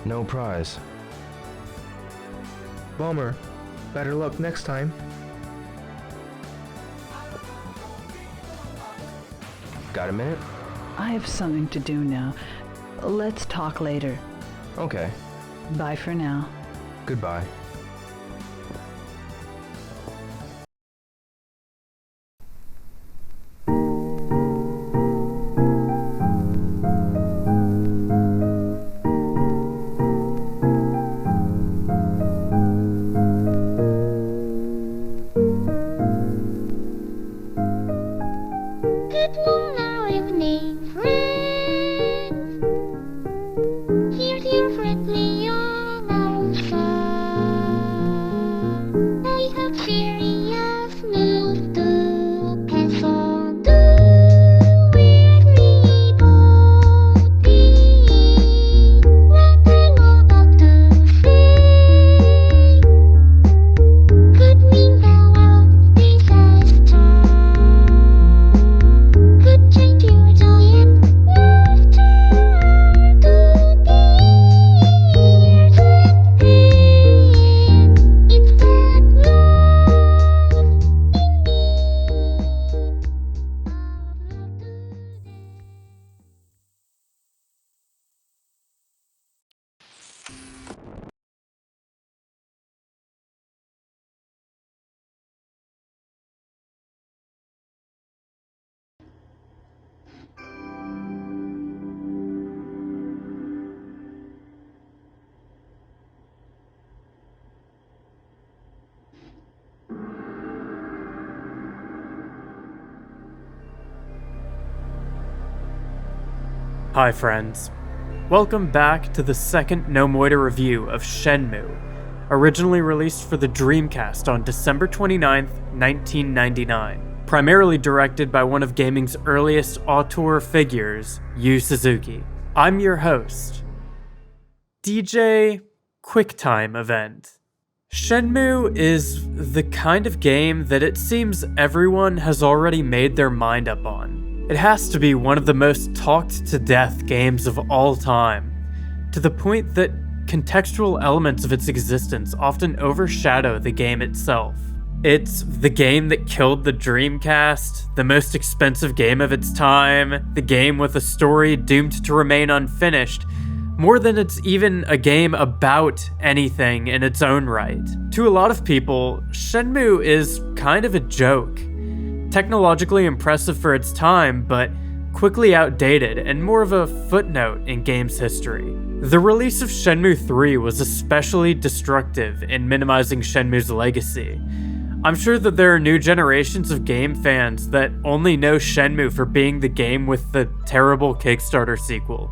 No prize. Bummer. Better luck next time. Got a minute? I have something to do now. Let's talk later. Okay. Bye for now. Goodbye. Good long evening, friends. Here's your friendly young old son. I have serious news to pass on to everybody. What I'm about to say could mean the world disaster. Could change your joy and laughter to tears and pain. It's that love in me. Hi friends, welcome back to the second NOMOIDA review of Shenmue, originally released for the Dreamcast on December 29th, 1999, primarily directed by one of gaming's earliest auteur figures, Yu Suzuki. I'm your host, DJ QuickTime Event. Shenmue is the kind of game that it seems everyone has already made their mind up on. It has to be one of the most talked-to-death games of all time, to the point that contextual elements of its existence often overshadow the game itself. It's the game that killed the Dreamcast, the most expensive game of its time, the game with a story doomed to remain unfinished, more than it's even a game about anything in its own right. To a lot of people, Shenmue is kind of a joke. Technologically impressive for its time, but quickly outdated and more of a footnote in games history. The release of Shenmue 3 was especially destructive in minimizing Shenmue's legacy. I'm sure that there are new generations of game fans that only know Shenmue for being the game with the terrible Kickstarter sequel.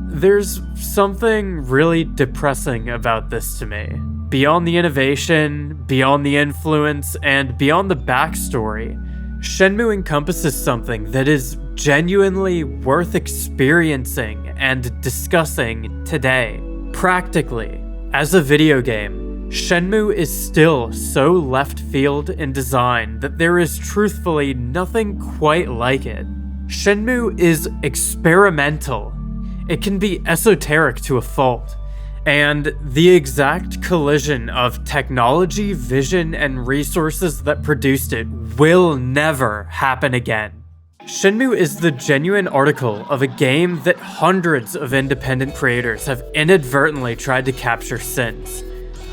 There's something really depressing about this to me. Beyond the innovation, beyond the influence, and beyond the backstory, Shenmue encompasses something that is genuinely worth experiencing and discussing today. Practically, as a video game, Shenmue is still so left field in design that there is truthfully nothing quite like it. Shenmue is experimental. It can be esoteric to a fault. And the exact collision of technology, vision, and resources that produced it will never happen again. Shenmue is the genuine article of a game that hundreds of independent creators have inadvertently tried to capture since.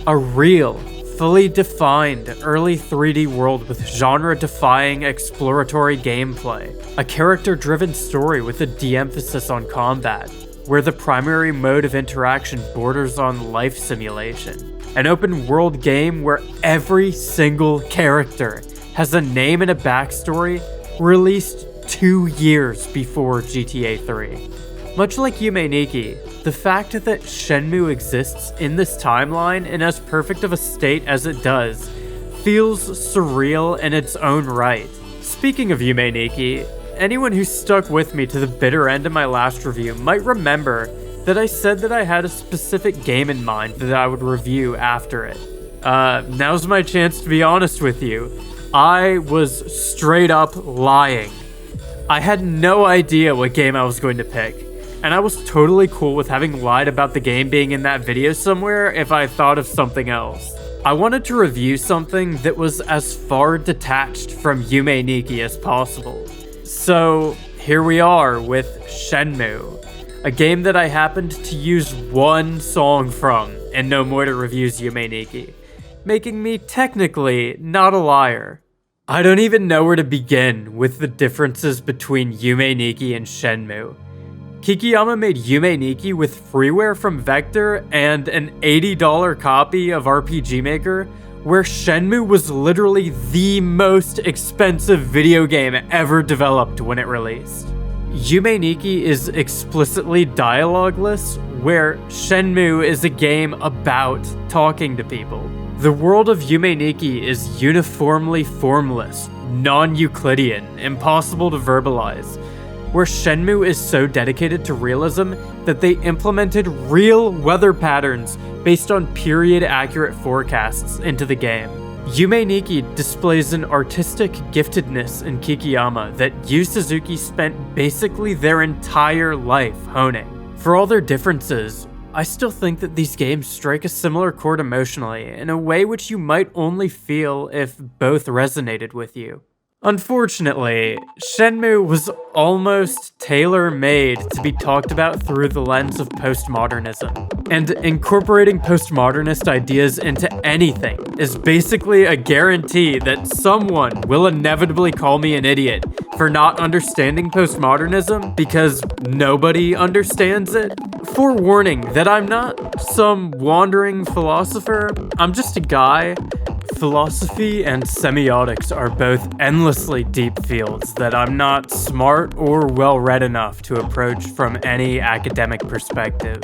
A real, fully defined early 3D world with genre-defying exploratory gameplay, a character-driven story with a de-emphasis on combat, where the primary mode of interaction borders on life simulation. An open world game where every single character has a name and a backstory, released 2 years before GTA 3. Much like Yume Nikki, the fact that Shenmue exists in this timeline in as perfect of a state as it does feels surreal in its own right. Speaking of Yume Nikki, anyone who stuck with me to the bitter end of my last review might remember that I said that I had a specific game in mind that I would review after it. Now's my chance to be honest with you. I was straight up lying. I had no idea what game I was going to pick. and I was totally cool with having lied about the game being in that video somewhere if I thought of something else. I wanted to review something that was as far detached from Yume Nikki as possible. So here we are with Shenmue, a game that I happened to use one song from in NOMOIDA Reviews Yume Nikki, making me technically not a liar. I don't even know where to begin with the differences between Yume Nikki and Shenmue. Kikiyama made Yume Nikki with freeware from Vector and an $80 copy of RPG Maker, where Shenmue was literally the most expensive video game ever developed when it released. Yume Nikki is explicitly dialogueless, where Shenmue is a game about talking to people. The world of Yume Nikki is uniformly formless, non-Euclidean, impossible to verbalize, where Shenmue is so dedicated to realism that they implemented real weather patterns based on period-accurate forecasts into the game. Yume Nikki displays an artistic giftedness in Kikiyama that Yu Suzuki spent basically their entire life honing. For all their differences, I still think that these games strike a similar chord emotionally in a way which you might only feel if both resonated with you. Unfortunately, Shenmue was almost tailor-made to be talked about through the lens of postmodernism, and incorporating postmodernist ideas into anything is basically a guarantee that someone will inevitably call me an idiot for not understanding postmodernism because nobody understands it. Forewarning that I'm not some wandering philosopher, I'm just a guy. Philosophy and semiotics are both endlessly deep fields that I'm not smart or well-read enough to approach from any academic perspective.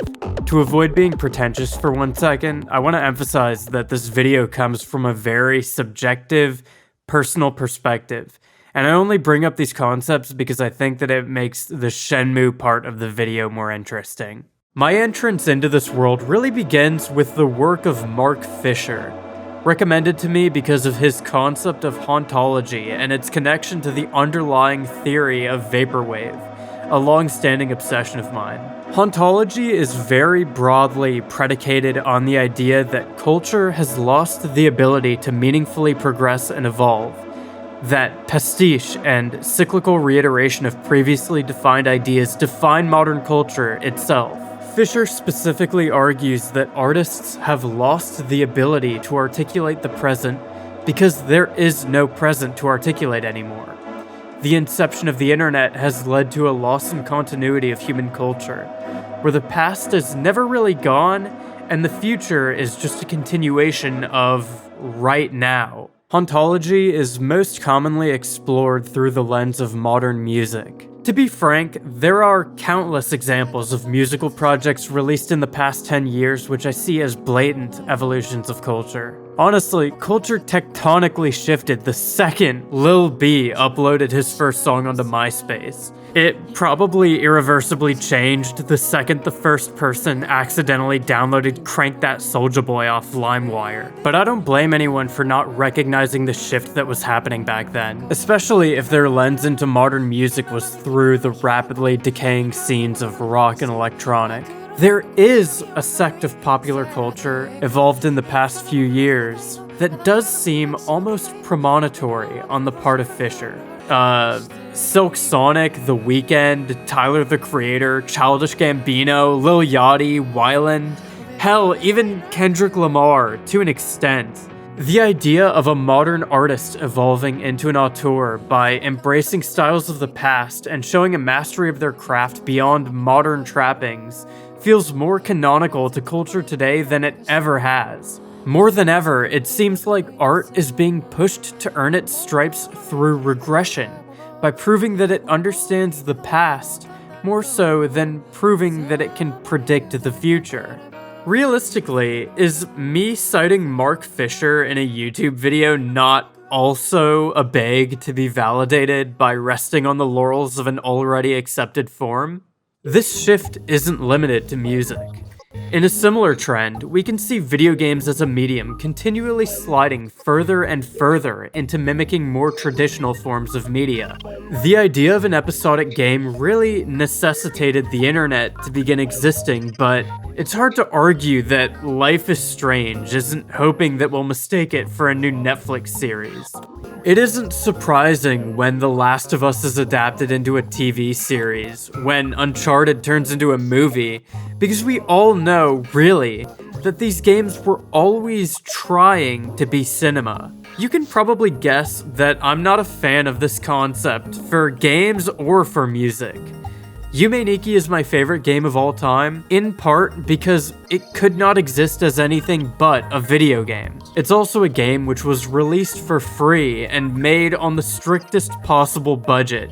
To avoid being pretentious for 1 second, I want to emphasize that this video comes from a very subjective, personal perspective, and I only bring up these concepts because I think that it makes the Shenmue part of the video more interesting. My entrance into this world really begins with the work of Mark Fisher, recommended to me because of his concept of hauntology and its connection to the underlying theory of vaporwave, a long-standing obsession of mine. Hauntology is very broadly predicated on the idea that culture has lost the ability to meaningfully progress and evolve, that pastiche and cyclical reiteration of previously defined ideas define modern culture itself. Fisher specifically argues that artists have lost the ability to articulate the present because there is no present to articulate anymore. The inception of the internet has led to a loss in continuity of human culture, where the past is never really gone and the future is just a continuation of right now. Hauntology is most commonly explored through the lens of modern music. To be frank, there are countless examples of musical projects released in the past 10 years which I see as blatant evolutions of culture. Honestly, culture tectonically shifted the second Lil B uploaded his first song onto MySpace. It probably irreversibly changed the second the first person accidentally downloaded Crank That Soulja Boy off LimeWire. But I don't blame anyone for not recognizing the shift that was happening back then, especially if their lens into modern music was through the rapidly decaying scenes of rock and electronic. There is a sect of popular culture evolved in the past few years that does seem almost premonitory on the part of Fisher. Silk Sonic, The Weeknd, Tyler the Creator, Childish Gambino, Lil Yachty, Wyland, hell, even Kendrick Lamar to an extent. The idea of a modern artist evolving into an auteur by embracing styles of the past and showing a mastery of their craft beyond modern trappings feels more canonical to culture today than it ever has. More than ever, it seems like art is being pushed to earn its stripes through regression, by proving that it understands the past more so than proving that it can predict the future. Realistically, is me citing Mark Fisher in a YouTube video not also a beg to be validated by resting on the laurels of an already accepted form? This shift isn't limited to music. In a similar trend, we can see video games as a medium continually sliding further and further into mimicking more traditional forms of media. The idea of an episodic game really necessitated the internet to begin existing, but it's hard to argue that Life is Strange isn't hoping that we'll mistake it for a new Netflix series. It isn't surprising when The Last of Us is adapted into a TV series, when Uncharted turns into a movie, because we all know, really, that these games were always trying to be cinema. You can probably guess that I'm not a fan of this concept for games or for music. Yume Nikki is my favorite game of all time, in part because it could not exist as anything but a video game. It's also a game which was released for free and made on the strictest possible budget,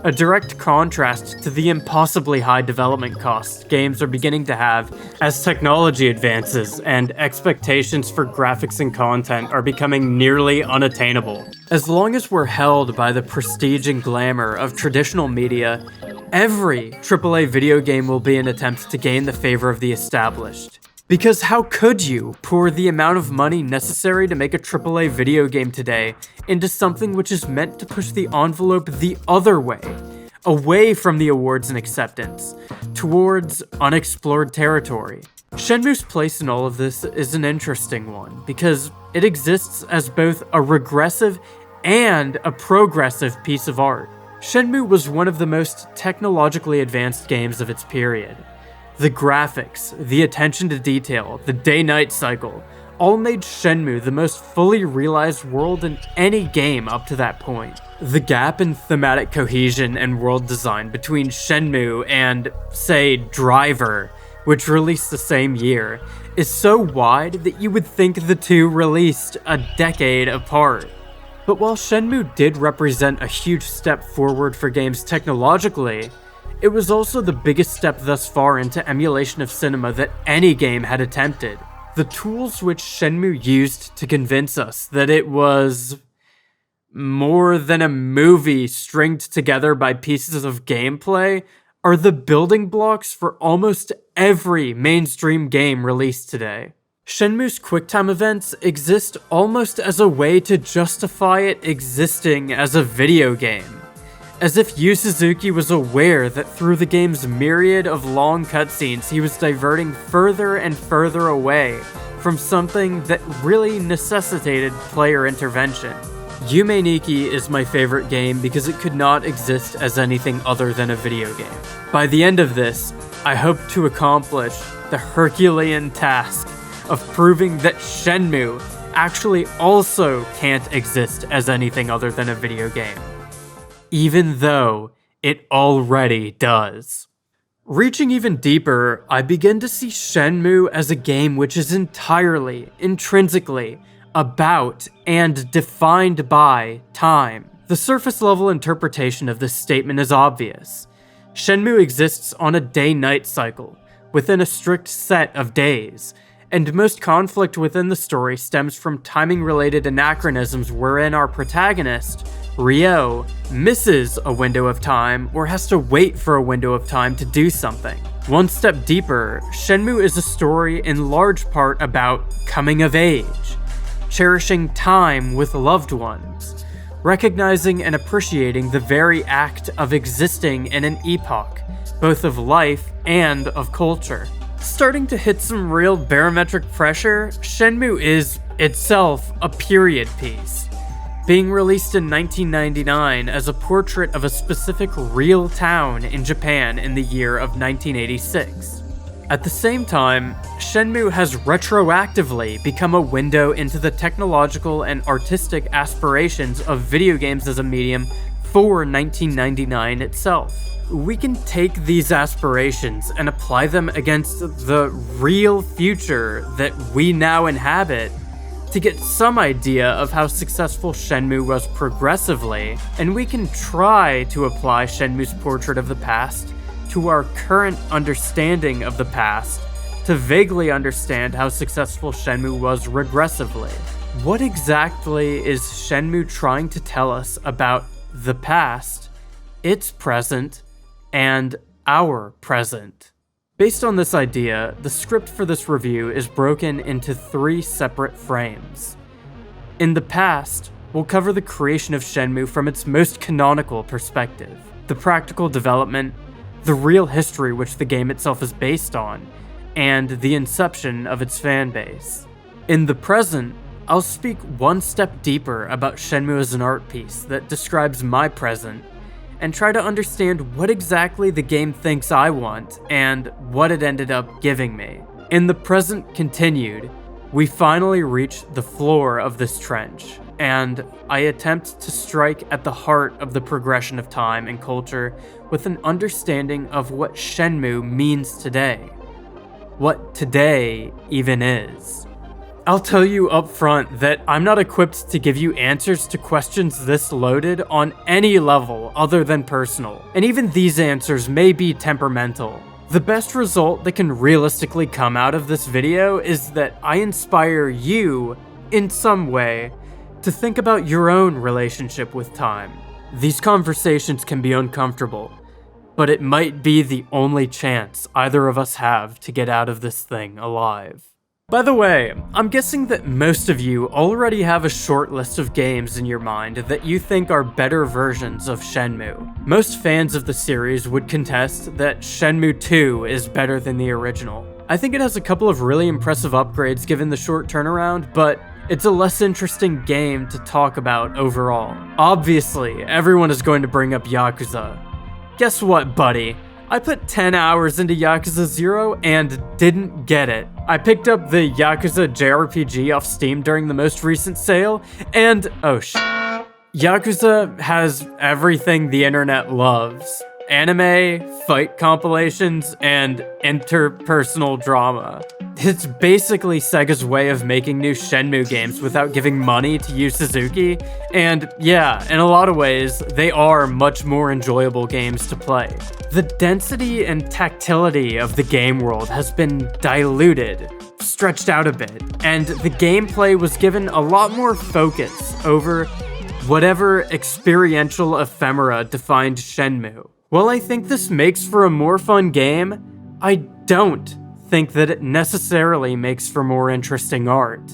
a direct contrast to the impossibly high development costs games are beginning to have as technology advances and expectations for graphics and content are becoming nearly unattainable. As long as we're held by the prestige and glamour of traditional media, every AAA video game will be an attempt to gain the favor of the established. Because how could you pour the amount of money necessary to make a AAA video game today into something which is meant to push the envelope the other way, away from the awards and acceptance, towards unexplored territory? Shenmue's place in all of this is an interesting one, because it exists as both a regressive and a progressive piece of art. Shenmue was one of the most technologically advanced games of its period. The graphics, the attention to detail, the day-night cycle, all made Shenmue the most fully realized world in any game up to that point. The gap in thematic cohesion and world design between Shenmue and, say, Driver, which released the same year, is so wide that you would think the two released a decade apart. But while Shenmue did represent a huge step forward for games technologically, it was also the biggest step thus far into emulation of cinema that any game had attempted. The tools which Shenmue used to convince us that it was more than a movie stringed together by pieces of gameplay are the building blocks for almost every mainstream game released today. Shenmue's QuickTime events exist almost as a way to justify it existing as a video game. As if Yu Suzuki was aware that through the game's myriad of long cutscenes he was diverting further and further away from something that really necessitated player intervention. Yume Nikki is my favorite game because it could not exist as anything other than a video game. By the end of this, I hope to accomplish the Herculean task of proving that Shenmue actually also can't exist as anything other than a video game, even though it already does. Reaching even deeper, I begin to see Shenmue as a game which is entirely, intrinsically, about and defined by time. The surface level interpretation of this statement is obvious. Shenmue exists on a day-night cycle, within a strict set of days, and most conflict within the story stems from timing-related anachronisms wherein our protagonist, Ryo, misses a window of time or has to wait for a window of time to do something. One step deeper, Shenmue is a story in large part about coming of age, cherishing time with loved ones, recognizing and appreciating the very act of existing in an epoch, both of life and of culture. Starting to hit some real barometric pressure, Shenmue is, itself, a period piece, being released in 1999 as a portrait of a specific real town in Japan in the year of 1986. At the same time, Shenmue has retroactively become a window into the technological and artistic aspirations of video games as a medium for 1999 itself. We can take these aspirations and apply them against the real future that we now inhabit to get some idea of how successful Shenmue was progressively, and we can try to apply Shenmue's portrait of the past to our current understanding of the past to vaguely understand how successful Shenmue was regressively. What exactly is Shenmue trying to tell us about the past, its present, and our present? Based on this idea, the script for this review is broken into 3 separate frames. In the past, we'll cover the creation of Shenmue from its most canonical perspective, the practical development, the real history which the game itself is based on, and the inception of its fanbase. In the present, I'll speak one step deeper about Shenmue as an art piece that describes my present, and try to understand what exactly the game thinks I want, and what it ended up giving me. In the present continued, we finally reach the floor of this trench, and I attempt to strike at the heart of the progression of time and culture with an understanding of what Shenmue means today. What today even is. I'll tell you up front that I'm not equipped to give you answers to questions this loaded on any level other than personal, and even these answers may be temperamental. The best result that can realistically come out of this video is that I inspire you, in some way, to think about your own relationship with time. These conversations can be uncomfortable, but it might be the only chance either of us have to get out of this thing alive. By the way, I'm guessing that most of you already have a short list of games in your mind that you think are better versions of Shenmue. Most fans of the series would contest that Shenmue 2 is better than the original. I think it has a couple of really impressive upgrades given the short turnaround, but it's a less interesting game to talk about overall. Obviously, everyone is going to bring up Yakuza. Guess what, buddy? I put 10 hours into Yakuza 0 and didn't get it. I picked up the Yakuza JRPG off Steam during the most recent sale, and oh Yakuza has everything the internet loves. Anime, fight compilations, and interpersonal drama. It's basically Sega's way of making new Shenmue games without giving money to Yu Suzuki, and yeah, in a lot of ways, they are much more enjoyable games to play. The density and tactility of the game world has been diluted, stretched out a bit, and the gameplay was given a lot more focus over whatever experiential ephemera defined Shenmue. While I think this makes for a more fun game, I don't think that it necessarily makes for more interesting art.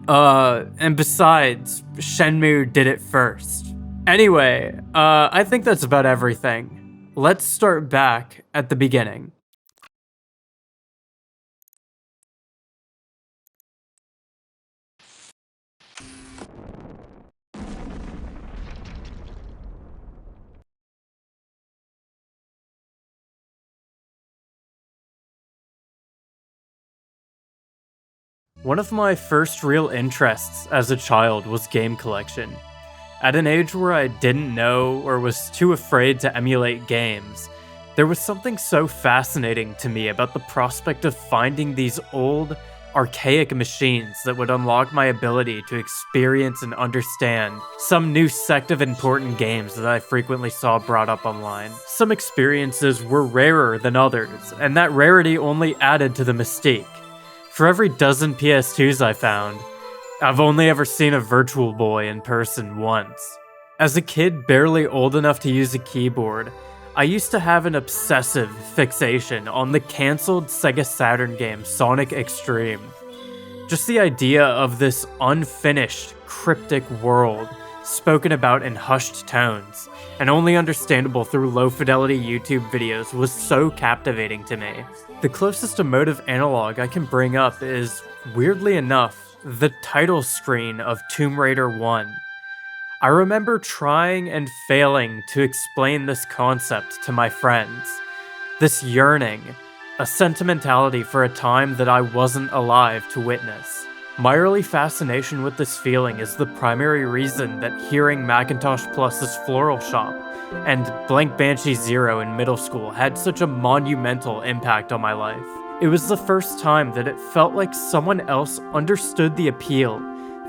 And besides, Shenmue did it first. Anyway, I think that's about everything. Let's start back at the beginning. One of my first real interests as a child was game collection. At an age where I didn't know or was too afraid to emulate games, there was something so fascinating to me about the prospect of finding these old, archaic machines that would unlock my ability to experience and understand some new sect of important games that I frequently saw brought up online. Some experiences were rarer than others, and that rarity only added to the mystique. For every dozen PS2s I found, I've only ever seen a Virtual Boy in person once. As a kid barely old enough to use a keyboard, I used to have an obsessive fixation on the cancelled Sega Saturn game Sonic Extreme. Just the idea of this unfinished, cryptic world, spoken about in hushed tones, and only understandable through low-fidelity YouTube videos was so captivating to me. The closest emotive analog I can bring up is, weirdly enough, the title screen of Tomb Raider 1. I remember trying and failing to explain this concept to my friends. This yearning, a sentimentality for a time that I wasn't alive to witness. My early fascination with this feeling is the primary reason that hearing Macintosh Plus's Floral Shop and Blank Banshee Zero in middle school had such a monumental impact on my life. It was the first time that it felt like someone else understood the appeal,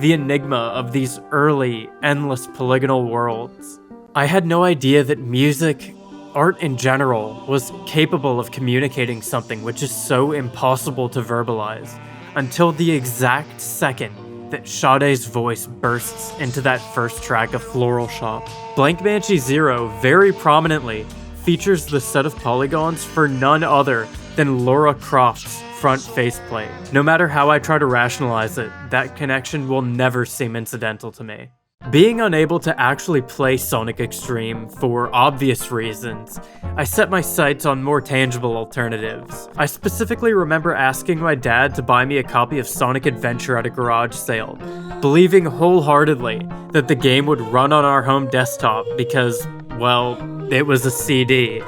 the enigma of these early, endless polygonal worlds. I had no idea that music, art in general, was capable of communicating something which is so impossible to verbalize, until the exact second that Sade's voice bursts into that first track of Floral Shop. Blank Banshee Zero very prominently features the set of polygons for none other than Lara Croft's front faceplate. No matter how I try to rationalize it, that connection will never seem incidental to me. Being unable to actually play Sonic Extreme for obvious reasons, I set my sights on more tangible alternatives. I specifically remember asking my dad to buy me a copy of Sonic Adventure at a garage sale, believing wholeheartedly that the game would run on our home desktop because, well, it was a CD.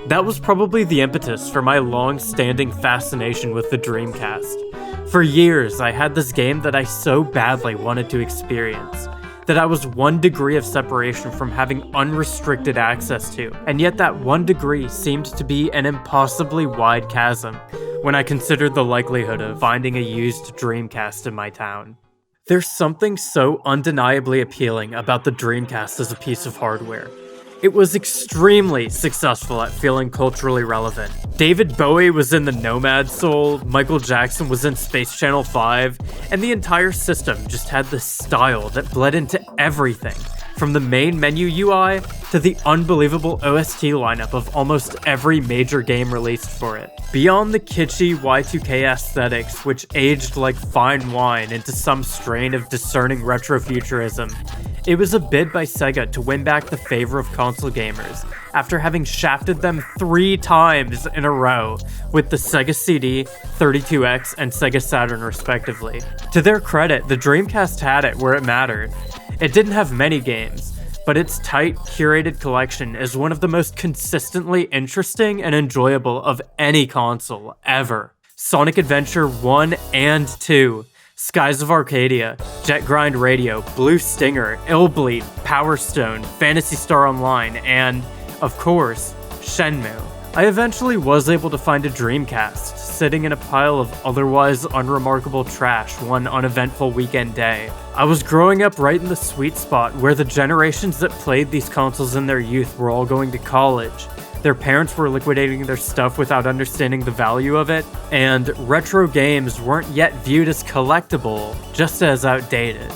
That was probably the impetus for my long-standing fascination with the Dreamcast. For years, I had this game that I so badly wanted to experience, that I was 1 degree of separation from having unrestricted access to, and yet that 1 degree seemed to be an impossibly wide chasm when I considered the likelihood of finding a used Dreamcast in my town. There's something so undeniably appealing about the Dreamcast as a piece of hardware. It was extremely successful at feeling culturally relevant. David Bowie was in the Nomad Soul, Michael Jackson was in Space Channel 5, and the entire system just had this style that bled into everything, from the main menu UI to the unbelievable OST lineup of almost every major game released for it. Beyond the kitschy Y2K aesthetics, which aged like fine wine into some strain of discerning retrofuturism, it was a bid by Sega to win back the favor of console gamers, after having shafted them 3 times in a row with the Sega CD, 32X, and Sega Saturn respectively. To their credit, the Dreamcast had it where it mattered. It didn't have many games, but its tight, curated collection is one of the most consistently interesting and enjoyable of any console ever. Sonic Adventure 1 and 2, Skies of Arcadia, Jet Grind Radio, Blue Stinger, Illbleed, Power Stone, Phantasy Star Online, and, of course, Shenmue. I eventually was able to find a Dreamcast, sitting in a pile of otherwise unremarkable trash one uneventful weekend day. I was growing up right in the sweet spot where the generations that played these consoles in their youth were all going to college. Their parents were liquidating their stuff without understanding the value of it, and retro games weren't yet viewed as collectible, just as outdated.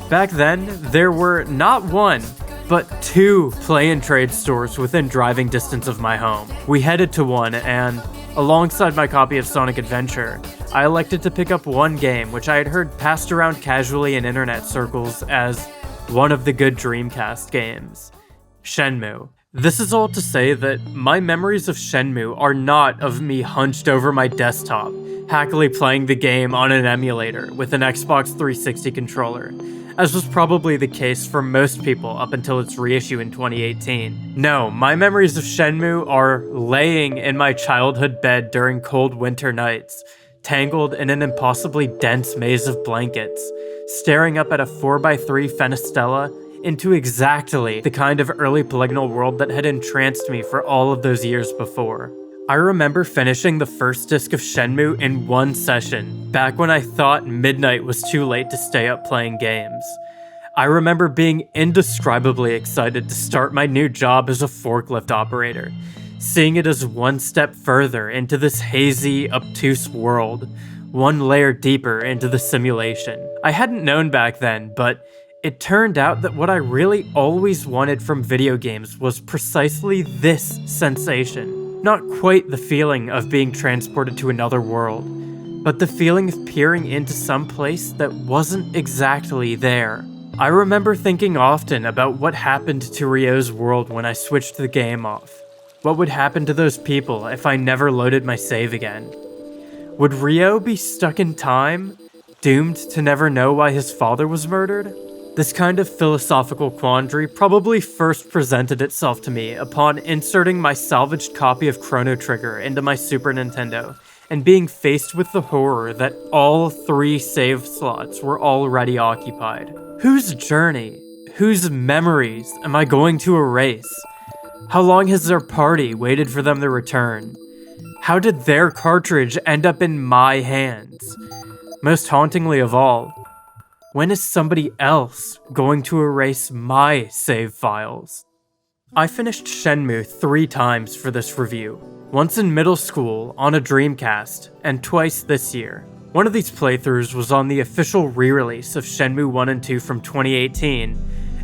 Back then, there were not 1, but 2 play-and-trade stores within driving distance of my home. We headed to one, and alongside my copy of Sonic Adventure, I elected to pick up one game which I had heard passed around casually in internet circles as one of the good Dreamcast games: Shenmue. This is all to say that my memories of Shenmue are not of me hunched over my desktop, hackily playing the game on an emulator with an Xbox 360 controller, as was probably the case for most people up until its reissue in 2018. No, my memories of Shenmue are laying in my childhood bed during cold winter nights, tangled in an impossibly dense maze of blankets, staring up at a 4x3 Fenestella into exactly the kind of early polygonal world that had entranced me for all of those years before. I remember finishing the first disc of Shenmue in one session, back when I thought midnight was too late to stay up playing games. I remember being indescribably excited to start my new job as a forklift operator, seeing it as one step further into this hazy, obtuse world, one layer deeper into the simulation. I hadn't known back then, but it turned out that what I really always wanted from video games was precisely this sensation. Not quite the feeling of being transported to another world, but the feeling of peering into some place that wasn't exactly there. I remember thinking often about what happened to Ryo's world when I switched the game off. What would happen to those people if I never loaded my save again? Would Ryo be stuck in time, doomed to never know why his father was murdered? This kind of philosophical quandary probably first presented itself to me upon inserting my salvaged copy of Chrono Trigger into my Super Nintendo and being faced with the horror that all 3 save slots were already occupied. Whose journey, whose memories am I going to erase? How long has their party waited for them to return? How did their cartridge end up in my hands? Most hauntingly of all, when is somebody else going to erase my save files? I finished Shenmue 3 times for this review. Once in middle school on a Dreamcast, and twice this year. One of these playthroughs was on the official re-release of Shenmue 1 and 2 from 2018,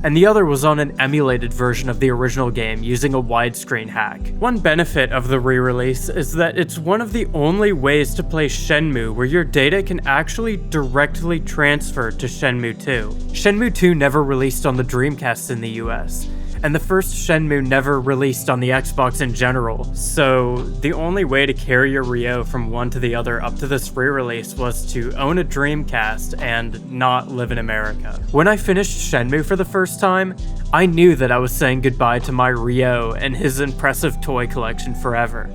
and the other was on an emulated version of the original game using a widescreen hack. One benefit of the re-release is that it's one of the only ways to play Shenmue where your data can actually directly transfer to Shenmue 2. Shenmue 2 never released on the Dreamcast in the US, and the first Shenmue never released on the Xbox in general, so the only way to carry your Ryo from one to the other up to this re-release was to own a Dreamcast and not live in America. When I finished Shenmue for the first time, I knew that I was saying goodbye to my Ryo and his impressive toy collection forever.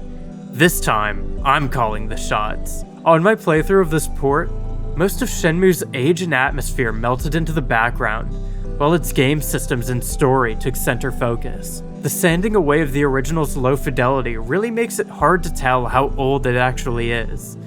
This time, I'm calling the shots. On my playthrough of this port, most of Shenmue's age and atmosphere melted into the background, while its game systems and story took center focus. The sanding away of the original's low fidelity really makes it hard to tell how old it actually is.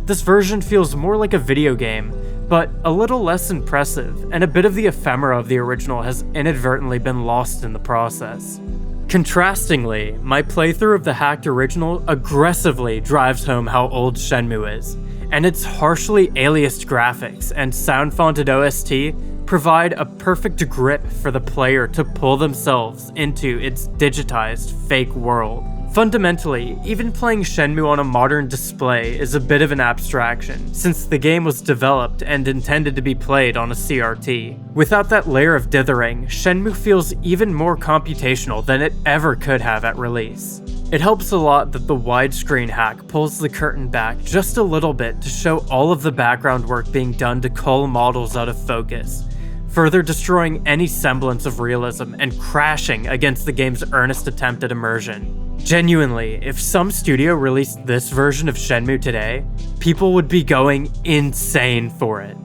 This version feels more like a video game, but a little less impressive, and a bit of the ephemera of the original has inadvertently been lost in the process. Contrastingly, my playthrough of the hacked original aggressively drives home how old Shenmue is, and its harshly aliased graphics and sound-fonted OST provide a perfect grip for the player to pull themselves into its digitized, fake world. Fundamentally, even playing Shenmue on a modern display is a bit of an abstraction, since the game was developed and intended to be played on a CRT. Without that layer of dithering, Shenmue feels even more computational than it ever could have at release. It helps a lot that the widescreen hack pulls the curtain back just a little bit to show all of the background work being done to cull models out of focus, further destroying any semblance of realism and crashing against the game's earnest attempt at immersion. Genuinely, if some studio released this version of Shenmue today, people would be going insane for it.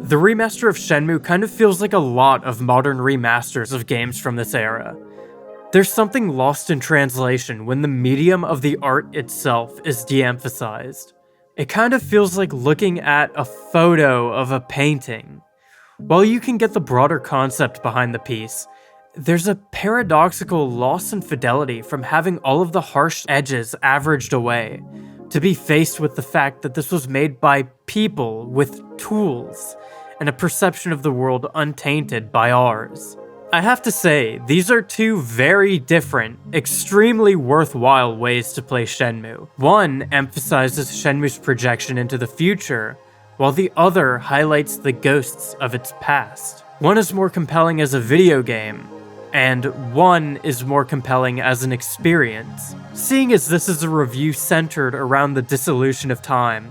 The remaster of Shenmue kind of feels like a lot of modern remasters of games from this era. There's something lost in translation when the medium of the art itself is de-emphasized. It kind of feels like looking at a photo of a painting. While you can get the broader concept behind the piece, there's a paradoxical loss in fidelity from having all of the harsh edges averaged away, to be faced with the fact that this was made by people with tools, and a perception of the world untainted by ours. I have to say, these are two very different, extremely worthwhile ways to play Shenmue. One emphasizes Shenmue's projection into the future, while the other highlights the ghosts of its past. One is more compelling as a video game, and one is more compelling as an experience. Seeing as this is a review centered around the dissolution of time,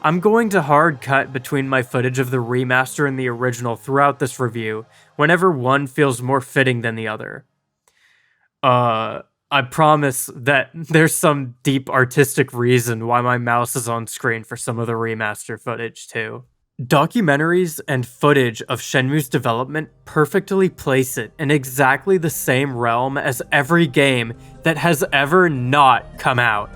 I'm going to hard cut between my footage of the remaster and the original throughout this review, whenever one feels more fitting than the other. I promise that there's some deep artistic reason why my mouse is on screen for some of the remaster footage too. Documentaries and footage of Shenmue's development perfectly place it in exactly the same realm as every game that has ever not come out.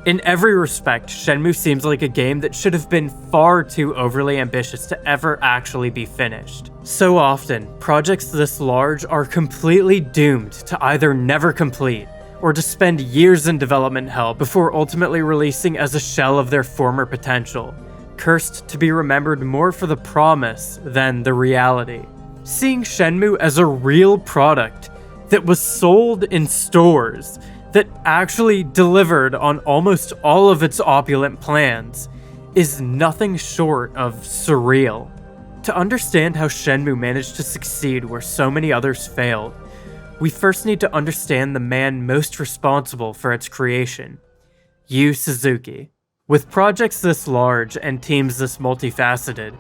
In every respect, Shenmue seems like a game that should have been far too overly ambitious to ever actually be finished. So often, projects this large are completely doomed to either never complete, or to spend years in development hell before ultimately releasing as a shell of their former potential, cursed to be remembered more for the promise than the reality. Seeing Shenmue as a real product that was sold in stores, that actually delivered on almost all of its opulent plans, is nothing short of surreal. To understand how Shenmue managed to succeed where so many others failed, we first need to understand the man most responsible for its creation, Yu Suzuki. With projects this large and teams this multifaceted,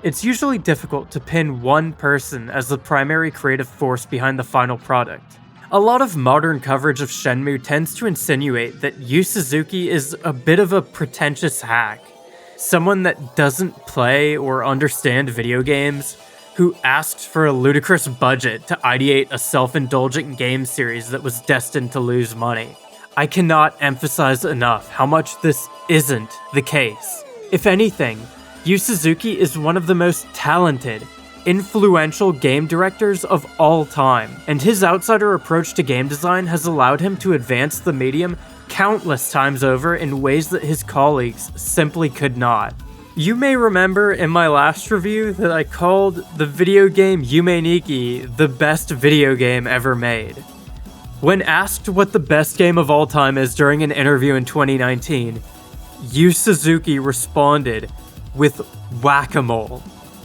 it's usually difficult to pin one person as the primary creative force behind the final product. A lot of modern coverage of Shenmue tends to insinuate that Yu Suzuki is a bit of a pretentious hack, someone that doesn't play or understand video games, who asked for a ludicrous budget to ideate a self-indulgent game series that was destined to lose money. I cannot emphasize enough how much this isn't the case. If anything, Yu Suzuki is one of the most talented, influential game directors of all time, and his outsider approach to game design has allowed him to advance the medium countless times over in ways that his colleagues simply could not. You may remember in my last review that I called the video game Yume Nikki the best video game ever made. When asked what the best game of all time is during an interview in 2019, Yu Suzuki responded with Whack-A-Mole.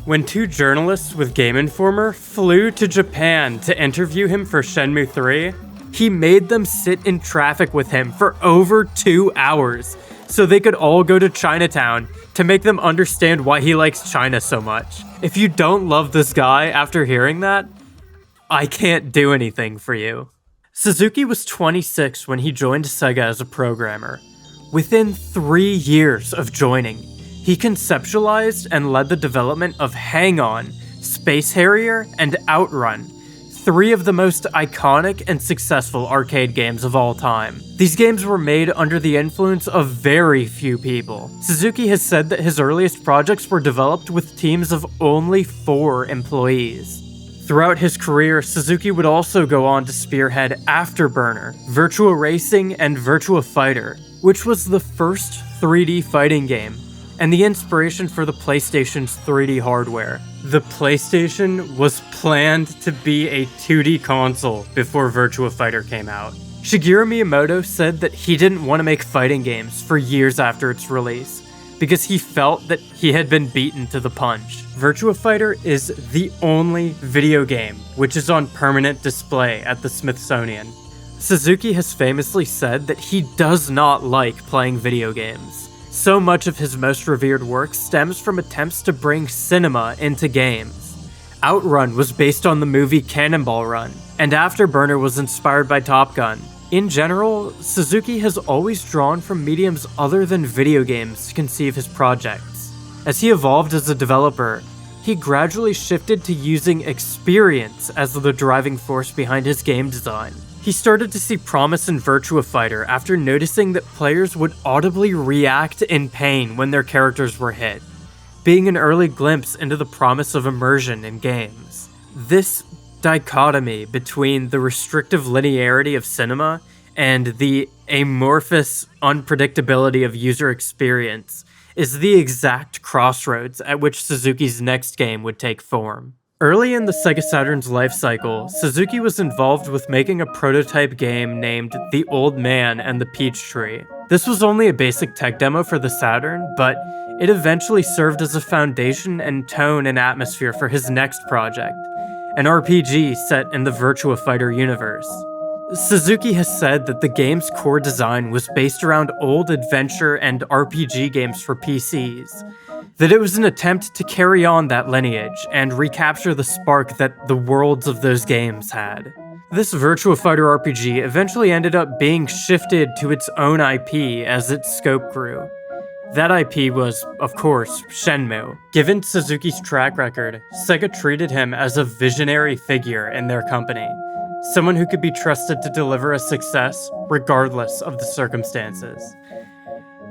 When two journalists with Game Informer flew to Japan to interview him for Shenmue 3, he made them sit in traffic with him for over 2 hours so they could all go to Chinatown to make them understand why he likes China so much. If you don't love this guy after hearing that, I can't do anything for you. Suzuki was 26 when he joined Sega as a programmer. Within 3 years of joining, he conceptualized and led the development of Hang On, Space Harrier, and Outrun, 3 of the most iconic and successful arcade games of all time. These games were made under the influence of very few people. Suzuki has said that his earliest projects were developed with teams of only 4 employees. Throughout his career, Suzuki would also go on to spearhead Afterburner, Virtua Racing, and Virtua Fighter, which was the first 3D fighting game, and the inspiration for the PlayStation's 3D hardware. The PlayStation was planned to be a 2D console before Virtua Fighter came out. Shigeru Miyamoto said that he didn't want to make fighting games for years after its release, because he felt that he had been beaten to the punch. Virtua Fighter is the only video game which is on permanent display at the Smithsonian. Suzuki has famously said that he does not like playing video games. So much of his most revered work stems from attempts to bring cinema into games. Outrun was based on the movie Cannonball Run, and Afterburner was inspired by Top Gun. In general, Suzuki has always drawn from mediums other than video games to conceive his projects. As he evolved as a developer, he gradually shifted to using experience as the driving force behind his game design. He started to see promise in Virtua Fighter after noticing that players would audibly react in pain when their characters were hit, being an early glimpse into the promise of immersion in games. This dichotomy between the restrictive linearity of cinema and the amorphous unpredictability of user experience is the exact crossroads at which Suzuki's next game would take form. Early in the Sega Saturn's life cycle, Suzuki was involved with making a prototype game named The Old Man and the Peach Tree. This was only a basic tech demo for the Saturn, but it eventually served as a foundation and tone and atmosphere for his next project, an RPG set in the Virtua Fighter universe. Suzuki has said that the game's core design was based around old adventure and RPG games for PCs, that it was an attempt to carry on that lineage and recapture the spark that the worlds of those games had. This Virtua Fighter RPG eventually ended up being shifted to its own IP as its scope grew. That IP was, of course, Shenmue. Given Suzuki's track record, Sega treated him as a visionary figure in their company, someone who could be trusted to deliver a success regardless of the circumstances.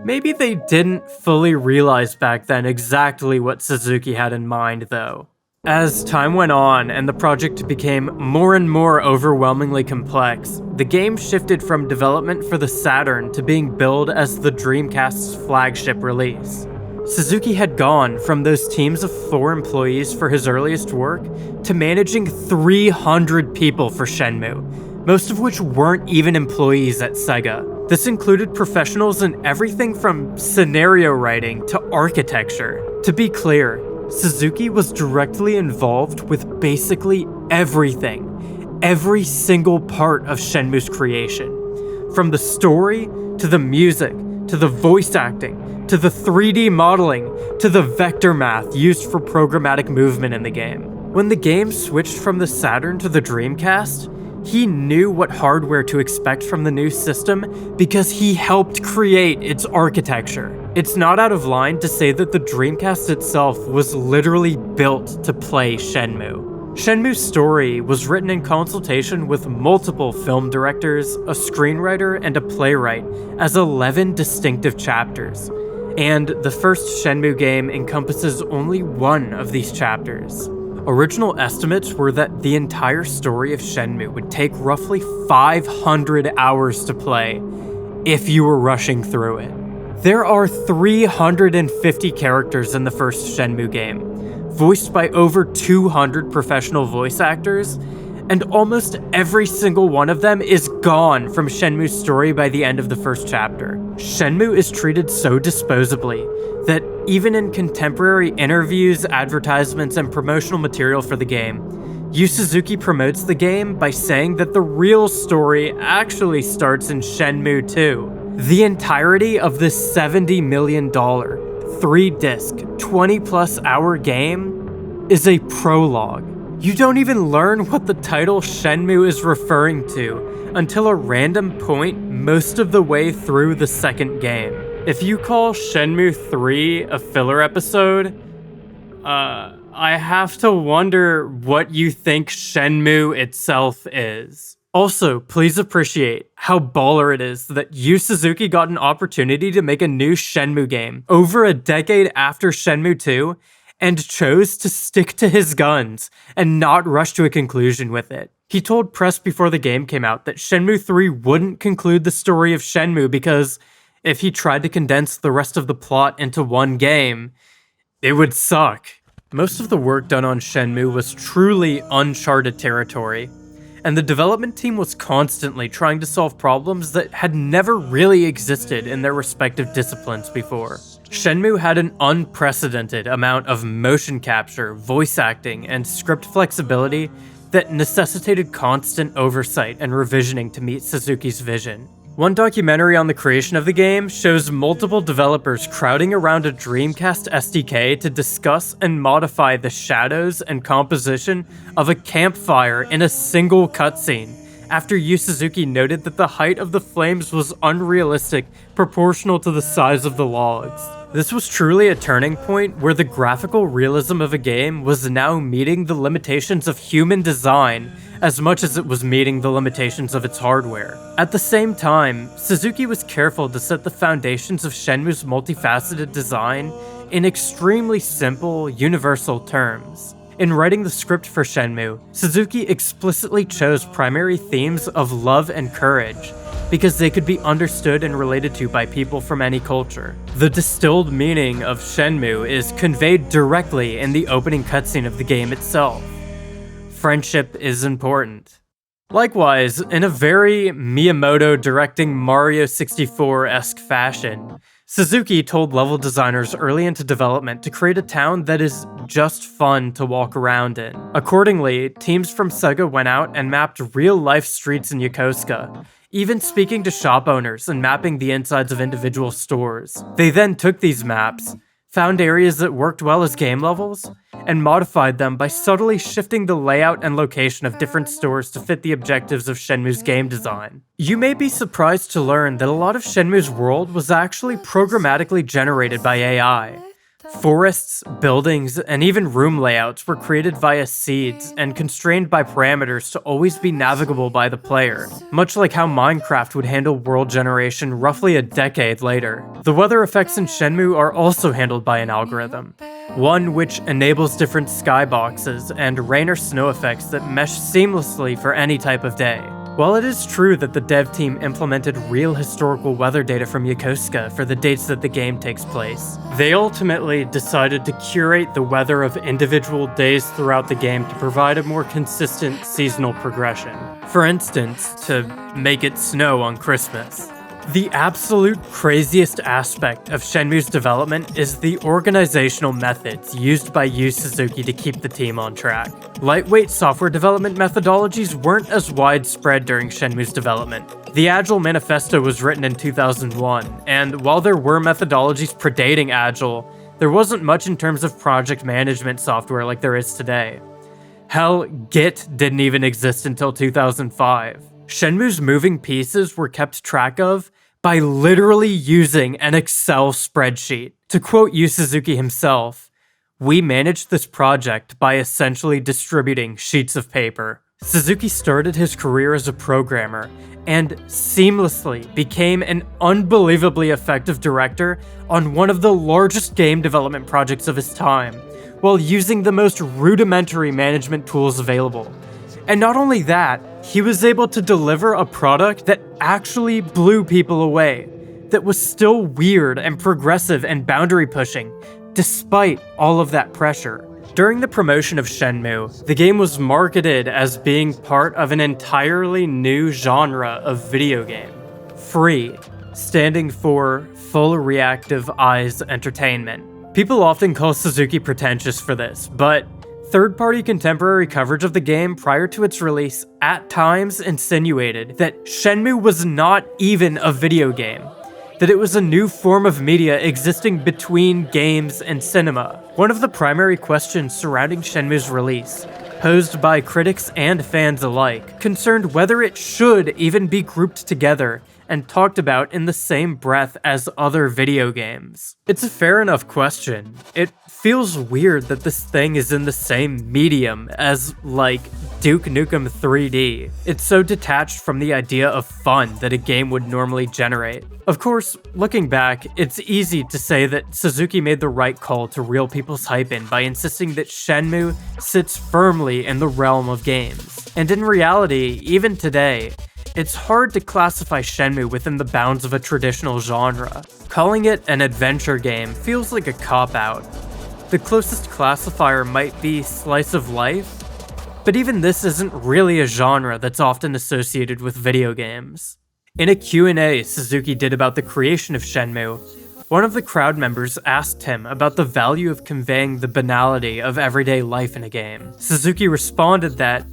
Maybe they didn't fully realize back then exactly what Suzuki had in mind, though. As time went on and the project became more and more overwhelmingly complex, the game shifted from development for the Saturn to being billed as the Dreamcast's flagship release. Suzuki had gone from those teams of 4 employees for his earliest work to managing 300 people for Shenmue, most of which weren't even employees at Sega. This included professionals in everything from scenario writing to architecture. To be clear, Suzuki was directly involved with basically everything, every single part of Shenmue's creation. From the story, to the music, to the voice acting, to the 3D modeling, to the vector math used for programmatic movement in the game. When the game switched from the Saturn to the Dreamcast, he knew what hardware to expect from the new system because he helped create its architecture. It's not out of line to say that the Dreamcast itself was literally built to play Shenmue. Shenmue's story was written in consultation with multiple film directors, a screenwriter, and a playwright as 11 distinctive chapters, and the first Shenmue game encompasses only one of these chapters. Original estimates were that the entire story of Shenmue would take roughly 500 hours to play if you were rushing through it. There are 350 characters in the first Shenmue game, voiced by over 200 professional voice actors, and almost every single one of them is gone from Shenmue's story by the end of the first chapter. Shenmue is treated so disposably that even in contemporary interviews, advertisements, and promotional material for the game, Yu Suzuki promotes the game by saying that the real story actually starts in Shenmue 2. The entirety of this $70 million, 3-disc, 20-plus hour game is a prologue. You don't even learn what the title Shenmue is referring to until a random point most of the way through the second game. If you call Shenmue 3 a filler episode, I have to wonder what you think Shenmue itself is. Also, please appreciate how baller it is that Yu Suzuki got an opportunity to make a new Shenmue game over a decade after Shenmue 2 and chose to stick to his guns and not rush to a conclusion with it. He told press before the game came out that Shenmue 3 wouldn't conclude the story of Shenmue because if he tried to condense the rest of the plot into one game, it would suck. Most of the work done on Shenmue was truly uncharted territory, and the development team was constantly trying to solve problems that had never really existed in their respective disciplines before. Shenmue had an unprecedented amount of motion capture, voice acting, and script flexibility that necessitated constant oversight and revisioning to meet Suzuki's vision. One documentary on the creation of the game shows multiple developers crowding around a Dreamcast SDK to discuss and modify the shadows and composition of a campfire in a single cutscene, after Yu Suzuki noted that the height of the flames was unrealistic proportional to the size of the logs. This was truly a turning point where the graphical realism of a game was now meeting the limitations of human design as much as it was meeting the limitations of its hardware. At the same time, Suzuki was careful to set the foundations of Shenmue's multifaceted design in extremely simple, universal terms. In writing the script for Shenmue, Suzuki explicitly chose primary themes of love and courage, because they could be understood and related to by people from any culture. The distilled meaning of Shenmue is conveyed directly in the opening cutscene of the game itself. Friendship is important. Likewise, in a very Miyamoto directing Mario 64-esque fashion, Suzuki told level designers early into development to create a town that is just fun to walk around in. Accordingly, teams from Sega went out and mapped real-life streets in Yokosuka, even speaking to shop owners and mapping the insides of individual stores. They then took these maps, found areas that worked well as game levels, and modified them by subtly shifting the layout and location of different stores to fit the objectives of Shenmue's game design. You may be surprised to learn that a lot of Shenmue's world was actually programmatically generated by AI. Forests, buildings, and even room layouts were created via seeds and constrained by parameters to always be navigable by the player, much like how Minecraft would handle world generation roughly a decade later. The weather effects in Shenmue are also handled by an algorithm, one which enables different skyboxes and rain or snow effects that mesh seamlessly for any type of day. While it is true that the dev team implemented real historical weather data from Yokosuka for the dates that the game takes place, they ultimately decided to curate the weather of individual days throughout the game to provide a more consistent seasonal progression. For instance, to make it snow on Christmas. The absolute craziest aspect of Shenmue's development is the organizational methods used by Yu Suzuki to keep the team on track. Lightweight software development methodologies weren't as widespread during Shenmue's development. The Agile Manifesto was written in 2001, and while there were methodologies predating Agile, there wasn't much in terms of project management software like there is today. Hell, Git didn't even exist until 2005. Shenmue's moving pieces were kept track of by literally using an Excel spreadsheet. To quote Yu Suzuki himself, "We managed this project by essentially distributing sheets of paper." Suzuki started his career as a programmer and seamlessly became an unbelievably effective director on one of the largest game development projects of his time, while using the most rudimentary management tools available. And not only that, he was able to deliver a product that actually blew people away, that was still weird and progressive and boundary pushing, despite all of that pressure. During the promotion of Shenmue, the game was marketed as being part of an entirely new genre of video game. Free, standing for Full Reactive Eyes Entertainment. People often call Suzuki pretentious for this, but third-party contemporary coverage of the game prior to its release at times insinuated that Shenmue was not even a video game, that it was a new form of media existing between games and cinema. One of the primary questions surrounding Shenmue's release, posed by critics and fans alike, concerned whether it should even be grouped together and talked about in the same breath as other video games. It's a fair enough question. It feels weird that this thing is in the same medium as, like, Duke Nukem 3D. It's so detached from the idea of fun that a game would normally generate. Of course, looking back, it's easy to say that Suzuki made the right call to reel people's hype in by insisting that Shenmue sits firmly in the realm of games. And in reality, even today, it's hard to classify Shenmue within the bounds of a traditional genre. Calling it an adventure game feels like a cop-out. The closest classifier might be slice of life, but even this isn't really a genre that's often associated with video games. In a Q&A Suzuki did about the creation of Shenmue, one of the crowd members asked him about the value of conveying the banality of everyday life in a game. Suzuki responded that,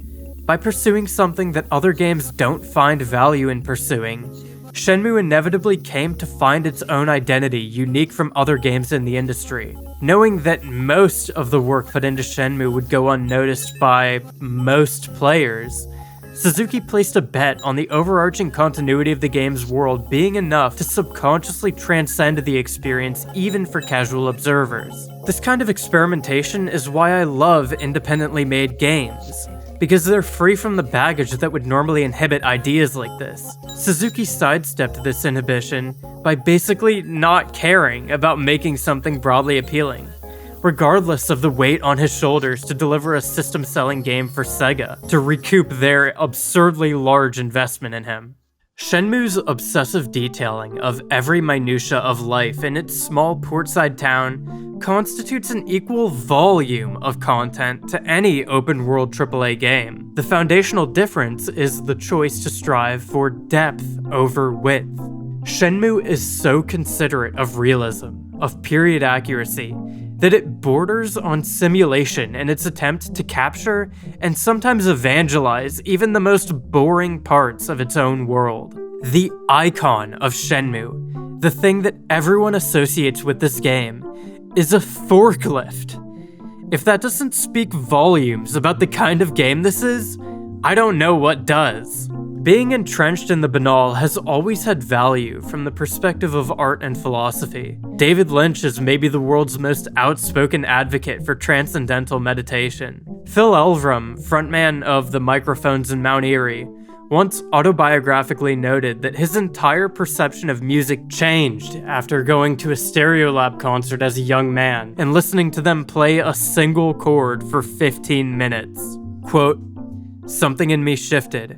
by pursuing something that other games don't find value in pursuing, Shenmue inevitably came to find its own identity unique from other games in the industry. Knowing that most of the work put into Shenmue would go unnoticed by most players, Suzuki placed a bet on the overarching continuity of the game's world being enough to subconsciously transcend the experience even for casual observers. This kind of experimentation is why I love independently made games, because they're free from the baggage that would normally inhibit ideas like this. Suzuki sidestepped this inhibition by basically not caring about making something broadly appealing, regardless of the weight on his shoulders to deliver a system-selling game for Sega to recoup their absurdly large investment in him. Shenmue's obsessive detailing of every minutia of life in its small portside town constitutes an equal volume of content to any open-world AAA game. The foundational difference is the choice to strive for depth over width. Shenmue is so considerate of realism, of period accuracy, that it borders on simulation in its attempt to capture and sometimes evangelize even the most boring parts of its own world. The icon of Shenmue, the thing that everyone associates with this game, is a forklift. If that doesn't speak volumes about the kind of game this is, I don't know what does. Being entrenched in the banal has always had value from the perspective of art and philosophy. David Lynch is maybe the world's most outspoken advocate for transcendental meditation. Phil Elverum, frontman of the Microphones in Mount Erie, once autobiographically noted that his entire perception of music changed after going to a Stereolab concert as a young man and listening to them play a single chord for 15 minutes. Quote, "Something in me shifted.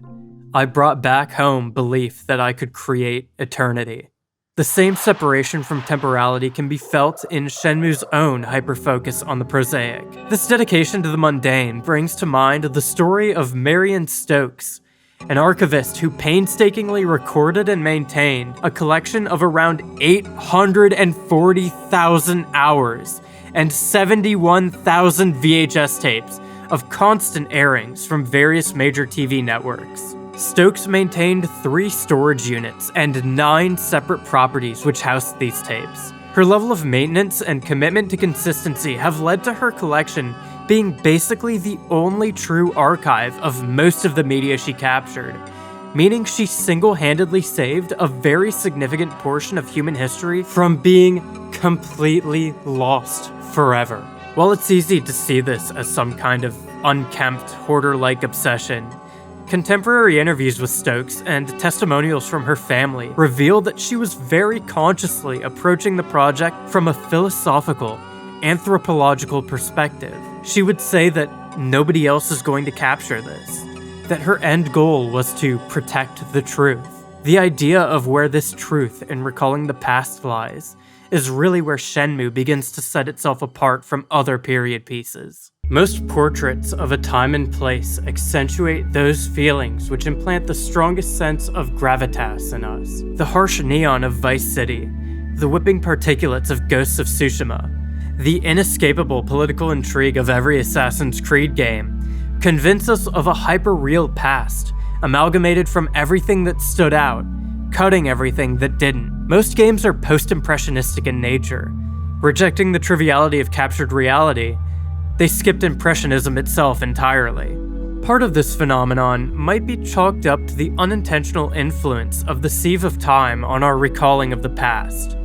I brought back home belief that I could create eternity." The same separation from temporality can be felt in Shenmue's own hyperfocus on the prosaic. This dedication to the mundane brings to mind the story of Marion Stokes, an archivist who painstakingly recorded and maintained a collection of around 840,000 hours and 71,000 VHS tapes of constant airings from various major TV networks. Stokes maintained 3 storage units and 9 separate properties which housed these tapes. Her level of maintenance and commitment to consistency have led to her collection being basically the only true archive of most of the media she captured, meaning she single-handedly saved a very significant portion of human history from being completely lost forever. While it's easy to see this as some kind of unkempt, hoarder-like obsession, contemporary interviews with Stokes and testimonials from her family reveal that she was very consciously approaching the project from a philosophical, anthropological perspective. She would say that nobody else is going to capture this, that her end goal was to protect the truth. The idea of where this truth in recalling the past lies is really where Shenmue begins to set itself apart from other period pieces. Most portraits of a time and place accentuate those feelings which implant the strongest sense of gravitas in us. The harsh neon of Vice City, the whipping particulates of Ghosts of Tsushima, the inescapable political intrigue of every Assassin's Creed game convince us of a hyper-real past, amalgamated from everything that stood out, cutting everything that didn't. Most games are post-impressionistic in nature. Rejecting the triviality of captured reality, they skipped impressionism itself entirely. Part of this phenomenon might be chalked up to the unintentional influence of the sieve of time on our recalling of the past.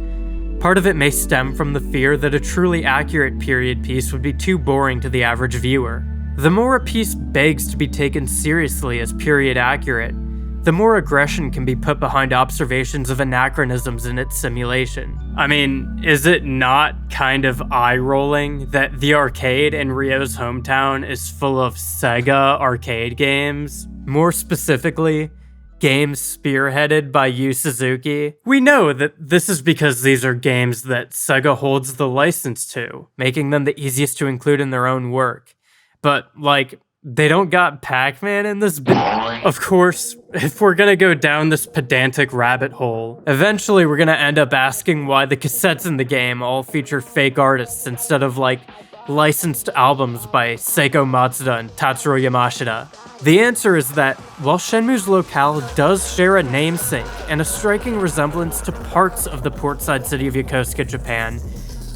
Part of it may stem from the fear that a truly accurate period piece would be too boring to the average viewer. The more a piece begs to be taken seriously as period accurate, the more aggression can be put behind observations of anachronisms in its simulation. I mean, is it not kind of eye-rolling that the arcade in Ryo's hometown is full of Sega arcade games? More specifically, games spearheaded by Yu Suzuki? We know that this is because these are games that Sega holds the license to, making them the easiest to include in their own work. But, like, they don't got Pac-Man in this Of course, if we're gonna go down this pedantic rabbit hole, eventually we're gonna end up asking why the cassettes in the game all feature fake artists instead of, like, licensed albums by Seiko Matsuda and Tatsuro Yamashita. The answer is that, while Shenmue's locale does share a namesake and a striking resemblance to parts of the portside city of Yokosuka, Japan,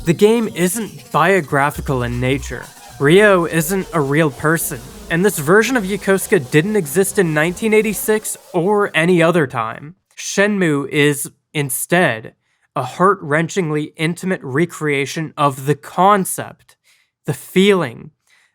the game isn't biographical in nature. Ryo isn't a real person, and this version of Yokosuka didn't exist in 1986 or any other time. Shenmue is, instead, a heart-wrenchingly intimate recreation of the concept, the feeling,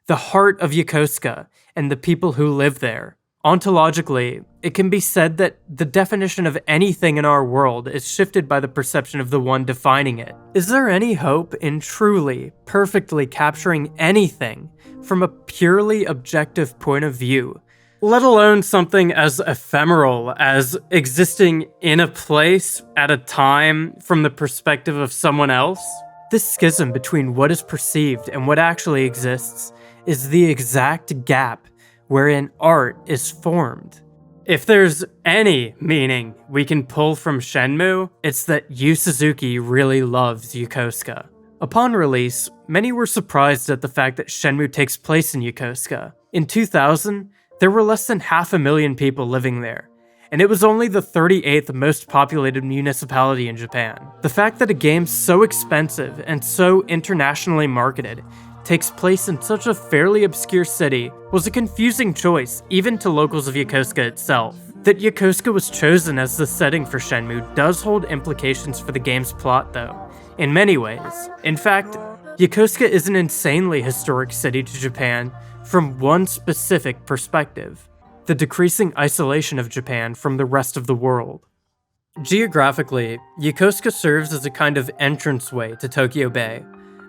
the heart of Yokosuka, and the people who live there. Ontologically, it can be said that the definition of anything in our world is shifted by the perception of the one defining it. Is there any hope in truly, perfectly capturing anything from a purely objective point of view, let alone something as ephemeral as existing in a place at a time from the perspective of someone else? This schism between what is perceived and what actually exists is the exact gap wherein art is formed. If there's any meaning we can pull from Shenmue, it's that Yu Suzuki really loves Yokosuka. Upon release, many were surprised at the fact that Shenmue takes place in Yokosuka. In 2000, there were less than 500,000 people living there, and it was only the 38th most populated municipality in Japan. The fact that a game so expensive and so internationally marketed takes place in such a fairly obscure city was a confusing choice even to locals of Yokosuka itself. That Yokosuka was chosen as the setting for Shenmue does hold implications for the game's plot though, in many ways. In fact, Yokosuka is an insanely historic city to Japan from one specific perspective: the decreasing isolation of Japan from the rest of the world. Geographically, Yokosuka serves as a kind of entranceway to Tokyo Bay,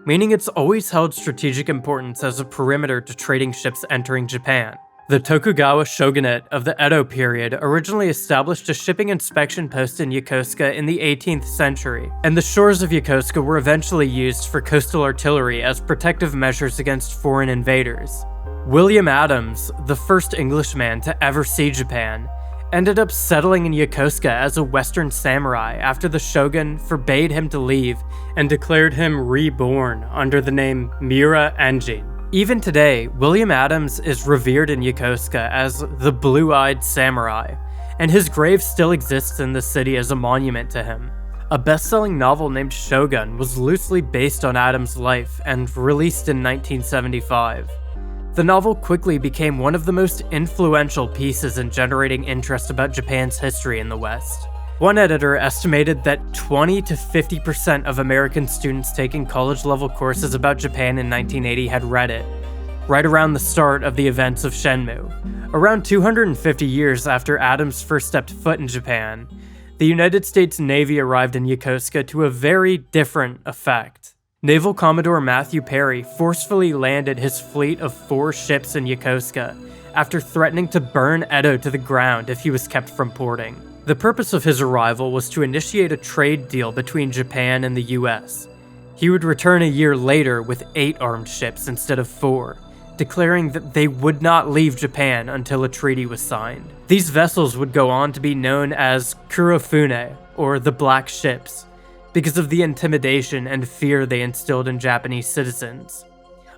meaning it's always held strategic importance as a perimeter to trading ships entering Japan. The Tokugawa shogunate of the Edo period originally established a shipping inspection post in Yokosuka in the 18th century, and the shores of Yokosuka were eventually used for coastal artillery as protective measures against foreign invaders. William Adams, the first Englishman to ever see Japan, ended up settling in Yokosuka as a Western samurai after the shogun forbade him to leave and declared him reborn under the name Miura Enjin. Even today, William Adams is revered in Yokosuka as the blue-eyed samurai, and his grave still exists in the city as a monument to him. A best-selling novel named Shogun was loosely based on Adams' life and released in 1975. The novel quickly became one of the most influential pieces in generating interest about Japan's history in the West. One editor estimated that 20 to 50% of American students taking college-level courses about Japan in 1980 had read it, right around the start of the events of Shenmue. Around 250 years after Adams first stepped foot in Japan, the United States Navy arrived in Yokosuka to a very different effect. Naval Commodore Matthew Perry forcefully landed his fleet of 4 ships in Yokosuka after threatening to burn Edo to the ground if he was kept from porting. The purpose of his arrival was to initiate a trade deal between Japan and the US. He would return a year later with 8 armed ships instead of 4, declaring that they would not leave Japan until a treaty was signed. These vessels would go on to be known as Kurofune, or the Black Ships, because of the intimidation and fear they instilled in Japanese citizens.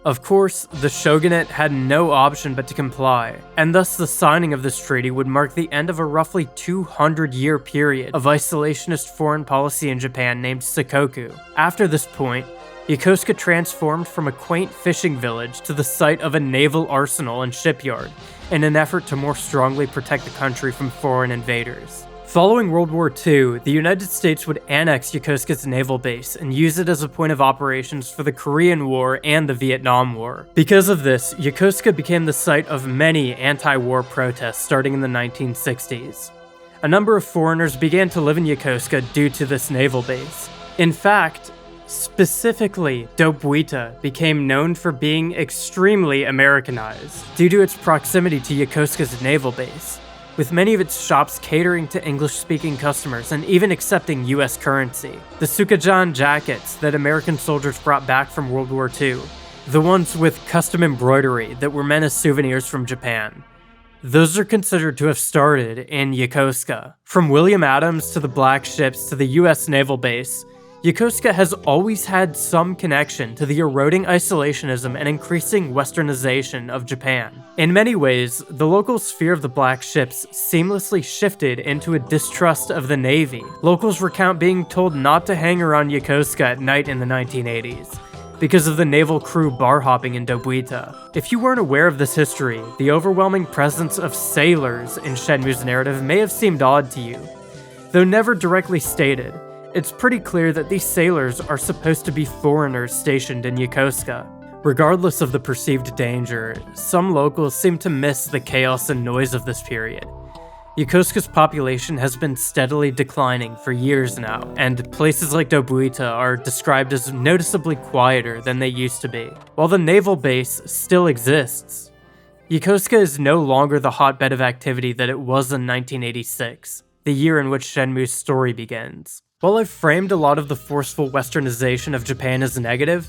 Of course, the shogunate had no option but to comply, and thus the signing of this treaty would mark the end of a roughly 200-year period of isolationist foreign policy in Japan named Sakoku. After this point, Yokosuka transformed from a quaint fishing village to the site of a naval arsenal and shipyard in an effort to more strongly protect the country from foreign invaders. Following World War II, the United States would annex Yokosuka's naval base and use it as a point of operations for the Korean War and the Vietnam War. Because of this, Yokosuka became the site of many anti-war protests starting in the 1960s. A number of foreigners began to live in Yokosuka due to this naval base. In fact, specifically, Dobuita became known for being extremely Americanized due to its proximity to Yokosuka's naval base, with many of its shops catering to English-speaking customers and even accepting US currency. The Sukajan jackets that American soldiers brought back from World War II, the ones with custom embroidery that were meant as souvenirs from Japan, those are considered to have started in Yokosuka. From William Adams to the Black Ships to the US naval base, Yokosuka has always had some connection to the eroding isolationism and increasing westernization of Japan. In many ways, the local sphere of the Black Ships seamlessly shifted into a distrust of the Navy. Locals recount being told not to hang around Yokosuka at night in the 1980s, because of the naval crew bar hopping in Dobuita. If you weren't aware of this history, the overwhelming presence of sailors in Shenmue's narrative may have seemed odd to you. Though never directly stated, it's pretty clear that these sailors are supposed to be foreigners stationed in Yokosuka. Regardless of the perceived danger, some locals seem to miss the chaos and noise of this period. Yokosuka's population has been steadily declining for years now, and places like Dobuita are described as noticeably quieter than they used to be. While the naval base still exists, Yokosuka is no longer the hotbed of activity that it was in 1986, the year in which Shenmue's story begins. While I've framed a lot of the forceful westernization of Japan as negative,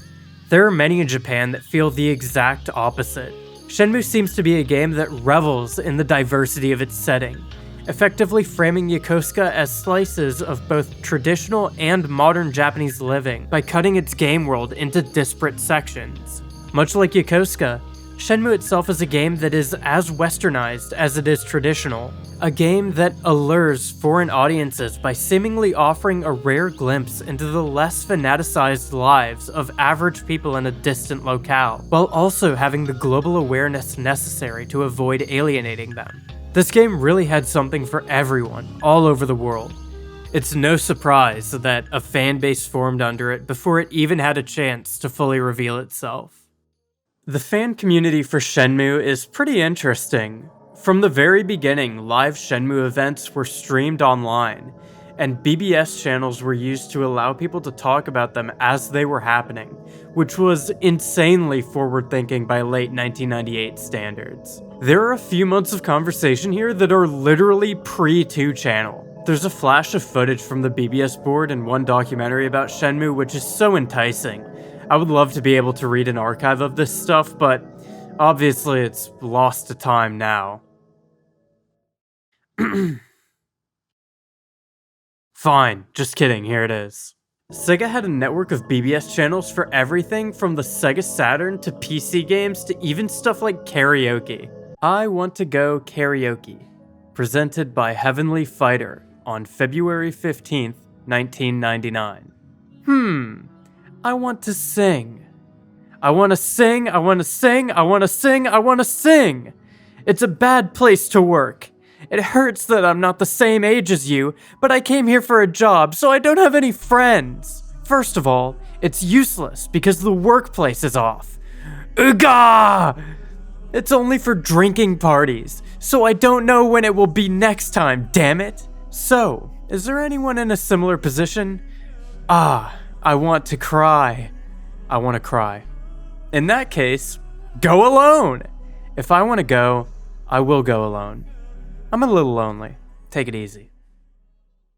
there are many in Japan that feel the exact opposite. Shenmue seems to be a game that revels in the diversity of its setting, effectively framing Yokosuka as slices of both traditional and modern Japanese living by cutting its game world into disparate sections. Much like Yokosuka, Shenmue itself is a game that is as westernized as it is traditional, a game that allures foreign audiences by seemingly offering a rare glimpse into the less fanaticized lives of average people in a distant locale, while also having the global awareness necessary to avoid alienating them. This game really had something for everyone, all over the world. It's no surprise that a fan base formed under it before it even had a chance to fully reveal itself. The fan community for Shenmue is pretty interesting. From the very beginning, live Shenmue events were streamed online, and BBS channels were used to allow people to talk about them as they were happening, which was insanely forward-thinking by late 1998 standards. There are a few months of conversation here that are literally pre-2channel. There's a flash of footage from the BBS board and one documentary about Shenmue which is so enticing. I would love to be able to read an archive of this stuff, but obviously it's lost to time now. Fine, just kidding, here it is. Sega had a network of BBS channels for everything from the Sega Saturn to PC games to even stuff like karaoke. I Want to Go Karaoke, presented by Heavenly Fighter on February 15th, 1999. I want to sing. I want to sing, I want to sing, I want to sing, I want to sing! It's a bad place to work. It hurts that I'm not the same age as you, but I came here for a job, so I don't have any friends. First of all, it's useless because the workplace is off. Uga! It's only for drinking parties, so I don't know when it will be next time, damn it. So, is there anyone in a similar position? I want to cry. I want to cry. In that case, go alone! If I want to go, I will go alone. I'm a little lonely. Take it easy.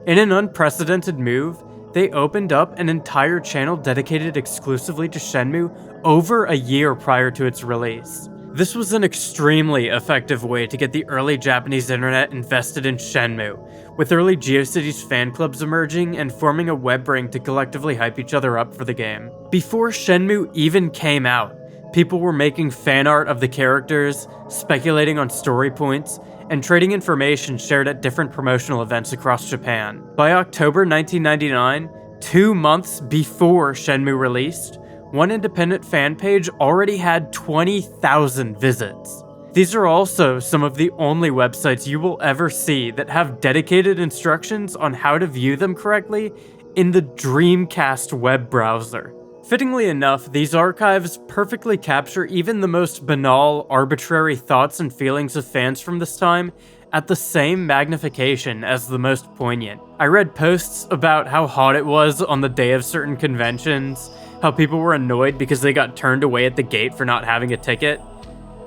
In an unprecedented move, they opened up an entire channel dedicated exclusively to Shenmue over a year prior to its release. This was an extremely effective way to get the early Japanese internet invested in Shenmue, with early GeoCities fan clubs emerging and forming a web ring to collectively hype each other up for the game. Before Shenmue even came out, people were making fan art of the characters, speculating on story points, and trading information shared at different promotional events across Japan. By October 1999, 2 months before Shenmue released, one independent fan page already had 20,000 visits. These are also some of the only websites you will ever see that have dedicated instructions on how to view them correctly in the Dreamcast web browser. Fittingly enough, these archives perfectly capture even the most banal, arbitrary thoughts and feelings of fans from this time at the same magnification as the most poignant. I read posts about how hot it was on the day of certain conventions, how people were annoyed because they got turned away at the gate for not having a ticket.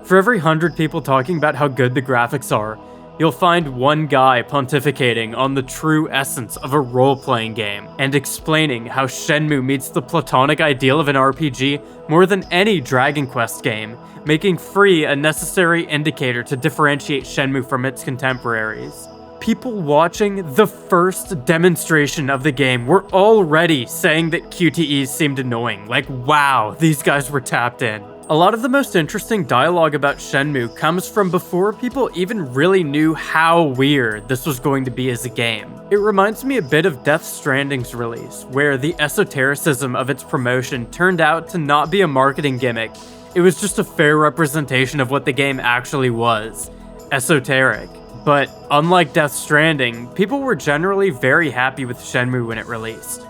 For every 100 people talking about how good the graphics are, you'll find one guy pontificating on the true essence of a role-playing game, and explaining how Shenmue meets the platonic ideal of an RPG more than any Dragon Quest game, making free a necessary indicator to differentiate Shenmue from its contemporaries. People watching the first demonstration of the game were already saying that QTEs seemed annoying, like wow, these guys were tapped in. A lot of the most interesting dialogue about Shenmue comes from before people even really knew how weird this was going to be as a game. It reminds me a bit of Death Stranding's release, where the esotericism of its promotion turned out to not be a marketing gimmick. It was just a fair representation of what the game actually was: esoteric. But unlike Death Stranding, people were generally very happy with Shenmue when it released.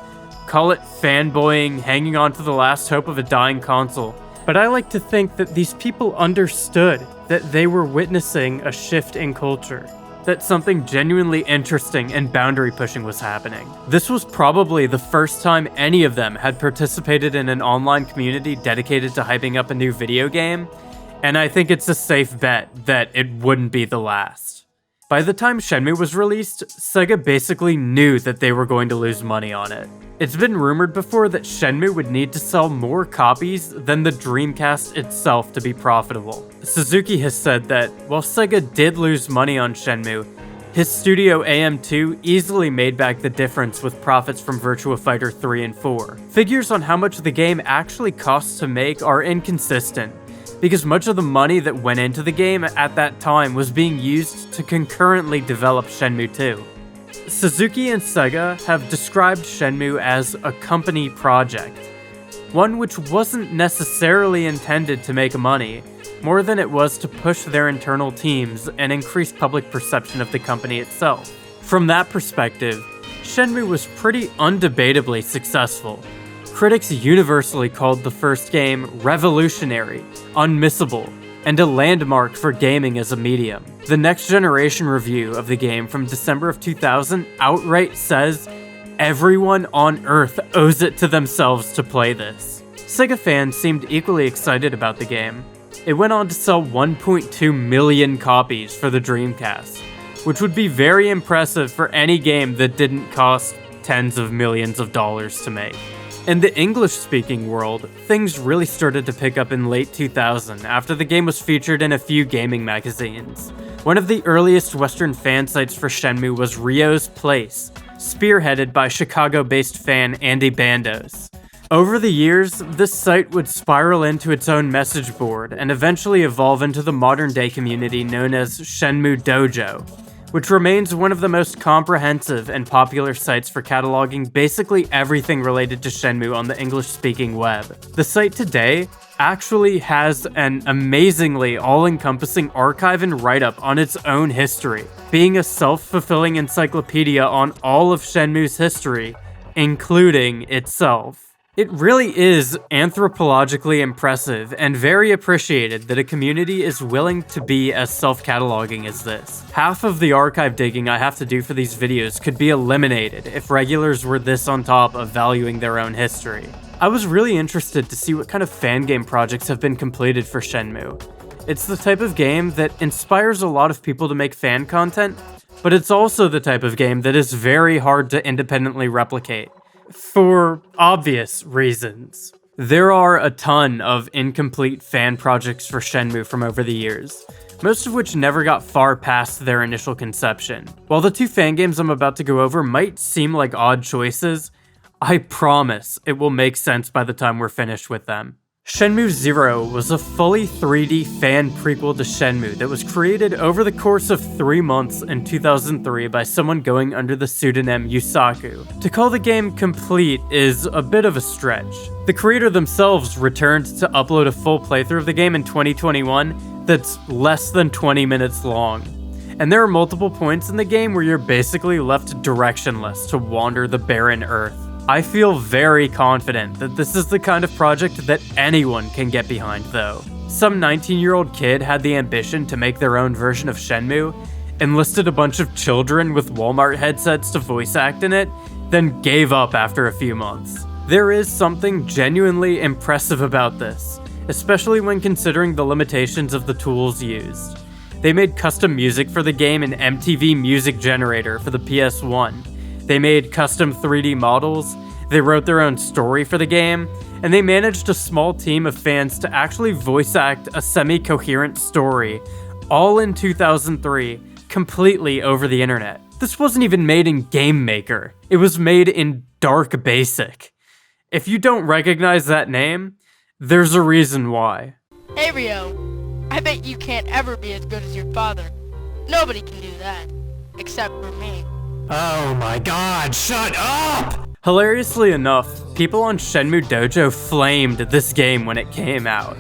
Call it fanboying, hanging on to the last hope of a dying console. But I like to think that these people understood that they were witnessing a shift in culture, that something genuinely interesting and boundary pushing was happening. This was probably the first time any of them had participated in an online community dedicated to hyping up a new video game, and I think it's a safe bet that it wouldn't be the last. By the time Shenmue was released, Sega basically knew that they were going to lose money on it. It's been rumored before that Shenmue would need to sell more copies than the Dreamcast itself to be profitable. Suzuki has said that while Sega did lose money on Shenmue, his studio AM2 easily made back the difference with profits from Virtua Fighter 3 and 4. Figures on how much the game actually costs to make are inconsistent, because much of the money that went into the game at that time was being used to concurrently develop Shenmue 2. Suzuki and Sega have described Shenmue as a company project, one which wasn't necessarily intended to make money, more than it was to push their internal teams and increase public perception of the company itself. From that perspective, Shenmue was pretty undebatably successful. Critics universally called the first game revolutionary, unmissable, and a landmark for gaming as a medium. The Next Generation review of the game from December of 2000 outright says, "Everyone on Earth owes it to themselves to play this." Sega fans seemed equally excited about the game. It went on to sell 1.2 million copies for the Dreamcast, which would be very impressive for any game that didn't cost tens of millions of dollars to make. In the English-speaking world, things really started to pick up in late 2000 after the game was featured in a few gaming magazines. One of the earliest Western fan sites for Shenmue was Rio's Place, spearheaded by Chicago-based fan Andy Bandos. Over the years, this site would spiral into its own message board and eventually evolve into the modern-day community known as Shenmue Dojo, which remains one of the most comprehensive and popular sites for cataloging basically everything related to Shenmue on the English-speaking web. The site today actually has an amazingly all-encompassing archive and write-up on its own history, being a self-fulfilling encyclopedia on all of Shenmue's history, including itself. It really is anthropologically impressive and very appreciated that a community is willing to be as self-cataloging as this. Half of the archive digging I have to do for these videos could be eliminated if regulars were this on top of valuing their own history. I was really interested to see what kind of fan game projects have been completed for Shenmue. It's the type of game that inspires a lot of people to make fan content, but it's also the type of game that is very hard to independently replicate, for obvious reasons. There are a ton of incomplete fan projects for Shenmue from over the years, most of which never got far past their initial conception. While the two fan games I'm about to go over might seem like odd choices, I promise it will make sense by the time we're finished with them. Shenmue 0 was a fully 3D fan prequel to Shenmue that was created over the course of 3 months in 2003 by someone going under the pseudonym Yusaku. To call the game complete is a bit of a stretch. The creator themselves returned to upload a full playthrough of the game in 2021 that's less than 20 minutes long. And there are multiple points in the game where you're basically left directionless to wander the barren earth. I feel very confident that this is the kind of project that anyone can get behind though. Some 19-year-old kid had the ambition to make their own version of Shenmue, enlisted a bunch of children with Walmart headsets to voice act in it, then gave up after a few months. There is something genuinely impressive about this, especially when considering the limitations of the tools used. They made custom music for the game in MTV Music Generator for the PS1. They made custom 3D models, they wrote their own story for the game, and they managed a small team of fans to actually voice act a semi-coherent story, all in 2003, completely over the internet. This wasn't even made in Game Maker, it was made in Dark Basic. If you don't recognize that name, there's a reason why. Hey Rio, I bet you can't ever be as good as your father. Nobody can do that, except for me. Oh my god, shut up! Hilariously enough, people on Shenmue Dojo flamed this game when it came out.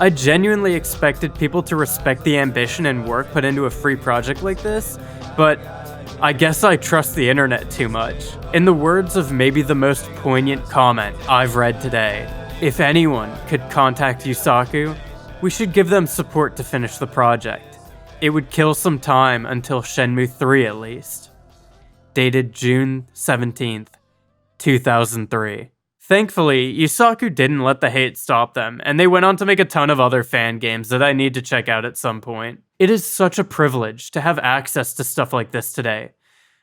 I genuinely expected people to respect the ambition and work put into a free project like this, but I guess I trust the internet too much. In the words of maybe the most poignant comment I've read today, if anyone could contact Yusaku, we should give them support to finish the project. It would kill some time until Shenmue 3 at least. Dated June 17th, 2003. Thankfully, Yusaku didn't let the hate stop them, and they went on to make a ton of other fan games that I need to check out at some point. It is such a privilege to have access to stuff like this today.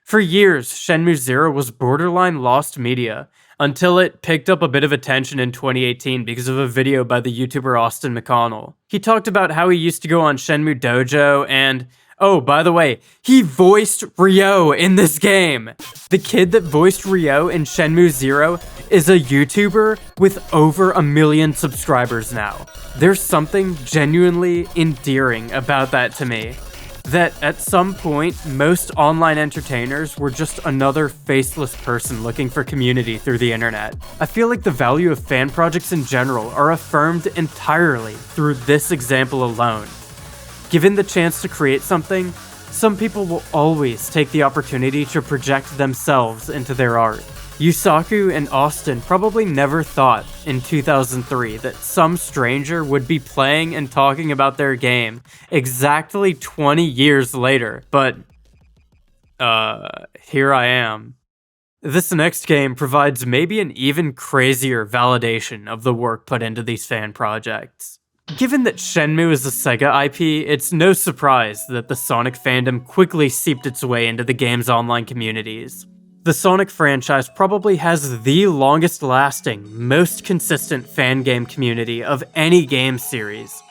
For years, Shenmue 0 was borderline lost media, until it picked up a bit of attention in 2018 because of a video by the YouTuber Austin McConnell. He talked about how he used to go on Shenmue Dojo and, oh, by the way, he voiced Ryo in this game! The kid that voiced Ryo in Shenmue 0 is a YouTuber with over 1 million subscribers now. There's something genuinely endearing about that to me. That at some point, most online entertainers were just another faceless person looking for community through the internet. I feel like the value of fan projects in general are affirmed entirely through this example alone. Given the chance to create something, some people will always take the opportunity to project themselves into their art. Yusaku and Austin probably never thought in 2003 that some stranger would be playing and talking about their game exactly 20 years later, but here I am. This next game provides maybe an even crazier validation of the work put into these fan projects. Given that Shenmue is a Sega IP, it's no surprise that the Sonic fandom quickly seeped its way into the game's online communities. The Sonic franchise probably has the longest lasting, most consistent fan game community of any game series.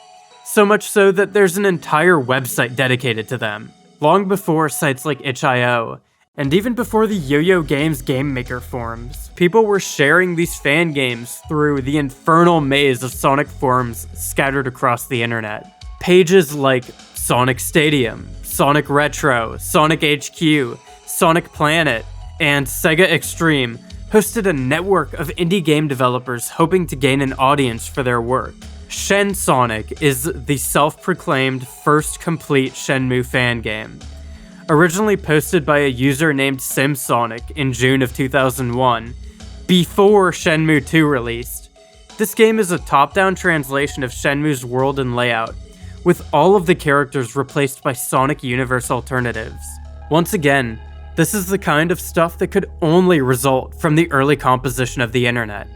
So much so that there's an entire website dedicated to them. Long before sites like itch.io, and even before the Yo-Yo Games Game Maker forums, people were sharing these fan games through the infernal maze of Sonic forums scattered across the internet. Pages like Sonic Stadium, Sonic Retro, Sonic HQ, Sonic Planet, and Sega Extreme hosted a network of indie game developers hoping to gain an audience for their work. Shen Sonic is the self-proclaimed first complete Shenmue fan game. Originally posted by a user named SimSonic in June of 2001, before Shenmue 2 released. This game is a top-down translation of Shenmue's world and layout, with all of the characters replaced by Sonic Universe alternatives. Once again, this is the kind of stuff that could only result from the early composition of the internet,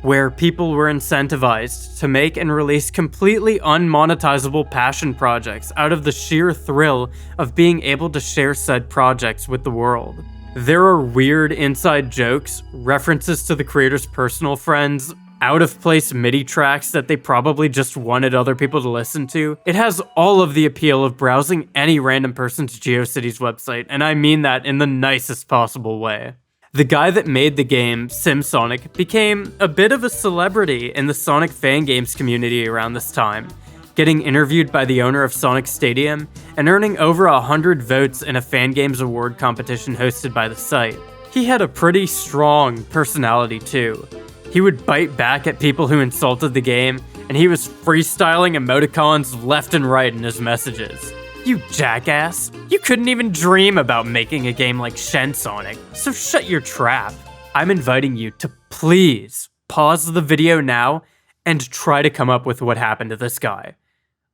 where people were incentivized to make and release completely unmonetizable passion projects out of the sheer thrill of being able to share said projects with the world. There are weird inside jokes, references to the creator's personal friends, out-of-place MIDI tracks that they probably just wanted other people to listen to. It has all of the appeal of browsing any random person's GeoCities website, and I mean that in the nicest possible way. The guy that made the game, SimSonic, became a bit of a celebrity in the Sonic fan games community around this time, getting interviewed by the owner of Sonic Stadium and earning over 100 votes in a fan games award competition hosted by the site. He had a pretty strong personality too. He would bite back at people who insulted the game, and he was freestyling emoticons left and right in his messages. You jackass! You couldn't even dream about making a game like Shenmue, so shut your trap. I'm inviting you to please pause the video now and try to come up with what happened to this guy.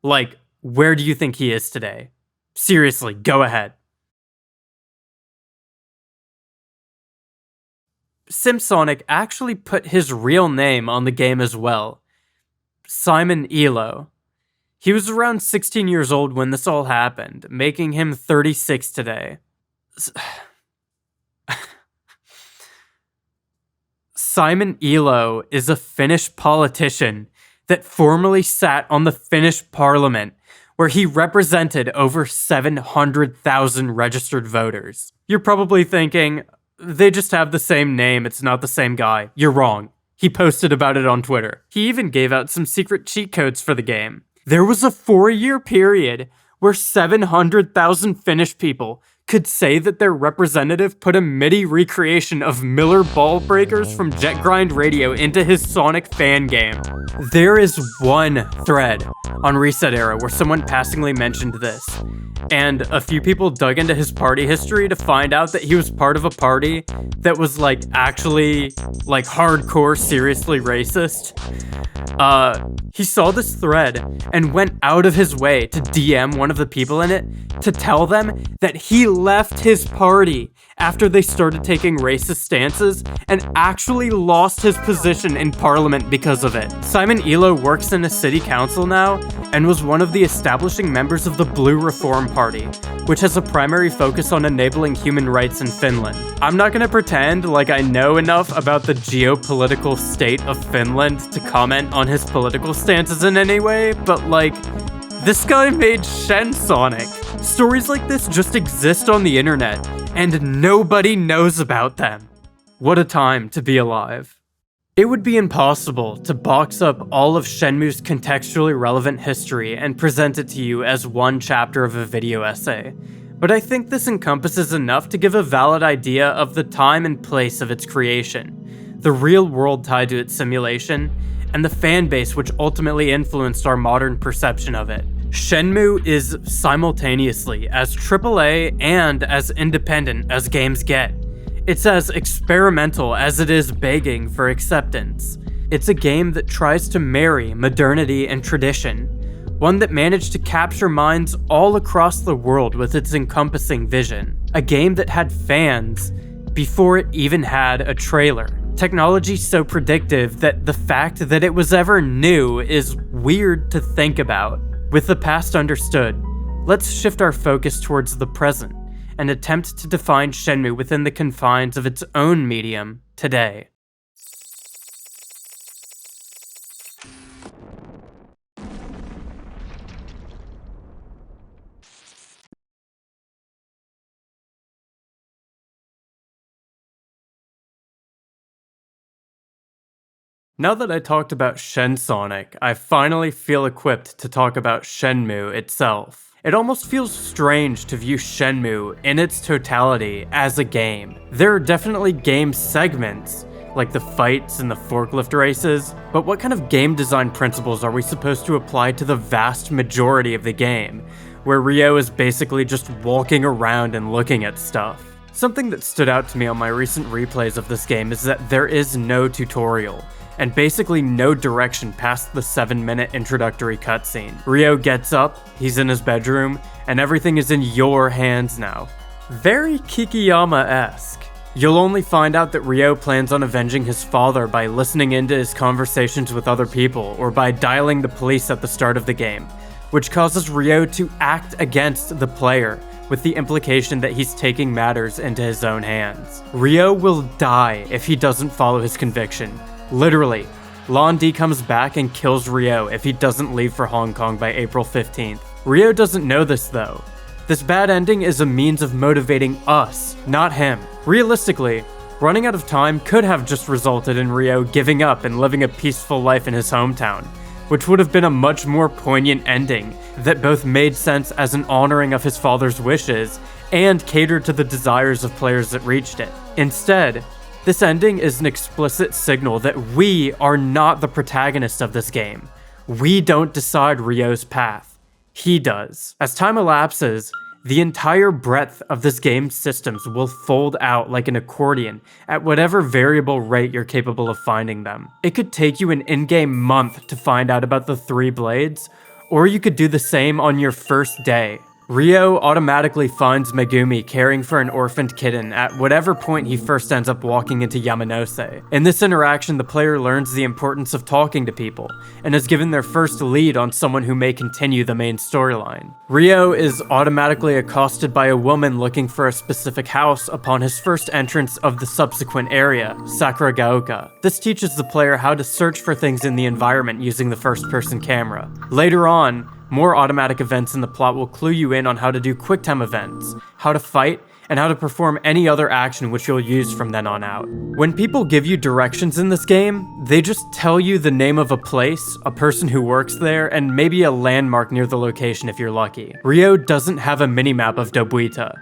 Like, where do you think he is today? Seriously, go ahead. SimSonic actually put his real name on the game as well. Simon Elo. He was around 16 years old when this all happened, making him 36 today. Simon Elo is a Finnish politician that formerly sat on the Finnish parliament, where he represented over 700,000 registered voters. You're probably thinking, they just have the same name, it's not the same guy. You're wrong. He posted about it on Twitter. He even gave out some secret cheat codes for the game. There was a 4-year period where 700,000 Finnish people could say that their representative put a MIDI recreation of Miller Ball Breakers from Jet Grind Radio into his Sonic fan game. There is one thread on Reset Era where someone passingly mentioned this, and a few people dug into his party history to find out that he was part of a party that was actually hardcore seriously racist. He saw this thread and went out of his way to DM one of the people in it to tell them that he left his party after they started taking racist stances and actually lost his position in parliament because of it. Simon Elo works in a city council now and was one of the establishing members of the Blue Reform Party, which has a primary focus on enabling human rights in Finland. I'm not gonna pretend like I know enough about the geopolitical state of Finland to comment on his political stances in any way, but this guy made Shenmue. Stories like this just exist on the internet, and nobody knows about them. What a time to be alive. It would be impossible to box up all of Shenmue's contextually relevant history and present it to you as one chapter of a video essay, but I think this encompasses enough to give a valid idea of the time and place of its creation, the real world tied to its simulation, and the fan base which ultimately influenced our modern perception of it. Shenmue is simultaneously as AAA and as independent as games get. It's as experimental as it is begging for acceptance. It's a game that tries to marry modernity and tradition, one that managed to capture minds all across the world with its encompassing vision. A game that had fans before it even had a trailer. Technology so predictive that the fact that it was ever new is weird to think about. With the past understood, let's shift our focus towards the present and attempt to define Shenmue within the confines of its own medium today. Now that I talked about Shenmue, I finally feel equipped to talk about Shenmue itself. It almost feels strange to view Shenmue in its totality as a game. There are definitely game segments, like the fights and the forklift races, but what kind of game design principles are we supposed to apply to the vast majority of the game, where Ryo is basically just walking around and looking at stuff? Something that stood out to me on my recent replays of this game is that there is no tutorial, and basically no direction past the 7-minute introductory cutscene. Ryo gets up, he's in his bedroom, and everything is in your hands now. Very Kikiyama-esque. You'll only find out that Ryo plans on avenging his father by listening into his conversations with other people or by dialing the police at the start of the game, which causes Ryo to act against the player, with the implication that he's taking matters into his own hands. Ryo will die if he doesn't follow his conviction. Literally, Lan Di comes back and kills Ryo if he doesn't leave for Hong Kong by April 15th. Ryo doesn't know this though. This bad ending is a means of motivating us, not him. Realistically, running out of time could have just resulted in Ryo giving up and living a peaceful life in his hometown, which would have been a much more poignant ending that both made sense as an honoring of his father's wishes and catered to the desires of players that reached it. Instead, this ending is an explicit signal that we are not the protagonist of this game. We don't decide Ryo's path. He does. As time elapses, the entire breadth of this game's systems will fold out like an accordion at whatever variable rate you're capable of finding them. It could take you an in-game month to find out about the 3 blades, or you could do the same on your first day. Ryo automatically finds Megumi caring for an orphaned kitten at whatever point he first ends up walking into Yamanose. In this interaction, the player learns the importance of talking to people, and is given their first lead on someone who may continue the main storyline. Ryo is automatically accosted by a woman looking for a specific house upon his first entrance of the subsequent area, Sakuragaoka. This teaches the player how to search for things in the environment using the first-person camera. Later on, more automatic events in the plot will clue you in on how to do QuickTime events, how to fight, and how to perform any other action which you'll use from then on out. When people give you directions in this game, they just tell you the name of a place, a person who works there, and maybe a landmark near the location if you're lucky. Ryo doesn't have a minimap of Dobuita.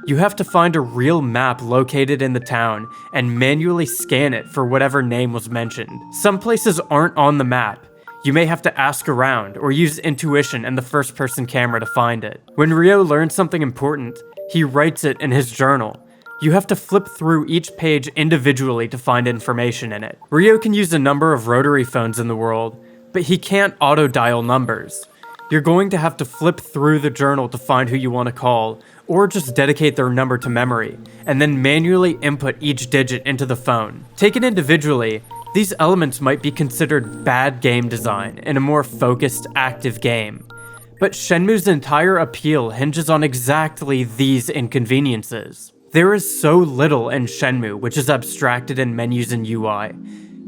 You have to find a real map located in the town and manually scan it for whatever name was mentioned. Some places aren't on the map. You may have to ask around, or use intuition and the first-person camera to find it. When Ryo learns something important, he writes it in his journal. You have to flip through each page individually to find information in it. Ryo can use a number of rotary phones in the world, but he can't auto-dial numbers. You're going to have to flip through the journal to find who you want to call, or just dedicate their number to memory, and then manually input each digit into the phone. Taken individually, these elements might be considered bad game design in a more focused, active game. But Shenmue's entire appeal hinges on exactly these inconveniences. There is so little in Shenmue which is abstracted in menus and UI.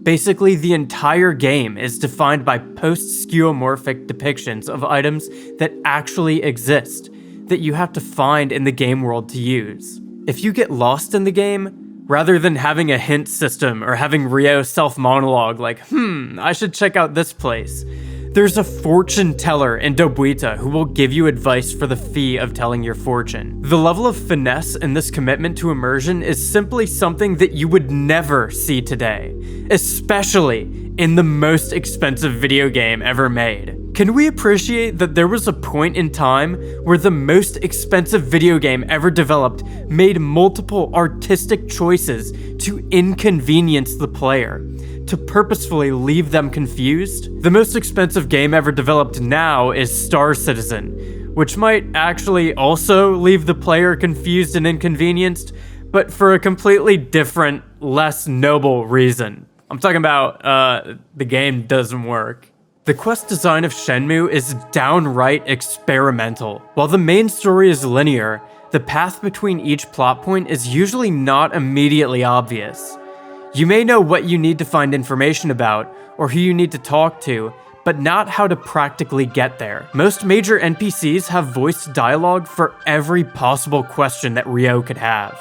Basically, the entire game is defined by post-skeuomorphic depictions of items that actually exist, that you have to find in the game world to use. If you get lost in the game, rather than having a hint system or having Ryo self-monologue like, I should check out this place, there's a fortune teller in Dobuita who will give you advice for the fee of telling your fortune. The level of finesse in this commitment to immersion is simply something that you would never see today, especially in the most expensive video game ever made. Can we appreciate that there was a point in time where the most expensive video game ever developed made multiple artistic choices to inconvenience the player, to purposefully leave them confused? The most expensive game ever developed now is Star Citizen, which might actually also leave the player confused and inconvenienced, but for a completely different, less noble reason. I'm talking about, the game doesn't work. The quest design of Shenmue is downright experimental. While the main story is linear, the path between each plot point is usually not immediately obvious. You may know what you need to find information about, or who you need to talk to, but not how to practically get there. Most major NPCs have voiced dialogue for every possible question that Ryo could have,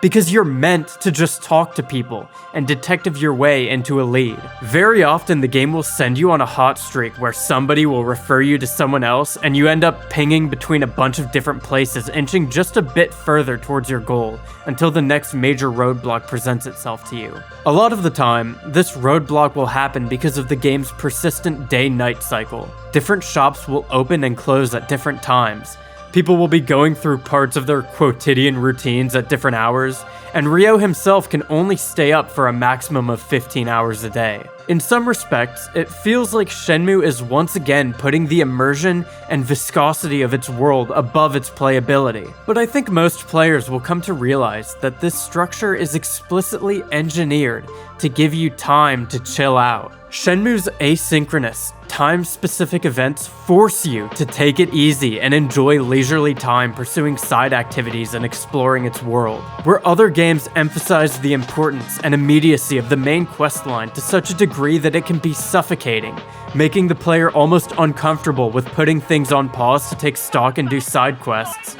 because you're meant to just talk to people and detective your way into a lead. Very often the game will send you on a hot streak where somebody will refer you to someone else and you end up pinging between a bunch of different places, inching just a bit further towards your goal until the next major roadblock presents itself to you. A lot of the time, this roadblock will happen because of the game's persistent day-night cycle. Different shops will open and close at different times. People will be going through parts of their quotidian routines at different hours, and Ryo himself can only stay up for a maximum of 15 hours a day. In some respects, it feels like Shenmue is once again putting the immersion and viscosity of its world above its playability. But I think most players will come to realize that this structure is explicitly engineered to give you time to chill out. Shenmue's asynchronous, time-specific events force you to take it easy and enjoy leisurely time pursuing side activities and exploring its world. Where other games emphasize the importance and immediacy of the main questline to such a degree that it can be suffocating, making the player almost uncomfortable with putting things on pause to take stock and do side quests,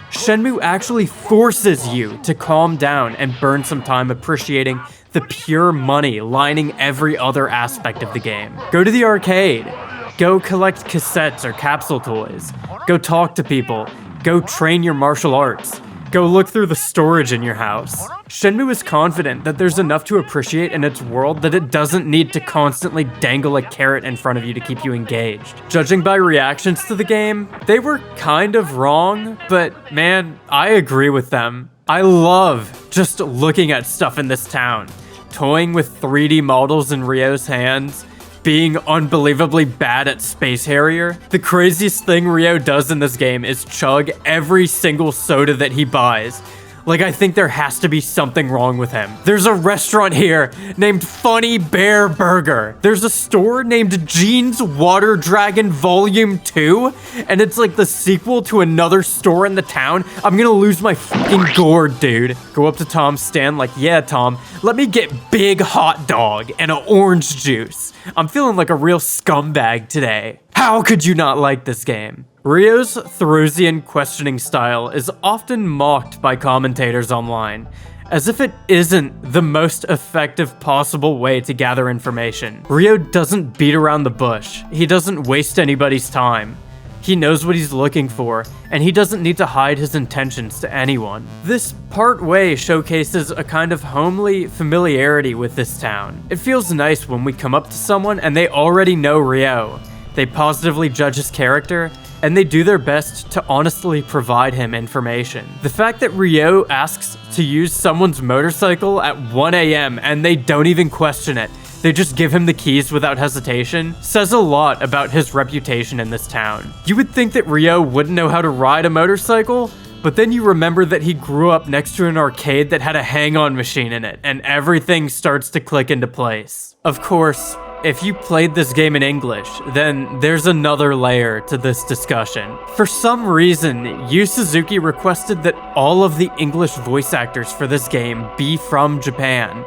Shenmue actually forces you to calm down and burn some time appreciating the pure money lining every other aspect of the game. Go to the arcade. Go collect cassettes or capsule toys. Go talk to people. Go train your martial arts. Go look through the storage in your house. Shenmue is confident that there's enough to appreciate in its world that it doesn't need to constantly dangle a carrot in front of you to keep you engaged. Judging by reactions to the game, they were kind of wrong, but man, I agree with them. I love just looking at stuff in this town, toying with 3D models in Ryo's hands, being unbelievably bad at Space Harrier. The craziest thing Ryo does in this game is chug every single soda that he buys. Like, I think there has to be something wrong with him. There's a restaurant here named Funny Bear Burger. There's a store named Gene's Water Dragon Volume 2, and it's like the sequel to another store in the town. I'm gonna lose my fucking gourd, dude. Go up to Tom's stand like, yeah, Tom, let me get big hot dog and an orange juice. I'm feeling like a real scumbag today. How could you not like this game? Ryo's Therosian questioning style is often mocked by commentators online, as if it isn't the most effective possible way to gather information. Ryo doesn't beat around the bush. He doesn't waste anybody's time. He knows what he's looking for, and he doesn't need to hide his intentions to anyone. This part way showcases a kind of homely familiarity with this town. It feels nice when we come up to someone and they already know Ryo. They positively judge his character, and they do their best to honestly provide him information. The fact that Ryo asks to use someone's motorcycle at 1 AM and they don't even question it, they just give him the keys without hesitation, says a lot about his reputation in this town. You would think that Ryo wouldn't know how to ride a motorcycle, but then you remember that he grew up next to an arcade that had a hang-on machine in it, and everything starts to click into place. Of course, if you played this game in English, then there's another layer to this discussion. For some reason, Yu Suzuki requested that all of the English voice actors for this game be from Japan,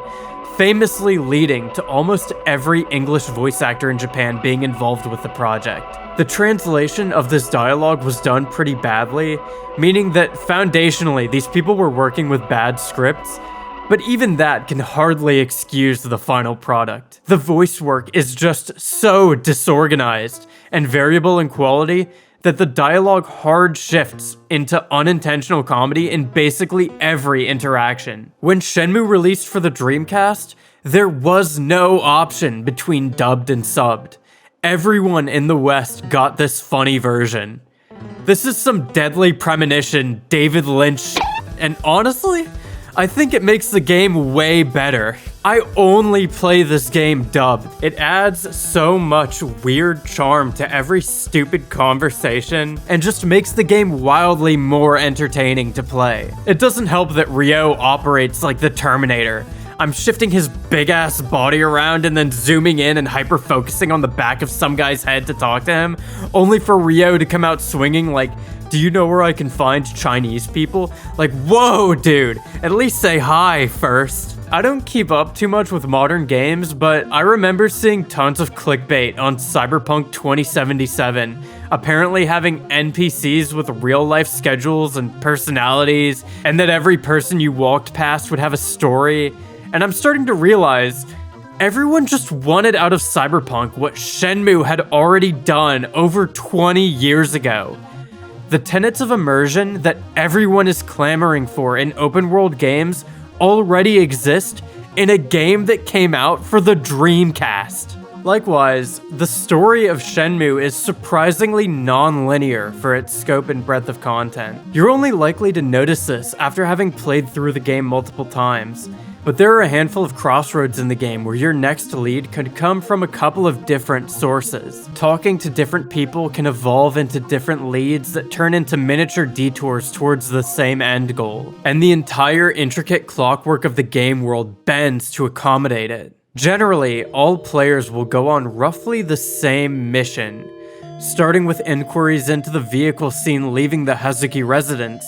famously leading to almost every English voice actor in Japan being involved with the project. The translation of this dialogue was done pretty badly, meaning that foundationally these people were working with bad scripts, but even that can hardly excuse the final product. The voice work is just so disorganized and variable in quality that the dialogue hard shifts into unintentional comedy in basically every interaction. When Shenmue released for the Dreamcast, there was no option between dubbed and subbed. Everyone in the West got this funny version. This is some Deadly Premonition, David Lynch shit, and honestly, I think it makes the game way better. I only play this game dubbed. It adds so much weird charm to every stupid conversation and just makes the game wildly more entertaining to play. It doesn't help that Ryo operates like the Terminator. I'm shifting his big-ass body around and then zooming in and hyper-focusing on the back of some guy's head to talk to him, only for Ryo to come out swinging like, do you know where I can find Chinese people? Like, whoa, dude, at least say hi first. I don't keep up too much with modern games, but I remember seeing tons of clickbait on Cyberpunk 2077, apparently having NPCs with real-life schedules and personalities, and that every person you walked past would have a story. And I'm starting to realize everyone just wanted out of Cyberpunk what Shenmue had already done over 20 years ago. The tenets of immersion that everyone is clamoring for in open-world games already exist in a game that came out for the Dreamcast. Likewise, the story of Shenmue is surprisingly non-linear for its scope and breadth of content. You're only likely to notice this after having played through the game multiple times, But there are a handful of crossroads in the game where your next lead could come from a couple of different sources. Talking to different people can evolve into different leads that turn into miniature detours towards the same end goal. And the entire intricate clockwork of the game world bends to accommodate it. Generally, all players will go on roughly the same mission, starting with inquiries into the vehicle seen leaving the Hazuki residence.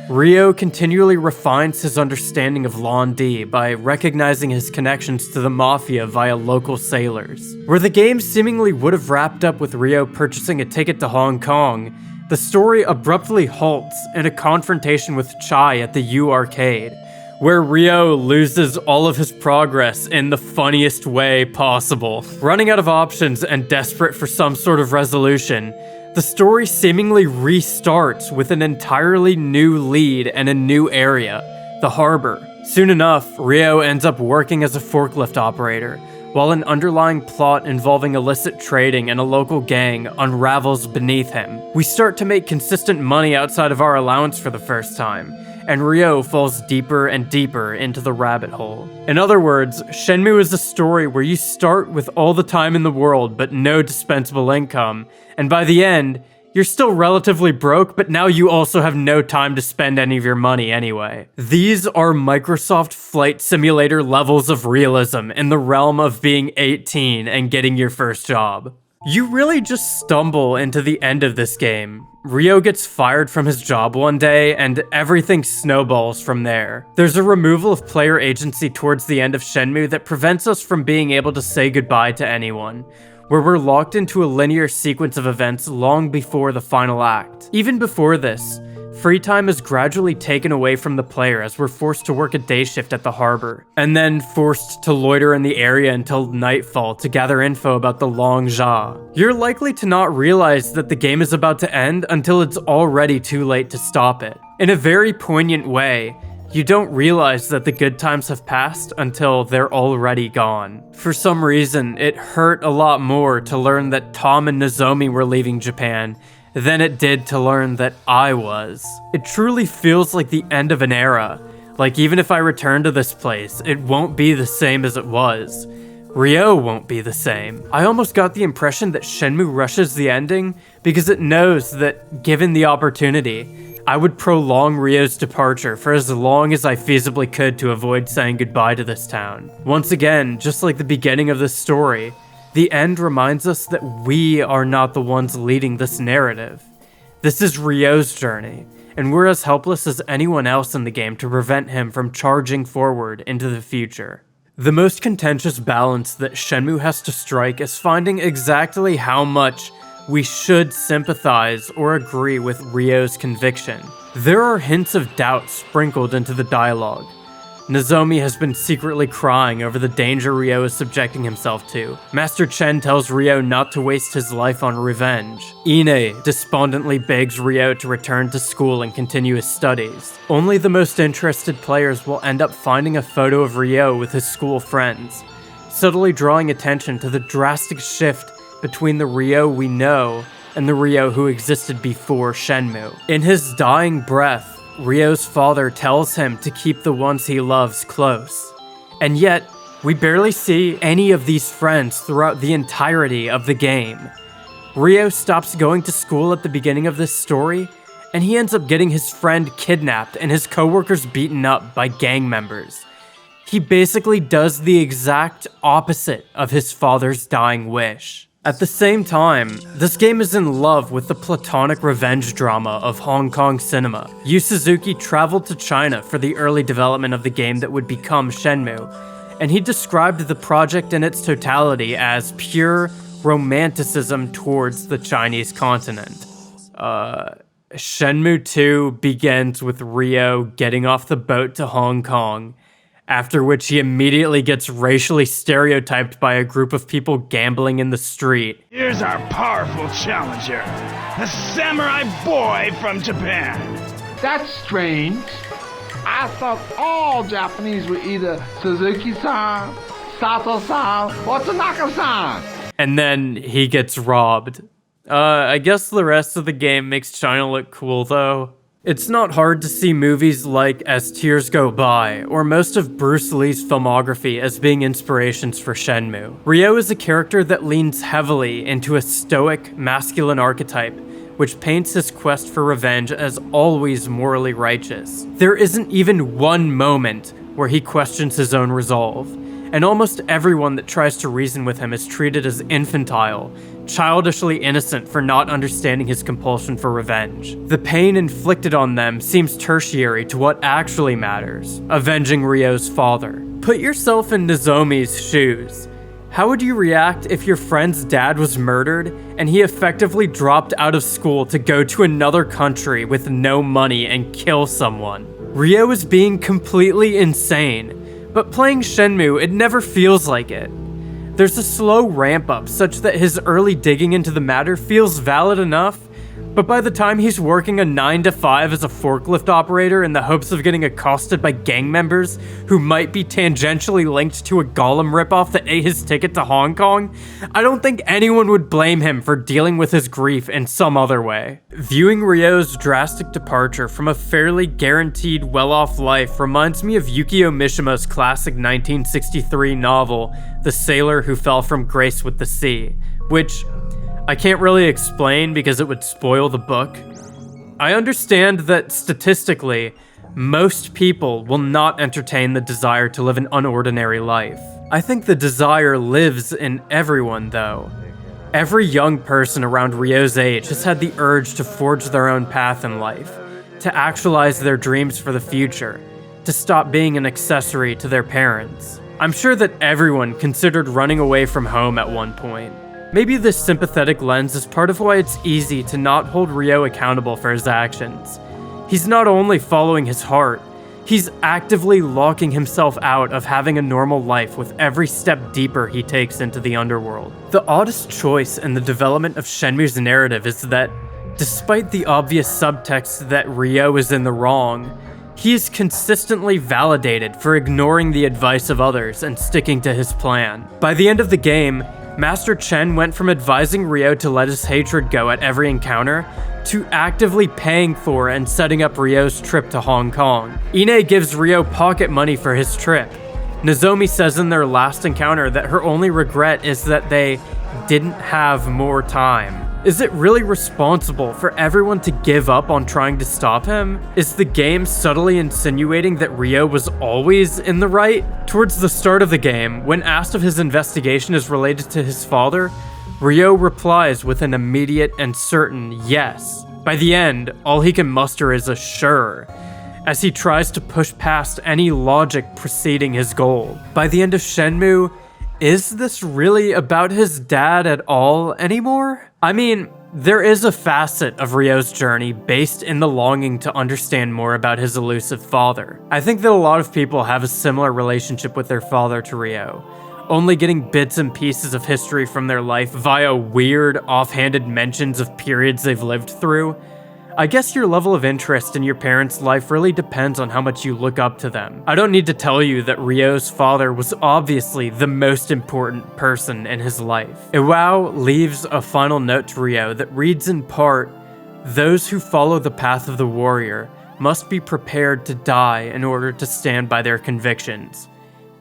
Ryo continually refines his understanding of Londi by recognizing his connections to the Mafia via local sailors. Where the game seemingly would have wrapped up with Ryo purchasing a ticket to Hong Kong, the story abruptly halts in a confrontation with Chai at the U Arcade, where Ryo loses all of his progress in the funniest way possible. Running out of options and desperate for some sort of resolution, the story seemingly restarts with an entirely new lead and a new area, the harbor. Soon enough, Ryo ends up working as a forklift operator, while an underlying plot involving illicit trading and a local gang unravels beneath him. We start to make consistent money outside of our allowance for the first time, and Ryo falls deeper and deeper into the rabbit hole. In other words, Shenmue is a story where you start with all the time in the world but no dispensable income, and by the end, you're still relatively broke, but now you also have no time to spend any of your money anyway. These are Microsoft Flight Simulator levels of realism in the realm of being 18 and getting your first job. You really just stumble into the end of this game. Ryo gets fired from his job one day, and everything snowballs from there. There's a removal of player agency towards the end of Shenmue that prevents us from being able to say goodbye to anyone, where we're locked into a linear sequence of events long before the final act. Even before this, free time is gradually taken away from the player as we're forced to work a day shift at the harbor, and then forced to loiter in the area until nightfall to gather info about the Long Jia. You're likely to not realize that the game is about to end until it's already too late to stop it. In a very poignant way, you don't realize that the good times have passed until they're already gone. For some reason, it hurt a lot more to learn that Tom and Nozomi were leaving Japan than it did to learn that I was. It truly feels like the end of an era. Like, even if I return to this place, it won't be the same as it was. Ryo won't be the same. I almost got the impression that Shenmue rushes the ending because it knows that, given the opportunity, I would prolong Ryo's departure for as long as I feasibly could to avoid saying goodbye to this town. Once again, just like the beginning of this story, the end reminds us that we are not the ones leading this narrative. This is Ryo's journey, and we're as helpless as anyone else in the game to prevent him from charging forward into the future. The most contentious balance that Shenmue has to strike is finding exactly how much we should sympathize or agree with Ryo's conviction. There are hints of doubt sprinkled into the dialogue. Nozomi has been secretly crying over the danger Ryo is subjecting himself to. Master Chen tells Ryo not to waste his life on revenge. Ine despondently begs Ryo to return to school and continue his studies. Only the most interested players will end up finding a photo of Ryo with his school friends, subtly drawing attention to the drastic shift between the Ryo we know and the Ryo who existed before Shenmue. In his dying breath, Ryo's father tells him to keep the ones he loves close. And yet, we barely see any of these friends throughout the entirety of the game. Ryo stops going to school at the beginning of this story, and he ends up getting his friend kidnapped and his coworkers beaten up by gang members. He basically does the exact opposite of his father's dying wish. At the same time, this game is in love with the platonic revenge drama of Hong Kong cinema. Yu Suzuki traveled to China for the early development of the game that would become Shenmue, and he described the project in its totality as pure romanticism towards the Chinese continent. Shenmue 2 begins with Ryo getting off the boat to Hong Kong, after which he immediately gets racially stereotyped by a group of people gambling in the street. Here's our powerful challenger, the samurai boy from Japan. That's strange. I thought all Japanese were either Suzuki-san, Sato-san, or Tanaka-san. And then he gets robbed. I guess the rest of the game makes China look cool though. It's not hard to see movies like As Tears Go By, or most of Bruce Lee's filmography as being inspirations for Shenmue. Ryo is a character that leans heavily into a stoic, masculine archetype, which paints his quest for revenge as always morally righteous. There isn't even one moment where he questions his own resolve, and almost everyone that tries to reason with him is treated as infantile, childishly innocent for not understanding his compulsion for revenge. The pain inflicted on them seems tertiary to what actually matters, avenging Ryo's father. Put yourself in Nozomi's shoes. How would you react if your friend's dad was murdered and he effectively dropped out of school to go to another country with no money and kill someone? Ryo is being completely insane, but playing Shenmue, it never feels like it. There's a slow ramp up such that his early digging into the matter feels valid enough, but by the time he's working a 9-to-5 as a forklift operator in the hopes of getting accosted by gang members who might be tangentially linked to a Gollum ripoff that ate his ticket to Hong Kong, I don't think anyone would blame him for dealing with his grief in some other way. Viewing Ryo's drastic departure from a fairly guaranteed well-off life reminds me of Yukio Mishima's classic 1963 novel, The Sailor Who Fell from Grace with the Sea, which I can't really explain because it would spoil the book. I understand that statistically, most people will not entertain the desire to live an unordinary life. I think the desire lives in everyone, though. Every young person around Ryo's age has had the urge to forge their own path in life, to actualize their dreams for the future, to stop being an accessory to their parents. I'm sure that everyone considered running away from home at one point. Maybe this sympathetic lens is part of why it's easy to not hold Ryo accountable for his actions. He's not only following his heart, he's actively locking himself out of having a normal life with every step deeper he takes into the underworld. The oddest choice in the development of Shenmue's narrative is that, despite the obvious subtext that Ryo is in the wrong, he is consistently validated for ignoring the advice of others and sticking to his plan. By the end of the game, Master Chen went from advising Ryo to let his hatred go at every encounter, to actively paying for and setting up Ryo's trip to Hong Kong. Ine gives Ryo pocket money for his trip. Nozomi says in their last encounter that her only regret is that they didn't have more time. Is it really responsible for everyone to give up on trying to stop him? Is the game subtly insinuating that Ryo was always in the right? Towards the start of the game, when asked if his investigation is related to his father, Ryo replies with an immediate and certain yes. By the end, all he can muster is a sure, as he tries to push past any logic preceding his goal. By the end of Shenmue, is this really about his dad at all anymore? I mean, there is a facet of Ryo's journey based in the longing to understand more about his elusive father. I think that a lot of people have a similar relationship with their father to Ryo, only getting bits and pieces of history from their life via weird, offhanded mentions of periods they've lived through. I guess your level of interest in your parents' life really depends on how much you look up to them. I don't need to tell you that Ryo's father was obviously the most important person in his life. Iwao leaves a final note to Ryo that reads in part, "Those who follow the path of the warrior must be prepared to die in order to stand by their convictions.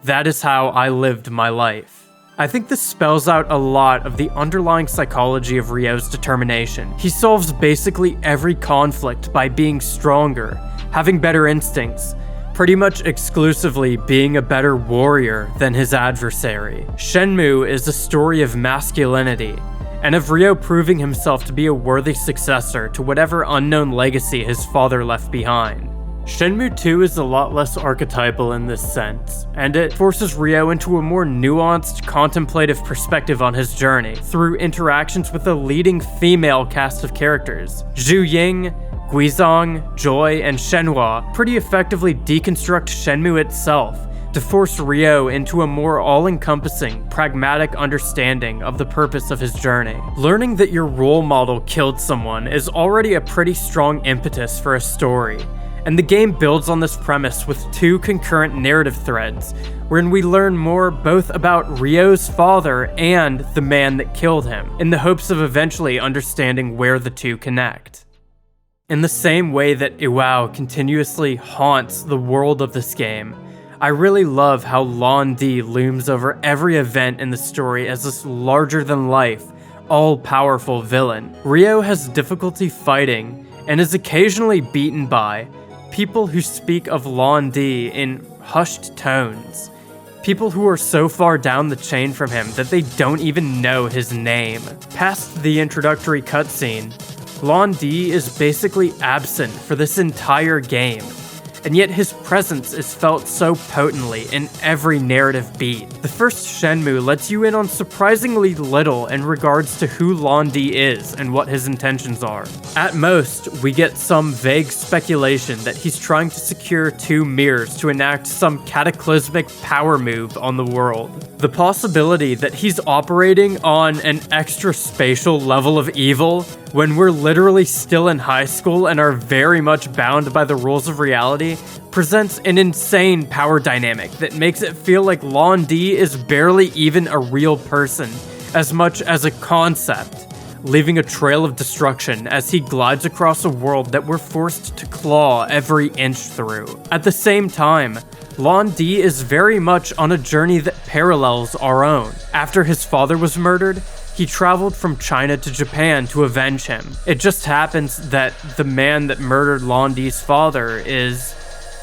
That is how I lived my life." I think this spells out a lot of the underlying psychology of Ryo's determination. He solves basically every conflict by being stronger, having better instincts, pretty much exclusively being a better warrior than his adversary. Shenmue is a story of masculinity, and of Ryo proving himself to be a worthy successor to whatever unknown legacy his father left behind. Shenmue 2 is a lot less archetypal in this sense, and it forces Ryo into a more nuanced, contemplative perspective on his journey through interactions with a leading female cast of characters. Zhu Ying, Guizhong, Joy, and Shenhua pretty effectively deconstruct Shenmue itself to force Ryo into a more all-encompassing, pragmatic understanding of the purpose of his journey. Learning that your role model killed someone is already a pretty strong impetus for a story, and the game builds on this premise with two concurrent narrative threads, wherein we learn more both about Ryo's father and the man that killed him, in the hopes of eventually understanding where the two connect. In the same way that Iwao continuously haunts the world of this game, I really love how Lon D looms over every event in the story as this larger-than-life, all-powerful villain. Ryo has difficulty fighting and is occasionally beaten by people who speak of Lon D in hushed tones. People who are so far down the chain from him that they don't even know his name. Past the introductory cutscene, Lon D is basically absent for this entire game, and yet his presence is felt so potently in every narrative beat. The first Shenmue lets you in on surprisingly little in regards to who Lon D is and what his intentions are. At most, we get some vague speculation that he's trying to secure 2 mirrors to enact some cataclysmic power move on the world. The possibility that he's operating on an extra spatial level of evil when we're literally still in high school and are very much bound by the rules of reality presents an insane power dynamic that makes it feel like Lon D is barely even a real person as much as a concept, leaving a trail of destruction as he glides across a world that we're forced to claw every inch through. At the same time, Lon D is very much on a journey that parallels our own. After his father was murdered, he traveled from China to Japan to avenge him. It just happens that the man that murdered Lon D's father is,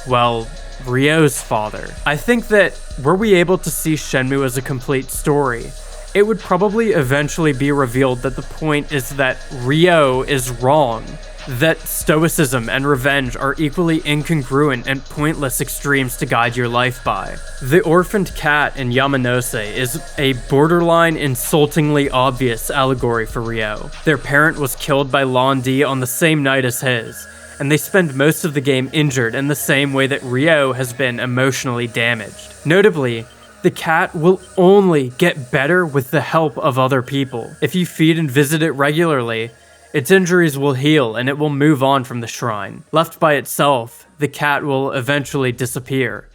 well, Ryo's father. I think that were we able to see Shenmue as a complete story, it would probably eventually be revealed that the point is that Ryo is wrong, that stoicism and revenge are equally incongruent and pointless extremes to guide your life by. The orphaned cat in Yamanose is a borderline insultingly obvious allegory for Ryo. Their parent was killed by Lon D on the same night as his, and they spend most of the game injured in the same way that Ryo has been emotionally damaged. Notably, the cat will only get better with the help of other people. If you feed and visit it regularly, its injuries will heal and it will move on from the shrine. Left by itself, the cat will eventually disappear.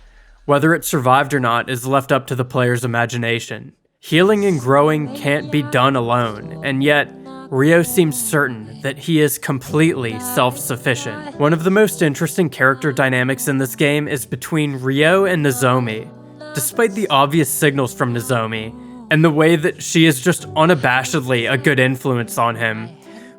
Whether it survived or not is left up to the player's imagination. Healing and growing can't be done alone, and yet, Ryo seems certain that he is completely self-sufficient. One of the most interesting character dynamics in this game is between Ryo and Nozomi. Despite the obvious signals from Nozomi, and the way that she is just unabashedly a good influence on him,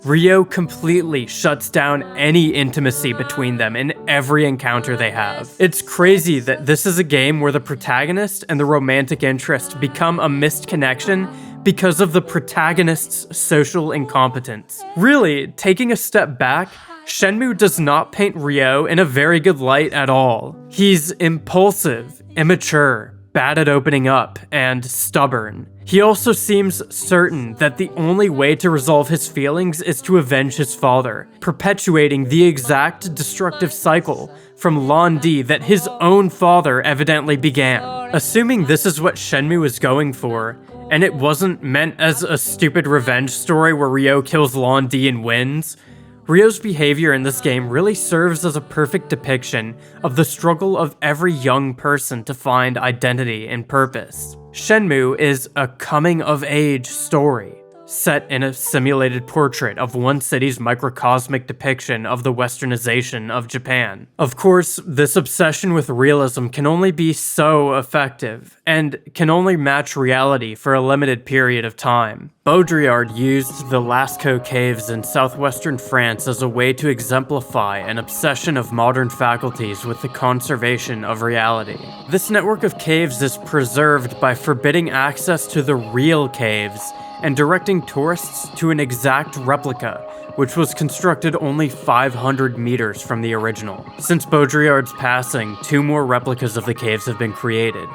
Ryo completely shuts down any intimacy between them in every encounter they have. It's crazy that this is a game where the protagonist and the romantic interest become a missed connection because of the protagonist's social incompetence. Really, taking a step back, Shenmue does not paint Ryo in a very good light at all. He's impulsive, immature, bad at opening up, and stubborn. He also seems certain that the only way to resolve his feelings is to avenge his father, perpetuating the exact destructive cycle from Lon D that his own father evidently began. Assuming this is what Shenmue is going for, and it wasn't meant as a stupid revenge story where Ryo kills Lon D and wins, Ryo's behavior in this game really serves as a perfect depiction of the struggle of every young person to find identity and purpose. Shenmue is a coming-of-age story, set in a simulated portrait of one city's microcosmic depiction of the westernization of Japan. Of course, this obsession with realism can only be so effective, and can only match reality for a limited period of time. Baudrillard used the Lascaux caves in southwestern France as a way to exemplify an obsession of modern faculties with the conservation of reality. This network of caves is preserved by forbidding access to the real caves and directing tourists to an exact replica, which was constructed only 500 meters from the original. Since Baudrillard's passing, 2 more replicas of the caves have been created,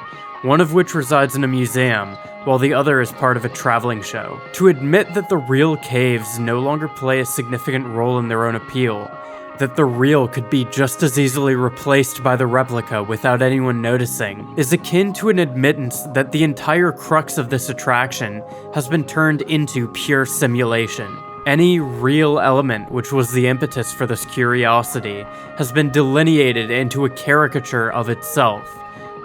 one of which resides in a museum, while the other is part of a traveling show. To admit that the real caves no longer play a significant role in their own appeal, that the real could be just as easily replaced by the replica without anyone noticing, is akin to an admittance that the entire crux of this attraction has been turned into pure simulation. Any real element which was the impetus for this curiosity has been delineated into a caricature of itself,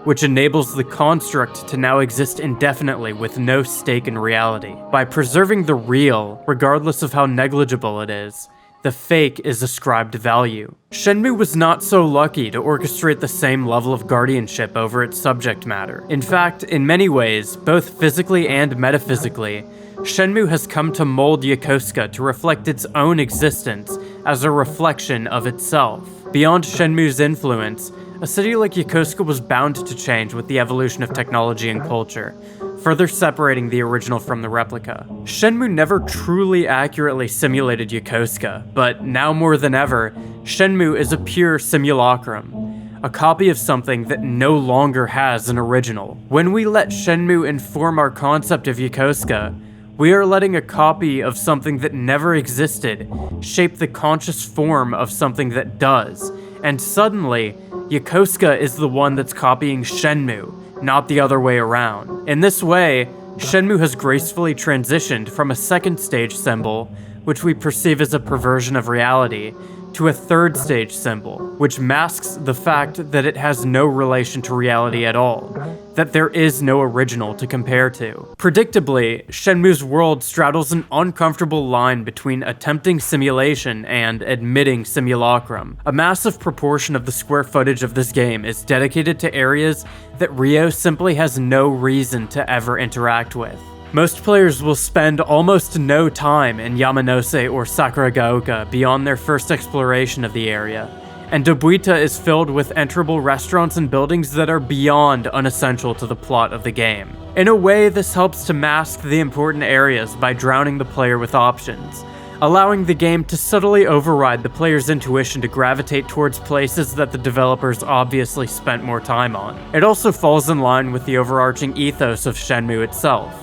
which enables the construct to now exist indefinitely with no stake in reality. By preserving the real, regardless of how negligible it is, the fake is ascribed value. Shenmue was not so lucky to orchestrate the same level of guardianship over its subject matter. In fact, in many ways, both physically and metaphysically, Shenmue has come to mold Yokosuka to reflect its own existence as a reflection of itself. Beyond Shenmue's influence, a city like Yokosuka was bound to change with the evolution of technology and culture, further separating the original from the replica. Shenmue never truly accurately simulated Yokosuka, but now more than ever, Shenmue is a pure simulacrum, a copy of something that no longer has an original. When we let Shenmue inform our concept of Yokosuka, we are letting a copy of something that never existed shape the conscious form of something that does, and suddenly, Yokosuka is the one that's copying Shenmue, not the other way around. In this way, Shenmue has gracefully transitioned from a second stage symbol, which we perceive as a perversion of reality, to a third stage symbol, which masks the fact that it has no relation to reality at all, that there is no original to compare to. Predictably, Shenmue's world straddles an uncomfortable line between attempting simulation and admitting simulacrum. A massive proportion of the square footage of this game is dedicated to areas that Ryo simply has no reason to ever interact with. Most players will spend almost no time in Yamanose or Sakuragaoka beyond their first exploration of the area, and Dobuita is filled with enterable restaurants and buildings that are beyond unessential to the plot of the game. In a way, this helps to mask the important areas by drowning the player with options, allowing the game to subtly override the player's intuition to gravitate towards places that the developers obviously spent more time on. It also falls in line with the overarching ethos of Shenmue itself,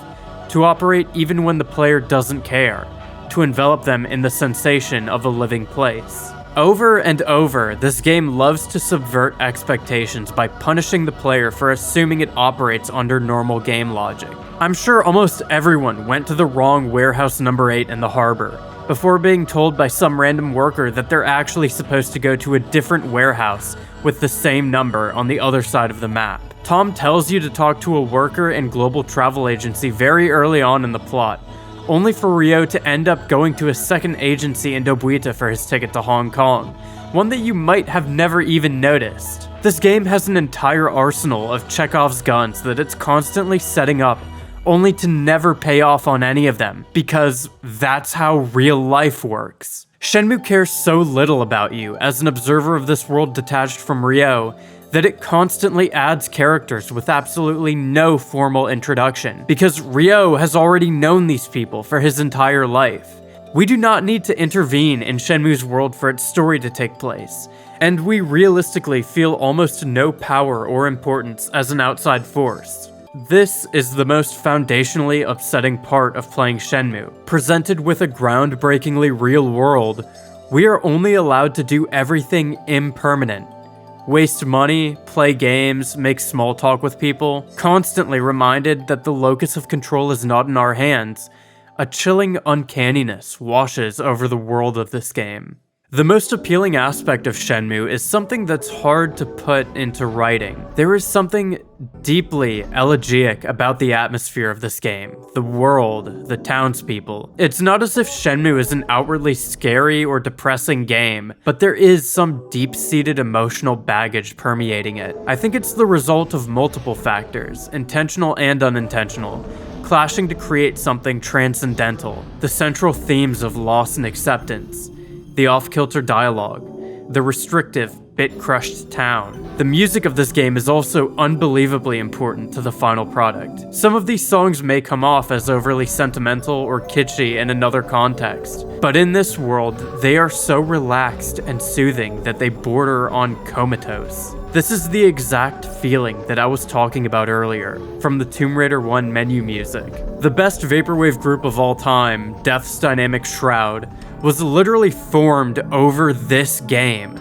to operate even when the player doesn't care, to envelop them in the sensation of a living place. Over and over, this game loves to subvert expectations by punishing the player for assuming it operates under normal game logic. I'm sure almost everyone went to the wrong warehouse number 8 in the harbor, before being told by some random worker that they're actually supposed to go to a different warehouse with the same number on the other side of the map. Tom tells you to talk to a worker in Global Travel Agency very early on in the plot, only for Ryo to end up going to a second agency in Dobuita for his ticket to Hong Kong, one that you might have never even noticed. This game has an entire arsenal of Chekhov's guns that it's constantly setting up, only to never pay off on any of them, because that's how real life works. Shenmue cares so little about you as an observer of this world detached from Ryo that it constantly adds characters with absolutely no formal introduction, because Ryo has already known these people for his entire life. We do not need to intervene in Shenmue's world for its story to take place, and we realistically feel almost no power or importance as an outside force. This is the most foundationally upsetting part of playing Shenmue. Presented with a groundbreakingly real world, we are only allowed to do everything impermanent. Waste money, play games, make small talk with people, constantly reminded that the locus of control is not in our hands. A chilling uncanniness washes over the world of this game. The most appealing aspect of Shenmue is something that's hard to put into writing. There is something deeply elegiac about the atmosphere of this game, the world, the townspeople. It's not as if Shenmue is an outwardly scary or depressing game, but there is some deep-seated emotional baggage permeating it. I think it's the result of multiple factors, intentional and unintentional, clashing to create something transcendental. The central themes of loss and acceptance, the off-kilter dialogue, the restrictive, bit-crushed town. The music of this game is also unbelievably important to the final product. Some of these songs may come off as overly sentimental or kitschy in another context, but in this world, they are so relaxed and soothing that they border on comatose. This is the exact feeling that I was talking about earlier, from the Tomb Raider 1 menu music. The best vaporwave group of all time, Death's Dynamic Shroud, was literally formed over this game.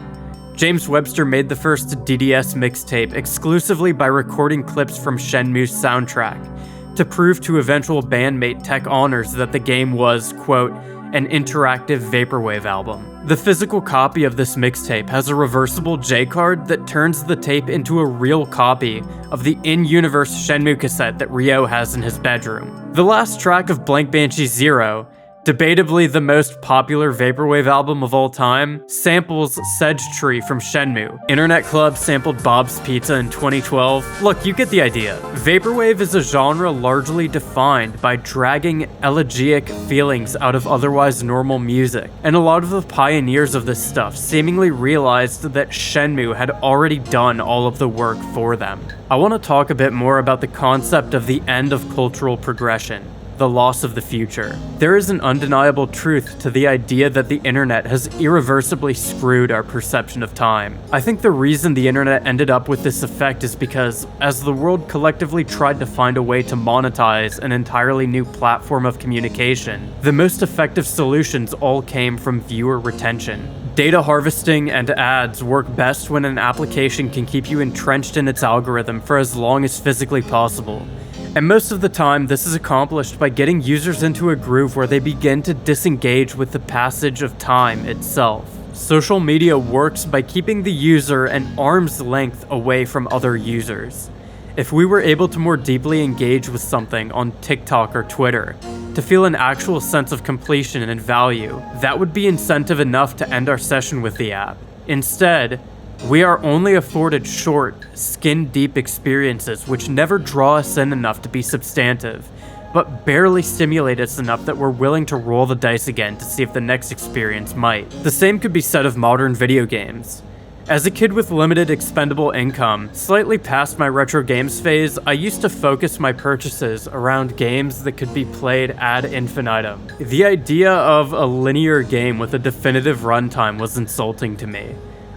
James Webster made the first DDS mixtape exclusively by recording clips from Shenmue's soundtrack, to prove to eventual bandmate Tech Honors that the game was, quote, an interactive vaporwave album. The physical copy of this mixtape has a reversible J-card that turns the tape into a real copy of the in-universe Shenmue cassette that Ryo has in his bedroom. The last track of Blank Banshee 0, Debatably the most popular Vaporwave album of all time, samples Sedge Tree from Shenmue. Internet Club sampled Bob's Pizza in 2012. Look, you get the idea. Vaporwave is a genre largely defined by dragging elegiac feelings out of otherwise normal music, and a lot of the pioneers of this stuff seemingly realized that Shenmue had already done all of the work for them. I want to talk a bit more about the concept of the end of cultural progression, the loss of the future. There is an undeniable truth to the idea that the internet has irreversibly screwed our perception of time. I think the reason the internet ended up with this effect is because, as the world collectively tried to find a way to monetize an entirely new platform of communication, the most effective solutions all came from viewer retention. Data harvesting and ads work best when an application can keep you entrenched in its algorithm for as long as physically possible. And most of the time, this is accomplished by getting users into a groove where they begin to disengage with the passage of time itself. Social media works by keeping the user an arm's length away from other users. If we were able to more deeply engage with something on TikTok or Twitter, to feel an actual sense of completion and value, that would be incentive enough to end our session with the app. Instead, we are only afforded short, skin-deep experiences which never draw us in enough to be substantive, but barely stimulate us enough that we're willing to roll the dice again to see if the next experience might. The same could be said of modern video games. As a kid with limited expendable income, slightly past my retro games phase, I used to focus my purchases around games that could be played ad infinitum. The idea of a linear game with a definitive runtime was insulting to me.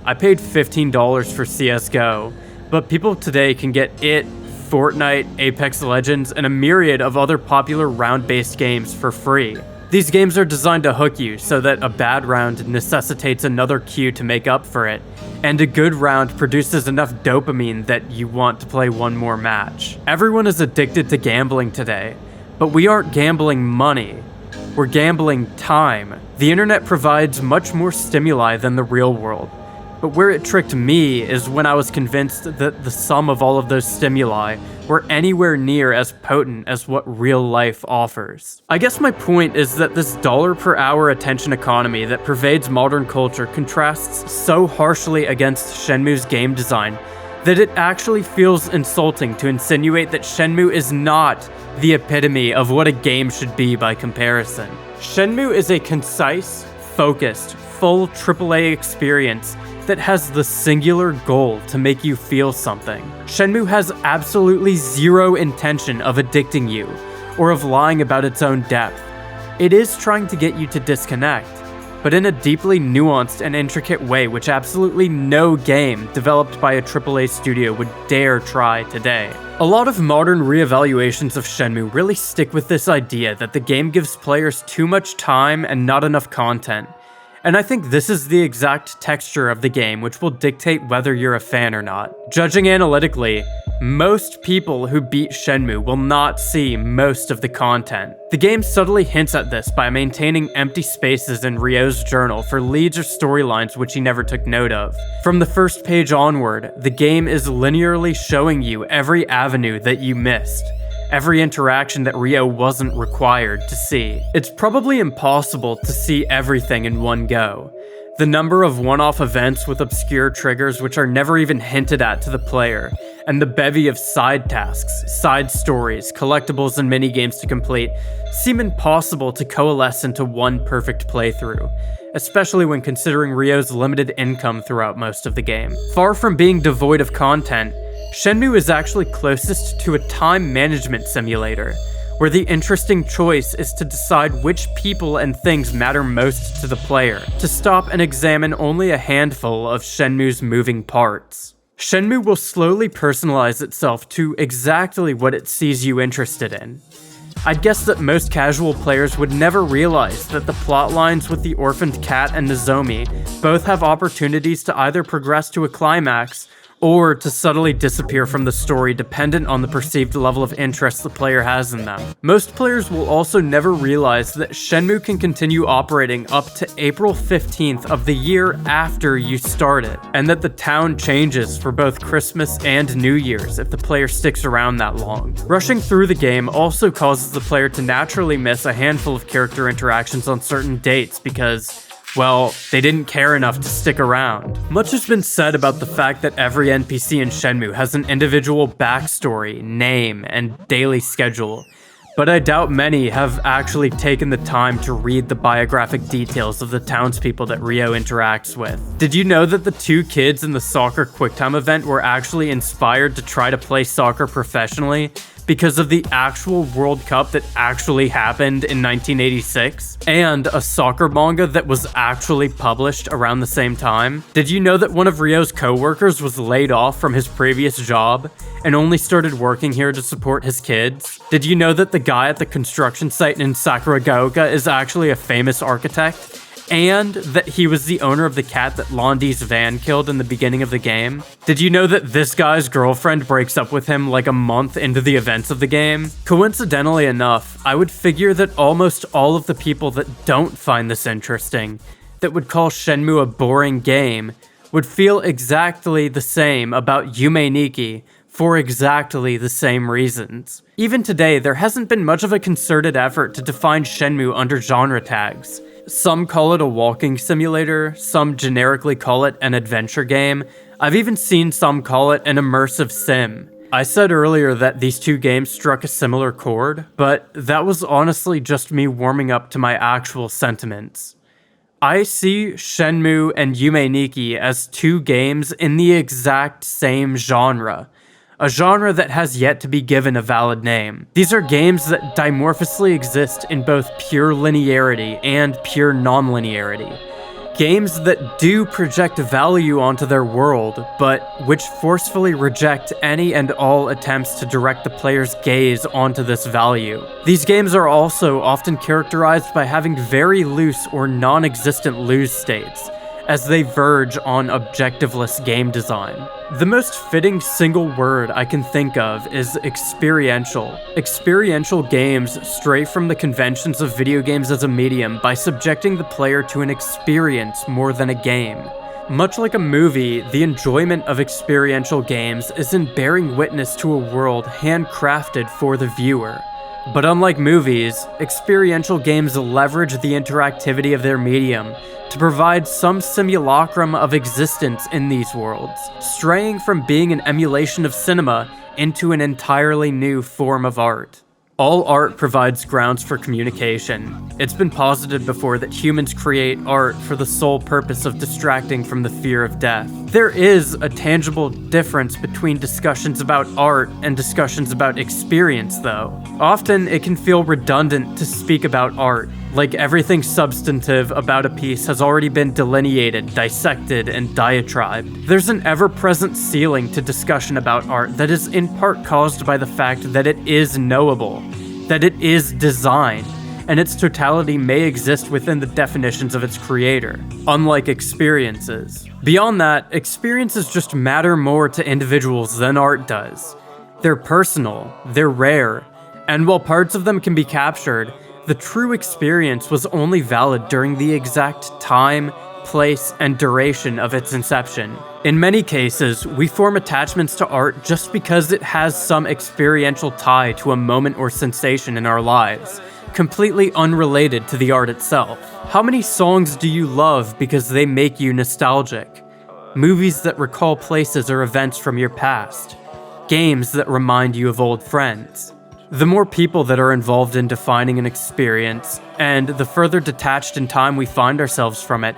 I paid $15 for CSGO, but people today can get it, Fortnite, Apex Legends, and a myriad of other popular round-based games for free. These games are designed to hook you so that a bad round necessitates another queue to make up for it, and a good round produces enough dopamine that you want to play one more match. Everyone is addicted to gambling today, but we aren't gambling money. We're gambling time. The internet provides much more stimuli than the real world. But where it tricked me is when I was convinced that the sum of all of those stimuli were anywhere near as potent as what real life offers. I guess my point is that this dollar per hour attention economy that pervades modern culture contrasts so harshly against Shenmue's game design that it actually feels insulting to insinuate that Shenmue is not the epitome of what a game should be by comparison. Shenmue is a concise, focused, full AAA experience that has the singular goal to make you feel something. Shenmue has absolutely zero intention of addicting you, or of lying about its own depth. It is trying to get you to disconnect, but in a deeply nuanced and intricate way which absolutely no game developed by a AAA studio would dare try today. A lot of modern reevaluations of Shenmue really stick with this idea that the game gives players too much time and not enough content. And I think this is the exact texture of the game which will dictate whether you're a fan or not. Judging analytically, most people who beat Shenmue will not see most of the content. The game subtly hints at this by maintaining empty spaces in Ryo's journal for leads or storylines which he never took note of. From the first page onward, the game is linearly showing you every avenue that you missed. Every interaction that Ryo wasn't required to see. It's probably impossible to see everything in one go. The number of one-off events with obscure triggers which are never even hinted at to the player, and the bevy of side tasks, side stories, collectibles, and minigames to complete seem impossible to coalesce into one perfect playthrough, especially when considering Ryo's limited income throughout most of the game. Far from being devoid of content, Shenmue is actually closest to a time management simulator, where the interesting choice is to decide which people and things matter most to the player, to stop and examine only a handful of Shenmue's moving parts. Shenmue will slowly personalize itself to exactly what it sees you interested in. I'd guess that most casual players would never realize that the plot lines with the orphaned cat and Nozomi both have opportunities to either progress to a climax or to subtly disappear from the story dependent on the perceived level of interest the player has in them. Most players will also never realize that Shenmue can continue operating up to April 15th of the year after you start it, and that the town changes for both Christmas and New Year's if the player sticks around that long. Rushing through the game also causes the player to naturally miss a handful of character interactions on certain dates because, well, they didn't care enough to stick around. Much has been said about the fact that every NPC in Shenmue has an individual backstory, name, and daily schedule, but I doubt many have actually taken the time to read the biographic details of the townspeople that Ryo interacts with. Did you know that the 2 kids in the soccer QuickTime event were actually inspired to try to play soccer professionally because of the actual World Cup that actually happened in 1986, and a soccer manga that was actually published around the same time? Did you know that one of Ryo's co-workers was laid off from his previous job and only started working here to support his kids? Did you know that the guy at the construction site in Sakuragaoka is actually a famous architect? And that he was the owner of the cat that Londy's van killed in the beginning of the game? Did you know that this guy's girlfriend breaks up with him like a month into the events of the game? Coincidentally enough, I would figure that almost all of the people that don't find this interesting, that would call Shenmue a boring game, would feel exactly the same about Yume Nikki for exactly the same reasons. Even today, there hasn't been much of a concerted effort to define Shenmue under genre tags. Some call it a walking simulator, some generically call it an adventure game. I've even seen some call it an immersive sim. I said earlier that these 2 games struck a similar chord, but that was honestly just me warming up to my actual sentiments. I see Shenmue and Yume Nikki as 2 games in the exact same genre. A genre that has yet to be given a valid name. These are games that dimorphously exist in both pure linearity and pure non-linearity. Games that do project value onto their world, but which forcefully reject any and all attempts to direct the player's gaze onto this value. These games are also often characterized by having very loose or non-existent lose states, as they verge on objectiveless game design. The most fitting single word I can think of is experiential. Experiential games stray from the conventions of video games as a medium by subjecting the player to an experience more than a game. Much like a movie, the enjoyment of experiential games is in bearing witness to a world handcrafted for the viewer. But unlike movies, experiential games leverage the interactivity of their medium to provide some simulacrum of existence in these worlds, straying from being an emulation of cinema into an entirely new form of art. All art provides grounds for communication. It's been posited before that humans create art for the sole purpose of distracting from the fear of death. There is a tangible difference between discussions about art and discussions about experience, though. Often, it can feel redundant to speak about art, like everything substantive about a piece has already been delineated, dissected, and diatribed. There's an ever-present ceiling to discussion about art that is in part caused by the fact that it is knowable, that it is designed, and its totality may exist within the definitions of its creator, unlike experiences. Beyond that, experiences just matter more to individuals than art does. They're personal, they're rare, and while parts of them can be captured, the true experience was only valid during the exact time, place, and duration of its inception. In many cases, we form attachments to art just because it has some experiential tie to a moment or sensation in our lives, completely unrelated to the art itself. How many songs do you love because they make you nostalgic? Movies that recall places or events from your past? Games that remind you of old friends? The more people that are involved in defining an experience, and the further detached in time we find ourselves from it,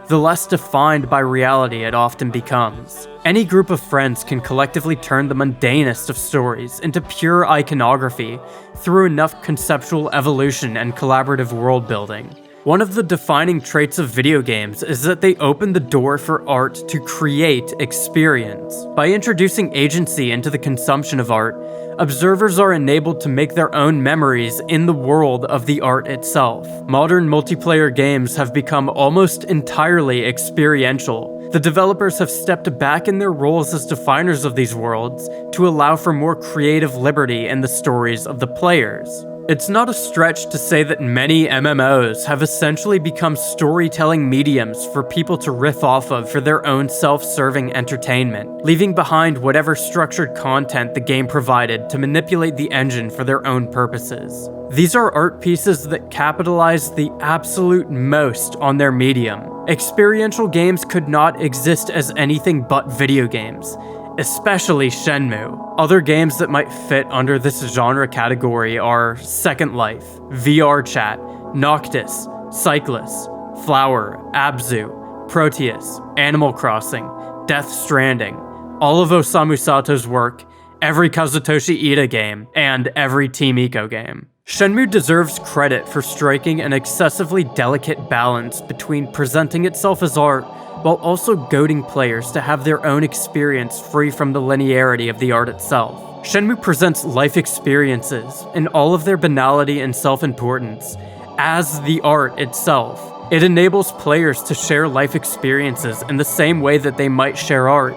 the less defined by reality it often becomes. Any group of friends can collectively turn the mundanest of stories into pure iconography through enough conceptual evolution and collaborative world building. One of the defining traits of video games is that they open the door for art to create experience. By introducing agency into the consumption of art, observers are enabled to make their own memories in the world of the art itself. Modern multiplayer games have become almost entirely experiential, The developers have stepped back in their roles as definers of these worlds to allow for more creative liberty in the stories of the players. It's not a stretch to say that many MMOs have essentially become storytelling mediums for people to riff off of for their own self-serving entertainment, leaving behind whatever structured content the game provided to manipulate the engine for their own purposes. These are art pieces that capitalize the absolute most on their medium. Experiential games could not exist as anything but video games, especially Shenmue. Other games that might fit under this genre category are Second Life, VR Chat, Noctis, Cyclist, Flower, Abzu, Proteus, Animal Crossing, Death Stranding, all of Osamu Sato's work, every Kazutoshi Ida game, and every Team Ico game. Shenmue deserves credit for striking an excessively delicate balance between presenting itself as art while also goading players to have their own experience free from the linearity of the art itself. Shenmue presents life experiences in all of their banality and self-importance as the art itself. It enables players to share life experiences in the same way that they might share art,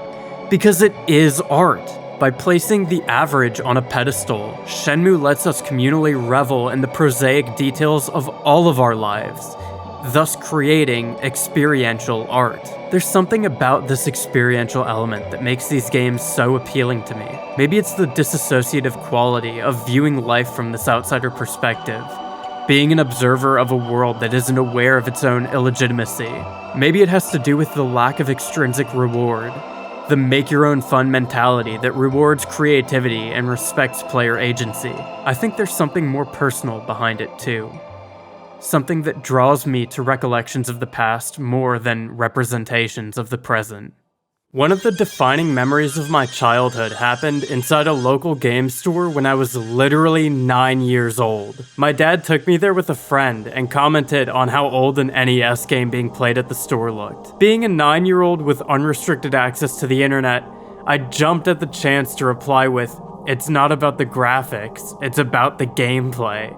because it is art. By placing the average on a pedestal, Shenmue lets us communally revel in the prosaic details of all of our lives, thus creating experiential art. There's something about this experiential element that makes these games so appealing to me. Maybe it's the disassociative quality of viewing life from this outsider perspective, being an observer of a world that isn't aware of its own illegitimacy. Maybe it has to do with the lack of extrinsic reward, the make-your-own-fun mentality that rewards creativity and respects player agency. I think there's something more personal behind it too. Something that draws me to recollections of the past more than representations of the present. One of the defining memories of my childhood happened inside a local game store when I was literally 9 years old. My dad took me there with a friend and commented on how old an NES game being played at the store looked. Being a 9-year-old with unrestricted access to the internet, I jumped at the chance to reply with, "It's not about the graphics, it's about the gameplay."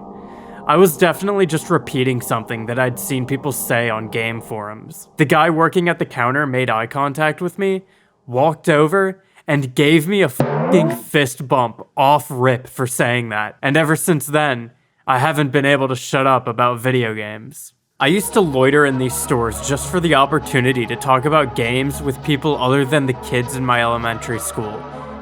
I was definitely just repeating something that I'd seen people say on game forums. The guy working at the counter made eye contact with me, walked over, and gave me a f***ing fist bump off rip for saying that. And ever since then, I haven't been able to shut up about video games. I used to loiter in these stores just for the opportunity to talk about games with people other than the kids in my elementary school.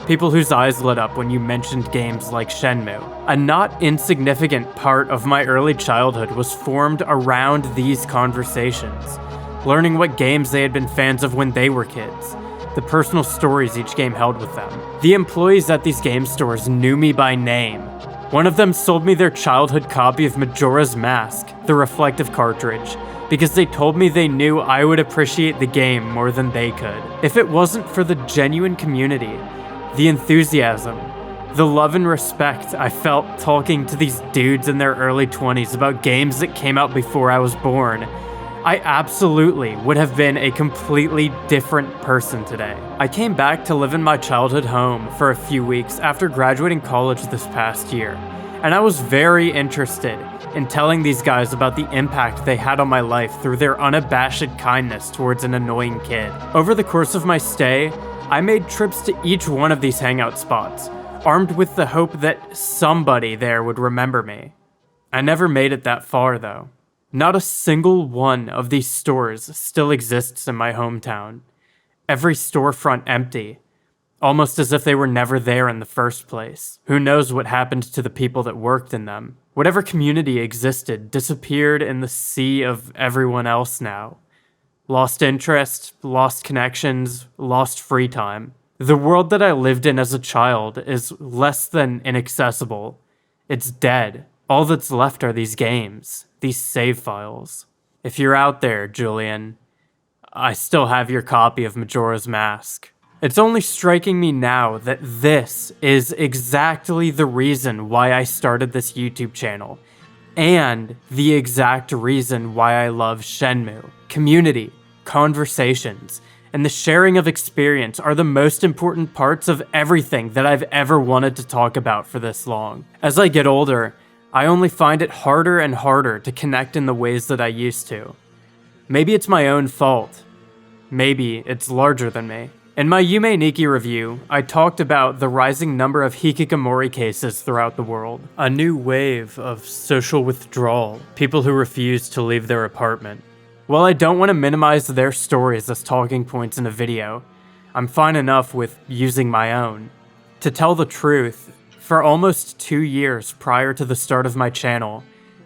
People whose eyes lit up when you mentioned games like Shenmue. A not insignificant part of my early childhood was formed around these conversations, learning what games they had been fans of when they were kids, the personal stories each game held with them. The employees at these game stores knew me by name. One of them sold me their childhood copy of Majora's Mask, the reflective cartridge, because they told me they knew I would appreciate the game more than they could. If it wasn't for the genuine community, the enthusiasm, the love and respect I felt talking to these dudes in their early 20s about games that came out before I was born, I absolutely would have been a completely different person today. I came back to live in my childhood home for a few weeks after graduating college this past year, and I was very interested in telling these guys about the impact they had on my life through their unabashed kindness towards an annoying kid. Over the course of my stay, I made trips to each one of these hangout spots, armed with the hope that somebody there would remember me. I never made it that far, though. Not a single one of these stores still exists in my hometown. Every storefront empty, almost as if they were never there in the first place. Who knows what happened to the people that worked in them? Whatever community existed disappeared in the sea of everyone else now. Lost interest, lost connections, lost free time. The world that I lived in as a child is less than inaccessible. It's dead. All that's left are these games, these save files. If you're out there, Julian, I still have your copy of Majora's Mask. It's only striking me now that this is exactly the reason why I started this YouTube channel, and the exact reason why I love Shenmue. Community, conversations, and the sharing of experience are the most important parts of everything that I've ever wanted to talk about for this long. As I get older, I only find it harder and harder to connect in the ways that I used to. Maybe it's my own fault. Maybe it's larger than me. In my Yume Nikki review, I talked about the rising number of hikikomori cases throughout the world. A new wave of social withdrawal, people who refuse to leave their apartment. While I don't want to minimize their stories as talking points in a video, I'm fine enough with using my own. To tell the truth, for almost 2 years prior to the start of my channel,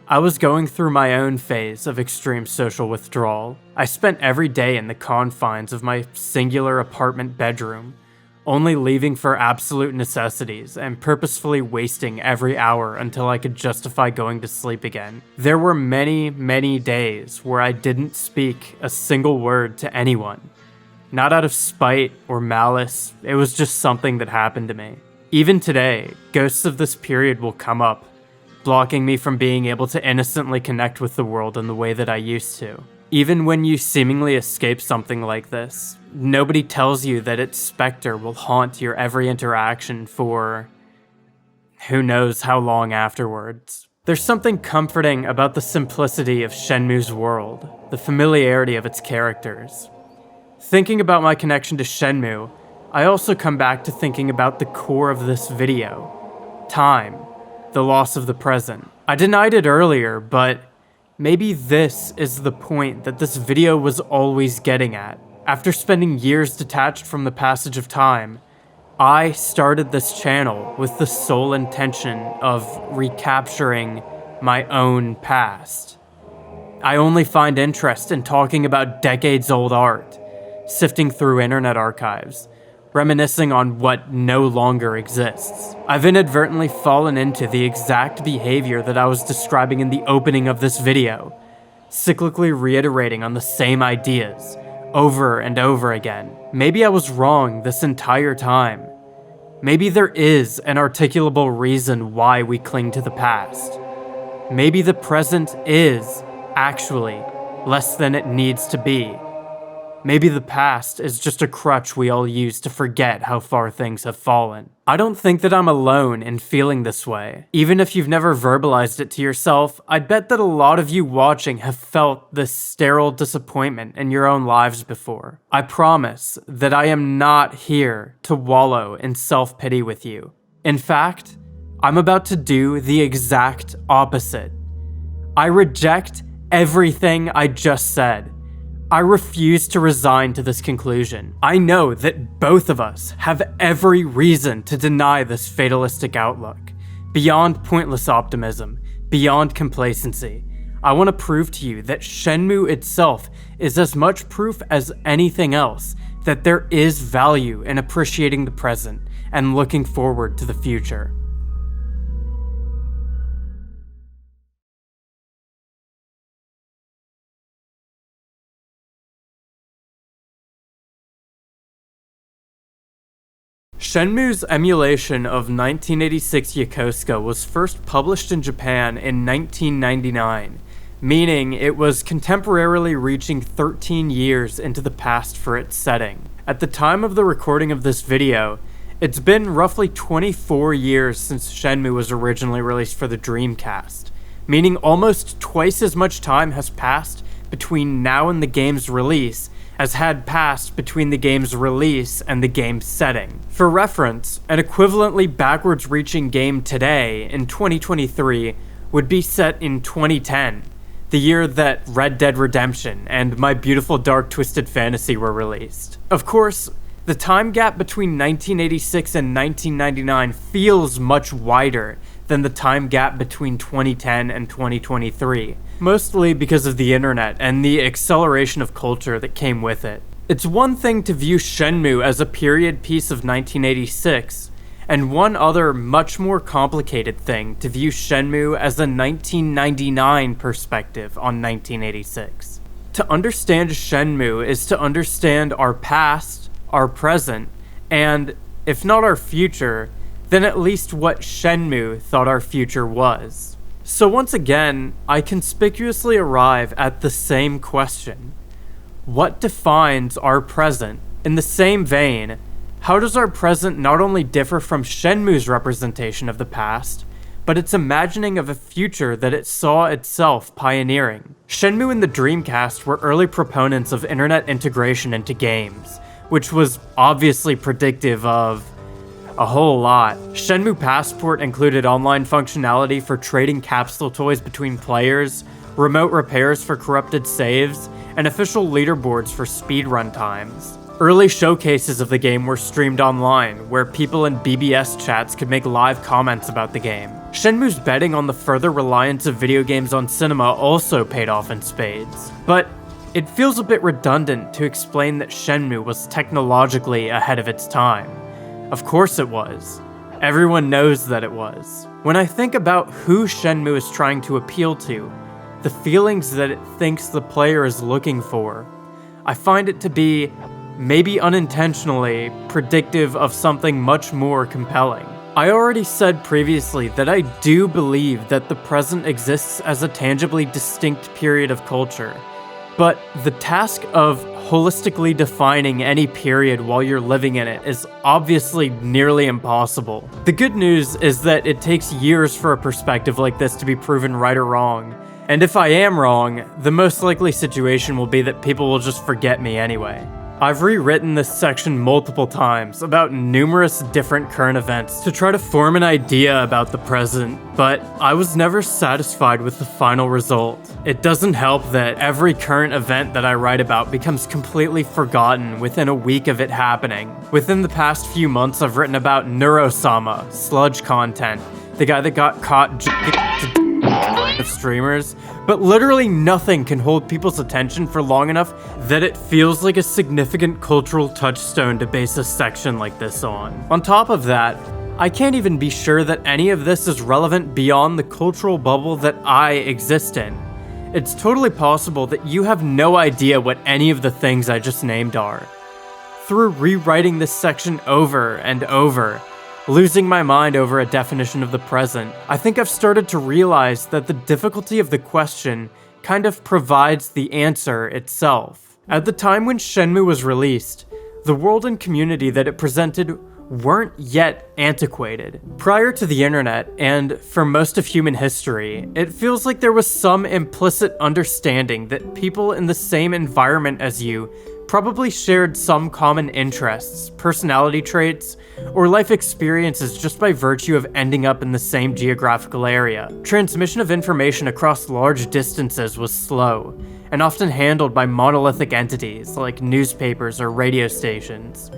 I was going through my own phase of extreme social withdrawal. I spent every day in the confines of my singular apartment bedroom, only leaving for absolute necessities and purposefully wasting every hour until I could justify going to sleep again. There were many, many days where I didn't speak a single word to anyone. Not out of spite or malice, it was just something that happened to me. Even today, ghosts of this period will come up, blocking me from being able to innocently connect with the world in the way that I used to. Even when you seemingly escape something like this, nobody tells you that its specter will haunt your every interaction for who knows how long afterwards. There's something comforting about the simplicity of Shenmue's world, the familiarity of its characters. Thinking about my connection to Shenmue, I also come back to thinking about the core of this video: time. The loss of the present. I denied it earlier, but maybe this is the point that this video was always getting at. After spending years detached from the passage of time, I started this channel with the sole intention of recapturing my own past. I only find interest in talking about decades-old art, sifting through internet archives, reminiscing on what no longer exists. I've inadvertently fallen into the exact behavior that I was describing in the opening of this video, cyclically reiterating on the same ideas, over and over again. Maybe I was wrong this entire time. Maybe there is an articulable reason why we cling to the past. Maybe the present is, actually, less than it needs to be. Maybe the past is just a crutch we all use to forget how far things have fallen. I don't think that I'm alone in feeling this way. Even if you've never verbalized it to yourself, I'd bet that a lot of you watching have felt this sterile disappointment in your own lives before. I promise that I am not here to wallow in self-pity with you. In fact, I'm about to do the exact opposite. I reject everything I just said. I refuse to resign to this conclusion. I know that both of us have every reason to deny this fatalistic outlook. Beyond pointless optimism, beyond complacency, I want to prove to you that Shenmue itself is as much proof as anything else that there is value in appreciating the present and looking forward to the future. Shenmue's emulation of 1986 Yokosuka was first published in Japan in 1999, meaning it was contemporarily reaching 13 years into the past for its setting. At the time of the recording of this video, it's been roughly 24 years since Shenmue was originally released for the Dreamcast, meaning almost twice as much time has passed between now and the game's release as had passed between the game's release and the game's setting. For reference, an equivalently backwards-reaching game today, in 2023, would be set in 2010, the year that Red Dead Redemption and My Beautiful Dark Twisted Fantasy were released. Of course, the time gap between 1986 and 1999 feels much wider than the time gap between 2010 and 2023, mostly because of the internet and the acceleration of culture that came with it. It's one thing to view Shenmue as a period piece of 1986, and one other much more complicated thing to view Shenmue as a 1999 perspective on 1986. To understand Shenmue is to understand our past, our present, and, if not our future, then at least what Shenmue thought our future was. So once again, I conspicuously arrive at the same question. What defines our present? In the same vein, how does our present not only differ from Shenmue's representation of the past, but its imagining of a future that it saw itself pioneering. Shenmue and the Dreamcast were early proponents of internet integration into games, which was obviously predictive of a whole lot. Shenmue Passport included online functionality for trading capsule toys between players, remote repairs for corrupted saves, and official leaderboards for speedrun times. Early showcases of the game were streamed online, where people in BBS chats could make live comments about the game. Shenmue's betting on the further reliance of video games on cinema also paid off in spades. But it feels a bit redundant to explain that Shenmue was technologically ahead of its time. Of course it was. Everyone knows that it was. When I think about who Shenmue is trying to appeal to, the feelings that it thinks the player is looking for, I find it to be, maybe unintentionally, predictive of something much more compelling. I already said previously that I do believe that the present exists as a tangibly distinct period of culture, but the task of holistically defining any period while you're living in it is obviously nearly impossible. The good news is that it takes years for a perspective like this to be proven right or wrong, and if I am wrong, the most likely situation will be that people will just forget me anyway. I've rewritten this section multiple times about numerous different current events to try to form an idea about the present, but I was never satisfied with the final result. It doesn't help that every current event that I write about becomes completely forgotten within a week of it happening. Within the past few months, I've written about Neurosama, sludge content, the guy that got caught of streamers, but literally nothing can hold people's attention for long enough that it feels like a significant cultural touchstone to base a section like this on. On top of that, I can't even be sure that any of this is relevant beyond the cultural bubble that I exist in. It's totally possible that you have no idea what any of the things I just named are. Through rewriting this section over and over, losing my mind over a definition of the present, I think I've started to realize that the difficulty of the question kind of provides the answer itself. At the time when Shenmue was released, the world and community that it presented weren't yet antiquated. Prior to the internet, and for most of human history, it feels like there was some implicit understanding that people in the same environment as you probably shared some common interests, personality traits, or life experiences just by virtue of ending up in the same geographical area. Transmission of information across large distances was slow, and often handled by monolithic entities like newspapers or radio stations.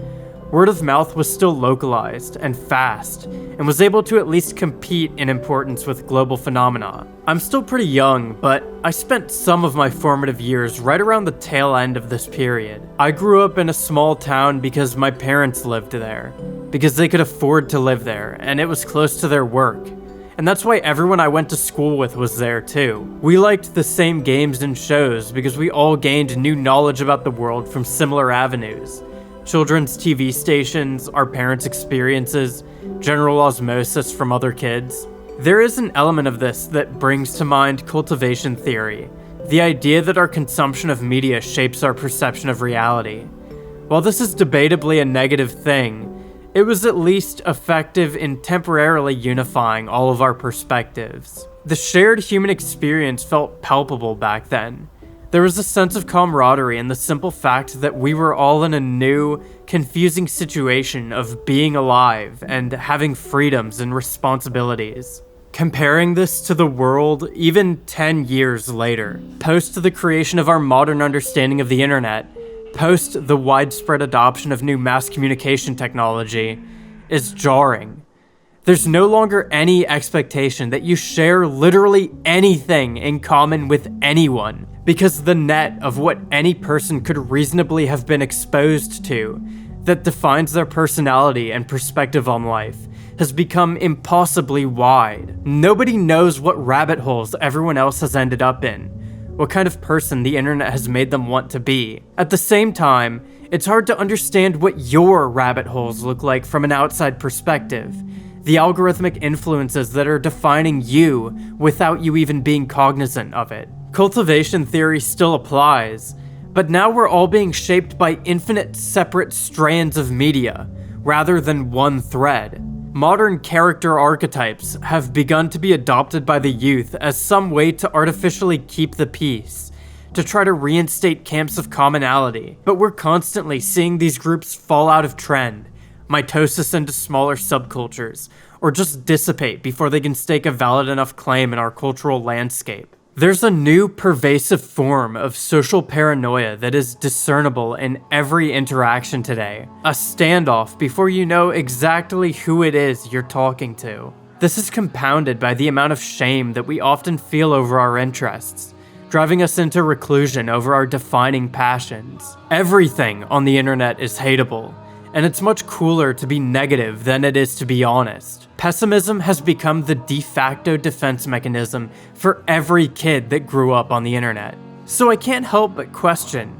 Word of mouth was still localized and fast, and was able to at least compete in importance with global phenomena. I'm still pretty young, but I spent some of my formative years right around the tail end of this period. I grew up in a small town because my parents lived there, because they could afford to live there, and it was close to their work. And that's why everyone I went to school with was there too. We liked the same games and shows because we all gained new knowledge about the world from similar avenues. Children's TV stations, our parents' experiences, general osmosis from other kids. There is an element of this that brings to mind cultivation theory, the idea that our consumption of media shapes our perception of reality. While this is debatably a negative thing, it was at least effective in temporarily unifying all of our perspectives. The shared human experience felt palpable back then. There was a sense of camaraderie in the simple fact that we were all in a new, confusing situation of being alive and having freedoms and responsibilities. Comparing this to the world even 10 years later, post the creation of our modern understanding of the internet, post the widespread adoption of new mass communication technology, is jarring. There's no longer any expectation that you share literally anything in common with anyone, because the net of what any person could reasonably have been exposed to that defines their personality and perspective on life has become impossibly wide. Nobody knows what rabbit holes everyone else has ended up in, what kind of person the internet has made them want to be. At the same time, it's hard to understand what your rabbit holes look like from an outside perspective, the algorithmic influences that are defining you without you even being cognizant of it. Cultivation theory still applies, but now we're all being shaped by infinite separate strands of media, rather than one thread. Modern character archetypes have begun to be adopted by the youth as some way to artificially keep the peace, to try to reinstate camps of commonality, but we're constantly seeing these groups fall out of trend, mitosis into smaller subcultures, or just dissipate before they can stake a valid enough claim in our cultural landscape. There's a new pervasive form of social paranoia that is discernible in every interaction today. A standoff before you know exactly who it is you're talking to. This is compounded by the amount of shame that we often feel over our interests, driving us into reclusion over our defining passions. Everything on the internet is hateable, and it's much cooler to be negative than it is to be honest. Pessimism has become the de facto defense mechanism for every kid that grew up on the internet. So I can't help but question,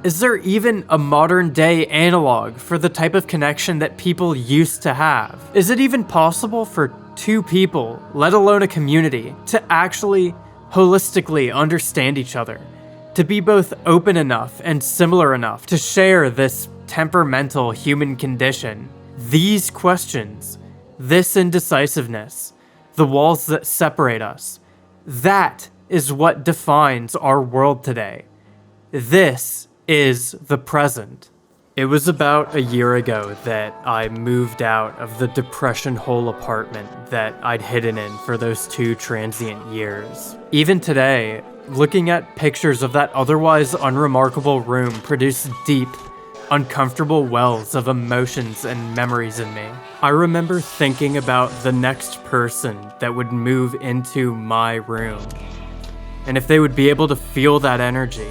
is there even a modern day analog for the type of connection that people used to have? Is it even possible for two people, let alone a community, to actually holistically understand each other? To be both open enough and similar enough to share this temperamental human condition? These questions, this indecisiveness, the walls that separate us, that is what defines our world today. This is the present. It was about a year ago that I moved out of the depression hole apartment that I'd hidden in for those 2 transient years. Even today, looking at pictures of that otherwise unremarkable room produced deep, uncomfortable wells of emotions and memories in me. I remember thinking about the next person that would move into my room, and if they would be able to feel that energy,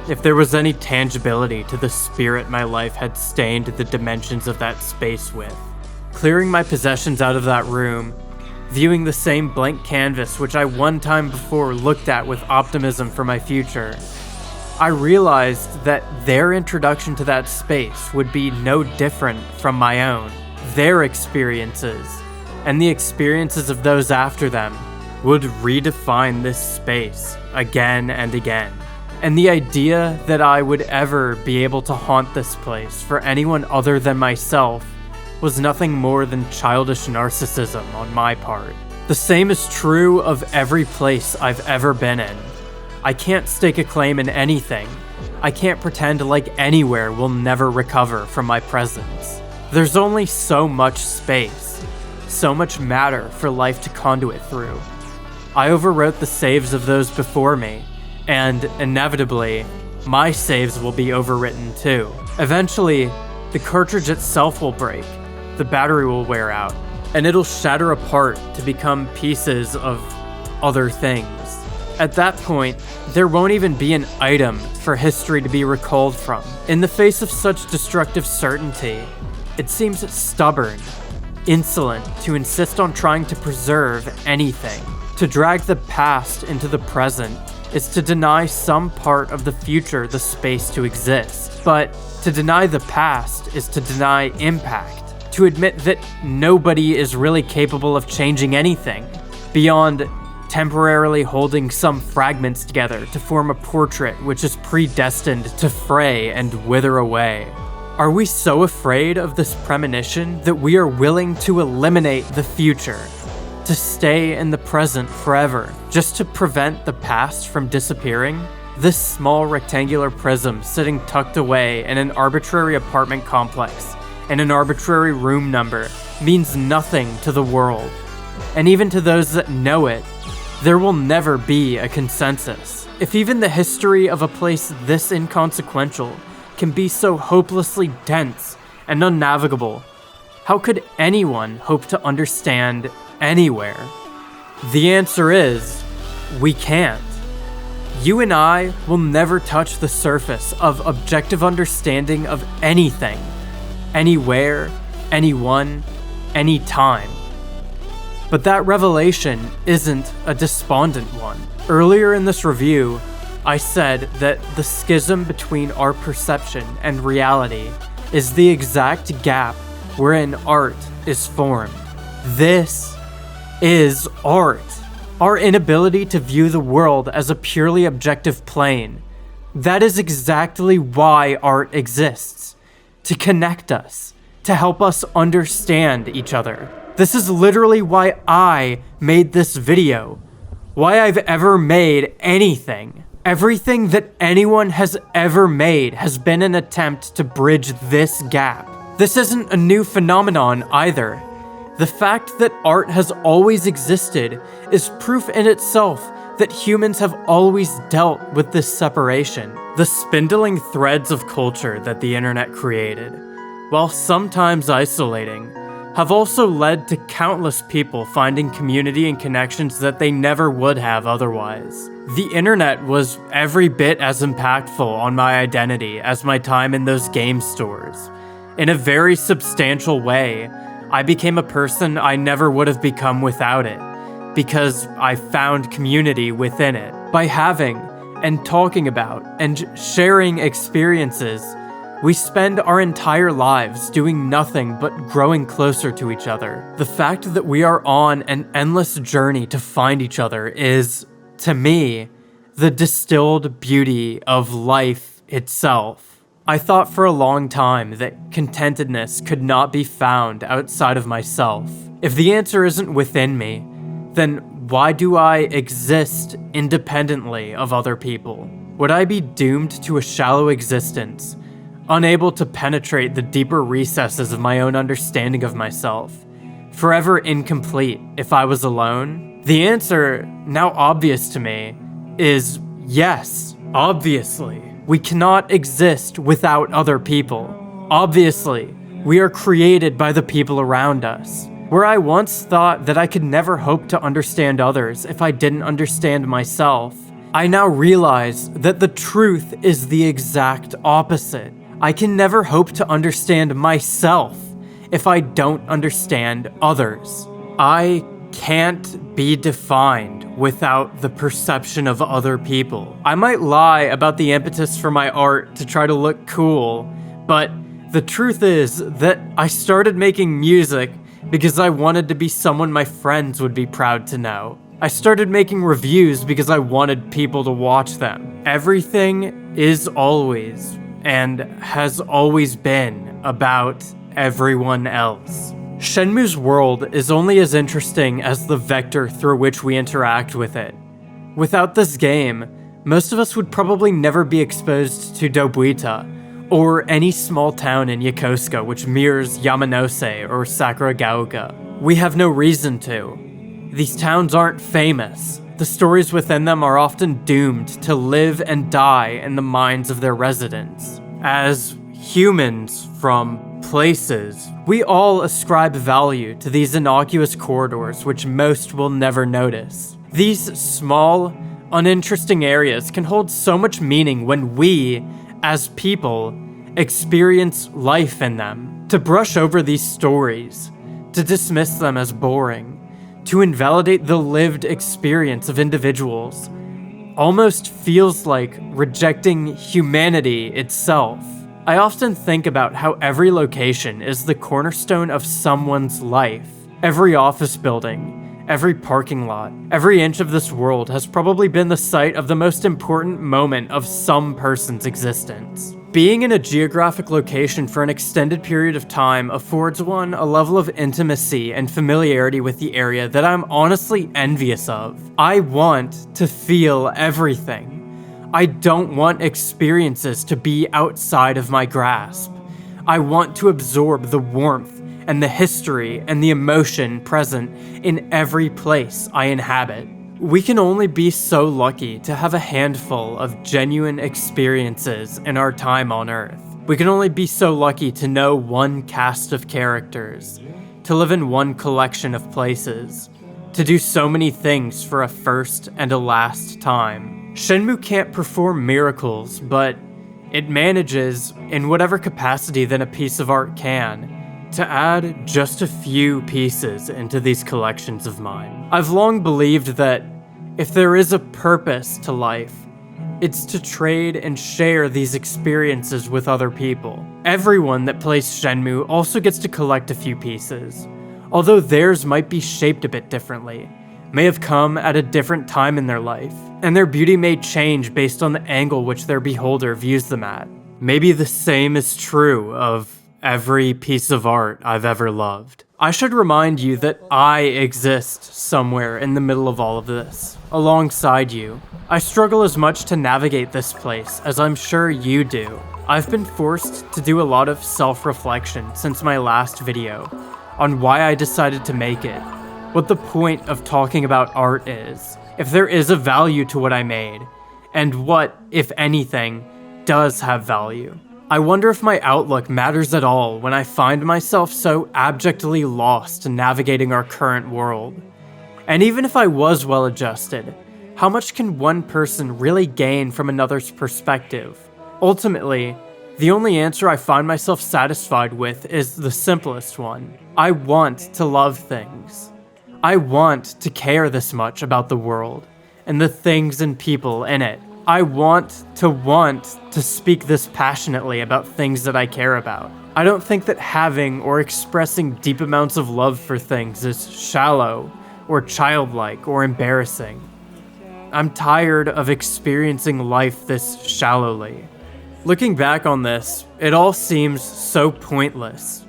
if there was any tangibility to the spirit my life had stained the dimensions of that space with. Clearing my possessions out of that room, viewing the same blank canvas which I one time before looked at with optimism for my future, I realized that their introduction to that space would be no different from my own. Their experiences, and the experiences of those after them, would redefine this space again and again. And the idea that I would ever be able to haunt this place for anyone other than myself was nothing more than childish narcissism on my part. The same is true of every place I've ever been in. I can't stake a claim in anything. I can't pretend like anywhere will never recover from my presence. There's only so much space, so much matter for life to conduit through. I overwrote the saves of those before me, and inevitably, my saves will be overwritten too. Eventually, the cartridge itself will break, the battery will wear out, and it'll shatter apart to become pieces of other things. At that point, there won't even be an item for history to be recalled from. In the face of such destructive certainty, it seems stubborn, insolent to insist on trying to preserve anything. To drag the past into the present is to deny some part of the future the space to exist. But to deny the past is to deny impact. To admit that nobody is really capable of changing anything beyond temporarily holding some fragments together to form a portrait which is predestined to fray and wither away. Are we so afraid of this premonition that we are willing to eliminate the future, to stay in the present forever, just to prevent the past from disappearing? This small rectangular prism sitting tucked away in an arbitrary apartment complex and an arbitrary room number means nothing to the world. And even to those that know it, there will never be a consensus. If even the history of a place this inconsequential can be so hopelessly dense and unnavigable, how could anyone hope to understand anywhere? The answer is, we can't. You and I will never touch the surface of objective understanding of anything, anywhere, anyone, anytime. But that revelation isn't a despondent one. Earlier in this review, I said that the schism between our perception and reality is the exact gap wherein art is formed. This is art. Our inability to view the world as a purely objective plane. That is exactly why art exists. To connect us, to help us understand each other. This is literally why I made this video. Why I've ever made anything. Everything that anyone has ever made has been an attempt to bridge this gap. This isn't a new phenomenon either. The fact that art has always existed is proof in itself that humans have always dealt with this separation. The spindling threads of culture that the internet created, while sometimes isolating, have also led to countless people finding community and connections that they never would have otherwise. The internet was every bit as impactful on my identity as my time in those game stores. In a very substantial way, I became a person I never would have become without it, because I found community within it. By having and talking about and sharing experiences, we spend our entire lives doing nothing but growing closer to each other. The fact that we are on an endless journey to find each other is, to me, the distilled beauty of life itself. I thought for a long time that contentedness could not be found outside of myself. If the answer isn't within me, then why do I exist independently of other people? Would I be doomed to a shallow existence, unable to penetrate the deeper recesses of my own understanding of myself, forever incomplete if I was alone? The answer, now obvious to me, is yes, obviously. We cannot exist without other people. Obviously, we are created by the people around us. Where I once thought that I could never hope to understand others if I didn't understand myself, I now realize that the truth is the exact opposite. I can never hope to understand myself if I don't understand others. I can't be defined without the perception of other people. I might lie about the impetus for my art to try to look cool, but the truth is that I started making music because I wanted to be someone my friends would be proud to know. I started making reviews because I wanted people to watch them. Everything is always and has always been about everyone else. Shenmue's world is only as interesting as the vector through which we interact with it. Without this game, most of us would probably never be exposed to Dobuita, or any small town in Yokosuka which mirrors Yamanose or Sakuragaoka. We have no reason to. These towns aren't famous. The stories within them are often doomed to live and die in the minds of their residents. As humans from places, we all ascribe value to these innocuous corridors which most will never notice. These small, uninteresting areas can hold so much meaning when we, as people, experience life in them. To brush over these stories, to dismiss them as boring, to invalidate the lived experience of individuals, almost feels like rejecting humanity itself. I often think about how every location is the cornerstone of someone's life. Every office building, every parking lot, every inch of this world has probably been the site of the most important moment of some person's existence. Being in a geographic location for an extended period of time affords one a level of intimacy and familiarity with the area that I'm honestly envious of. I want to feel everything. I don't want experiences to be outside of my grasp. I want to absorb the warmth and the history and the emotion present in every place I inhabit. We can only be so lucky to have a handful of genuine experiences in our time on Earth. We can only be so lucky to know one cast of characters, to live in one collection of places, to do so many things for a first and a last time. Shenmue can't perform miracles, but it manages, in whatever capacity that a piece of art can, to add just a few pieces into these collections of mine. I've long believed that if there is a purpose to life, it's to trade and share these experiences with other people. Everyone that plays Shenmue also gets to collect a few pieces, although theirs might be shaped a bit differently, may have come at a different time in their life, and their beauty may change based on the angle which their beholder views them at. Maybe the same is true of every piece of art I've ever loved. I should remind you that I exist somewhere in the middle of all of this, alongside you. I struggle as much to navigate this place as I'm sure you do. I've been forced to do a lot of self-reflection since my last video on why I decided to make it, what the point of talking about art is, if there is a value to what I made, and what, if anything, does have value. I wonder if my outlook matters at all when I find myself so abjectly lost in navigating our current world. And even if I was well adjusted, how much can one person really gain from another's perspective? Ultimately, the only answer I find myself satisfied with is the simplest one. I want to love things. I want to care this much about the world and the things and people in it. I want to speak this passionately about things that I care about. I don't think that having or expressing deep amounts of love for things is shallow or childlike or embarrassing. I'm tired of experiencing life this shallowly. Looking back on this, it all seems so pointless.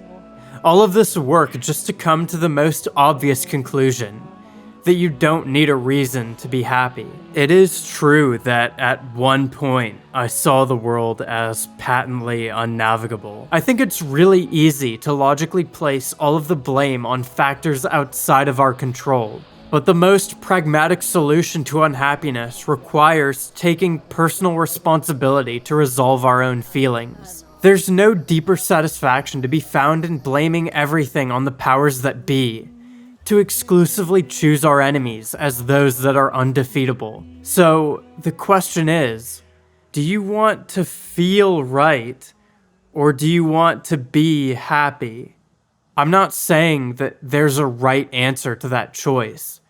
All of this work just to come to the most obvious conclusion, that you don't need a reason to be happy. It is true that at one point I saw the world as patently unnavigable. I think it's really easy to logically place all of the blame on factors outside of our control. But the most pragmatic solution to unhappiness requires taking personal responsibility to resolve our own feelings. There's no deeper satisfaction to be found in blaming everything on the powers that be, to exclusively choose our enemies as those that are undefeatable. So the question is, do you want to feel right, or do you want to be happy? I'm not saying that there's a right answer to that choice,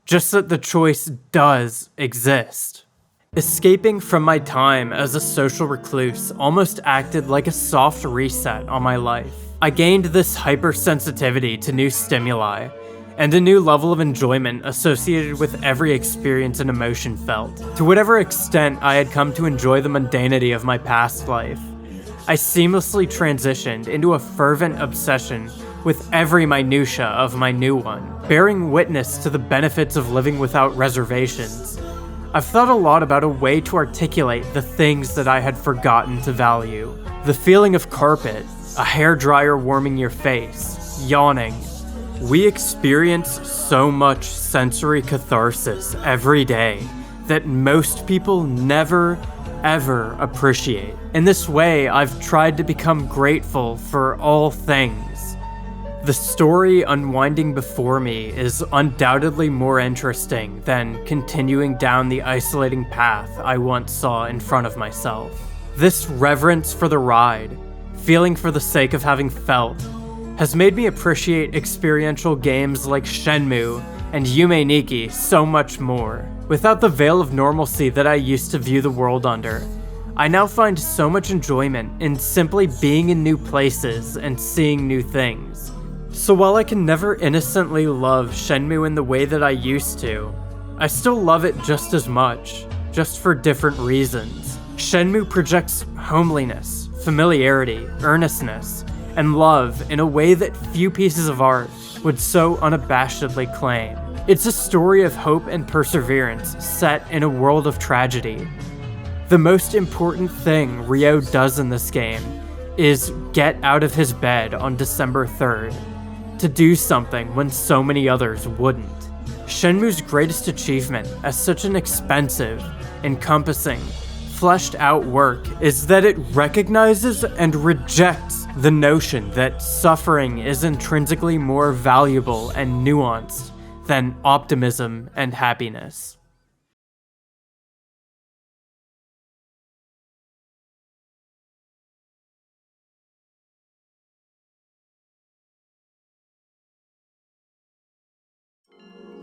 just that the choice does exist. Escaping from my time as a social recluse almost acted like a soft reset on my life. I gained this hypersensitivity to new stimuli, and a new level of enjoyment associated with every experience and emotion felt. To whatever extent I had come to enjoy the mundanity of my past life, I seamlessly transitioned into a fervent obsession with every minutia of my new one, bearing witness to the benefits of living without reservations. I've thought a lot about a way to articulate the things that I had forgotten to value. The feeling of carpet, a hairdryer warming your face, yawning. We experience so much sensory catharsis every day that most people never, ever appreciate. In this way, I've tried to become grateful for all things. The story unwinding before me is undoubtedly more interesting than continuing down the isolating path I once saw in front of myself. This reverence for the ride, feeling for the sake of having felt, has made me appreciate experiential games like Shenmue and Yume Nikki so much more. Without the veil of normalcy that I used to view the world under, I now find so much enjoyment in simply being in new places and seeing new things. So while I can never innocently love Shenmue in the way that I used to, I still love it just as much, just for different reasons. Shenmue projects homeliness, familiarity, earnestness, and love in a way that few pieces of art would so unabashedly claim. It's a story of hope and perseverance set in a world of tragedy. The most important thing Ryo does in this game is get out of his bed on December 3rd, to do something when so many others wouldn't. Shenmue's greatest achievement as such an expensive, encompassing, fleshed out work is that it recognizes and rejects the notion that suffering is intrinsically more valuable and nuanced than optimism and happiness.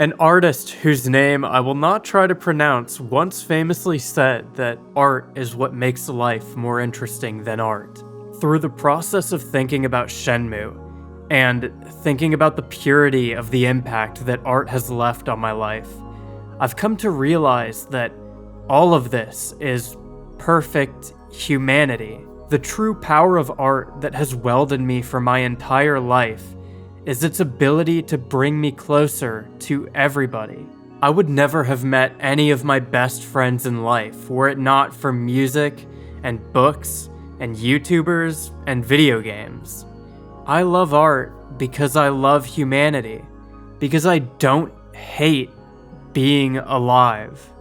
An artist whose name I will not try to pronounce once famously said that art is what makes life more interesting than art. Through the process of thinking about Shenmue, and thinking about the purity of the impact that art has left on my life, I've come to realize that all of this is perfect humanity. The true power of art that has welded me for my entire life is its ability to bring me closer to everybody. I would never have met any of my best friends in life were it not for music and books and YouTubers and video games. I love art because I love humanity, because I don't hate being alive.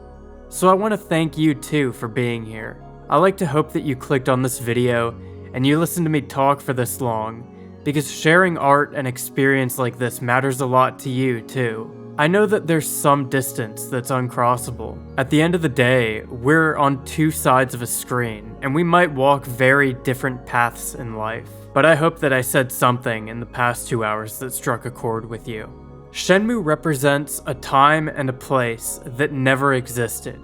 So I want to thank you too for being here. I like to hope that you clicked on this video and you listened to me talk for this long, because sharing art and experience like this matters a lot to you too. I know that there's some distance that's uncrossable. At the end of the day, we're on two sides of a screen, and we might walk very different paths in life. But I hope that I said something in the past 2 hours that struck a chord with you. Shenmue represents a time and a place that never existed.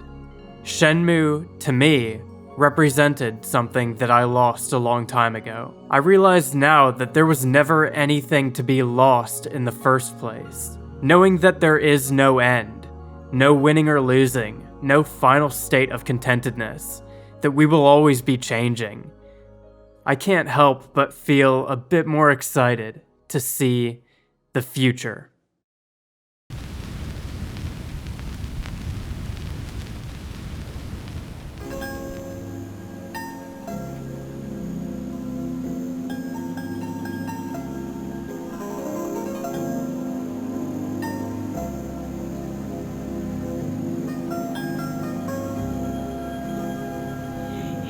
Shenmue, to me, represented something that I lost a long time ago. I realize now that there was never anything to be lost in the first place. Knowing that there is no end, no winning or losing, no final state of contentedness, that we will always be changing, I can't help but feel a bit more excited to see the future.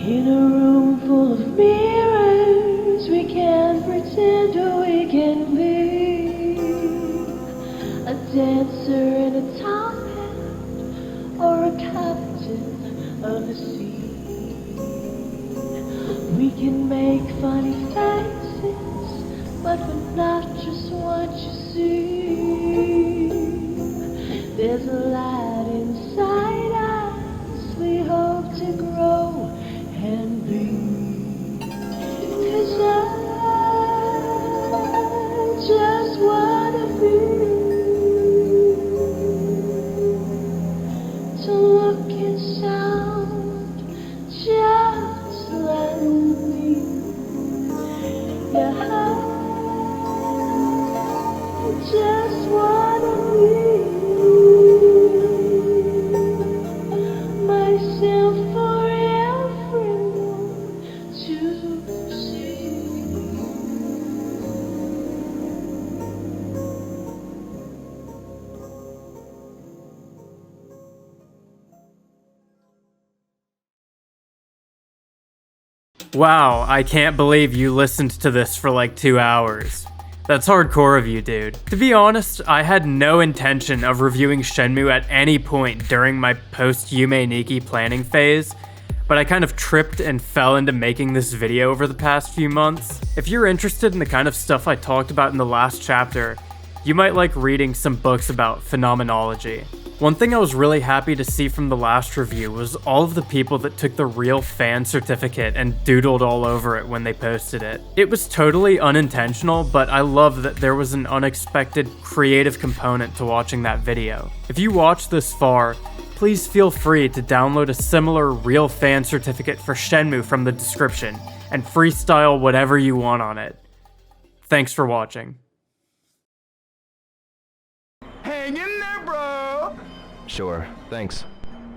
In a room full of mirrors, we can't pretend who we can be. A dancer in a top hat, or a captain of the sea. We can make funny faces, but we're not just what you see. There's a light inside us, we hope to grow and be. 'Cause I just wanna be, to look and sound just like me. Yeah, I just wanna be myself for everyone to see. Wow, I can't believe you listened to this for like 2 hours. That's hardcore of you, dude. To be honest, I had no intention of reviewing Shenmue at any point during my post-Yume Nikki planning phase, but I kind of tripped and fell into making this video over the past few months. If you're interested in the kind of stuff I talked about in the last chapter, you might like reading some books about phenomenology. One thing I was really happy to see from the last review was all of the people that took the real fan certificate and doodled all over it when they posted it. It was totally unintentional, but I love that there was an unexpected creative component to watching that video. If you watched this far, please feel free to download a similar real fan certificate for Shenmue from the description and freestyle whatever you want on it. Thanks for watching. Hang in there, bro! Sure, thanks.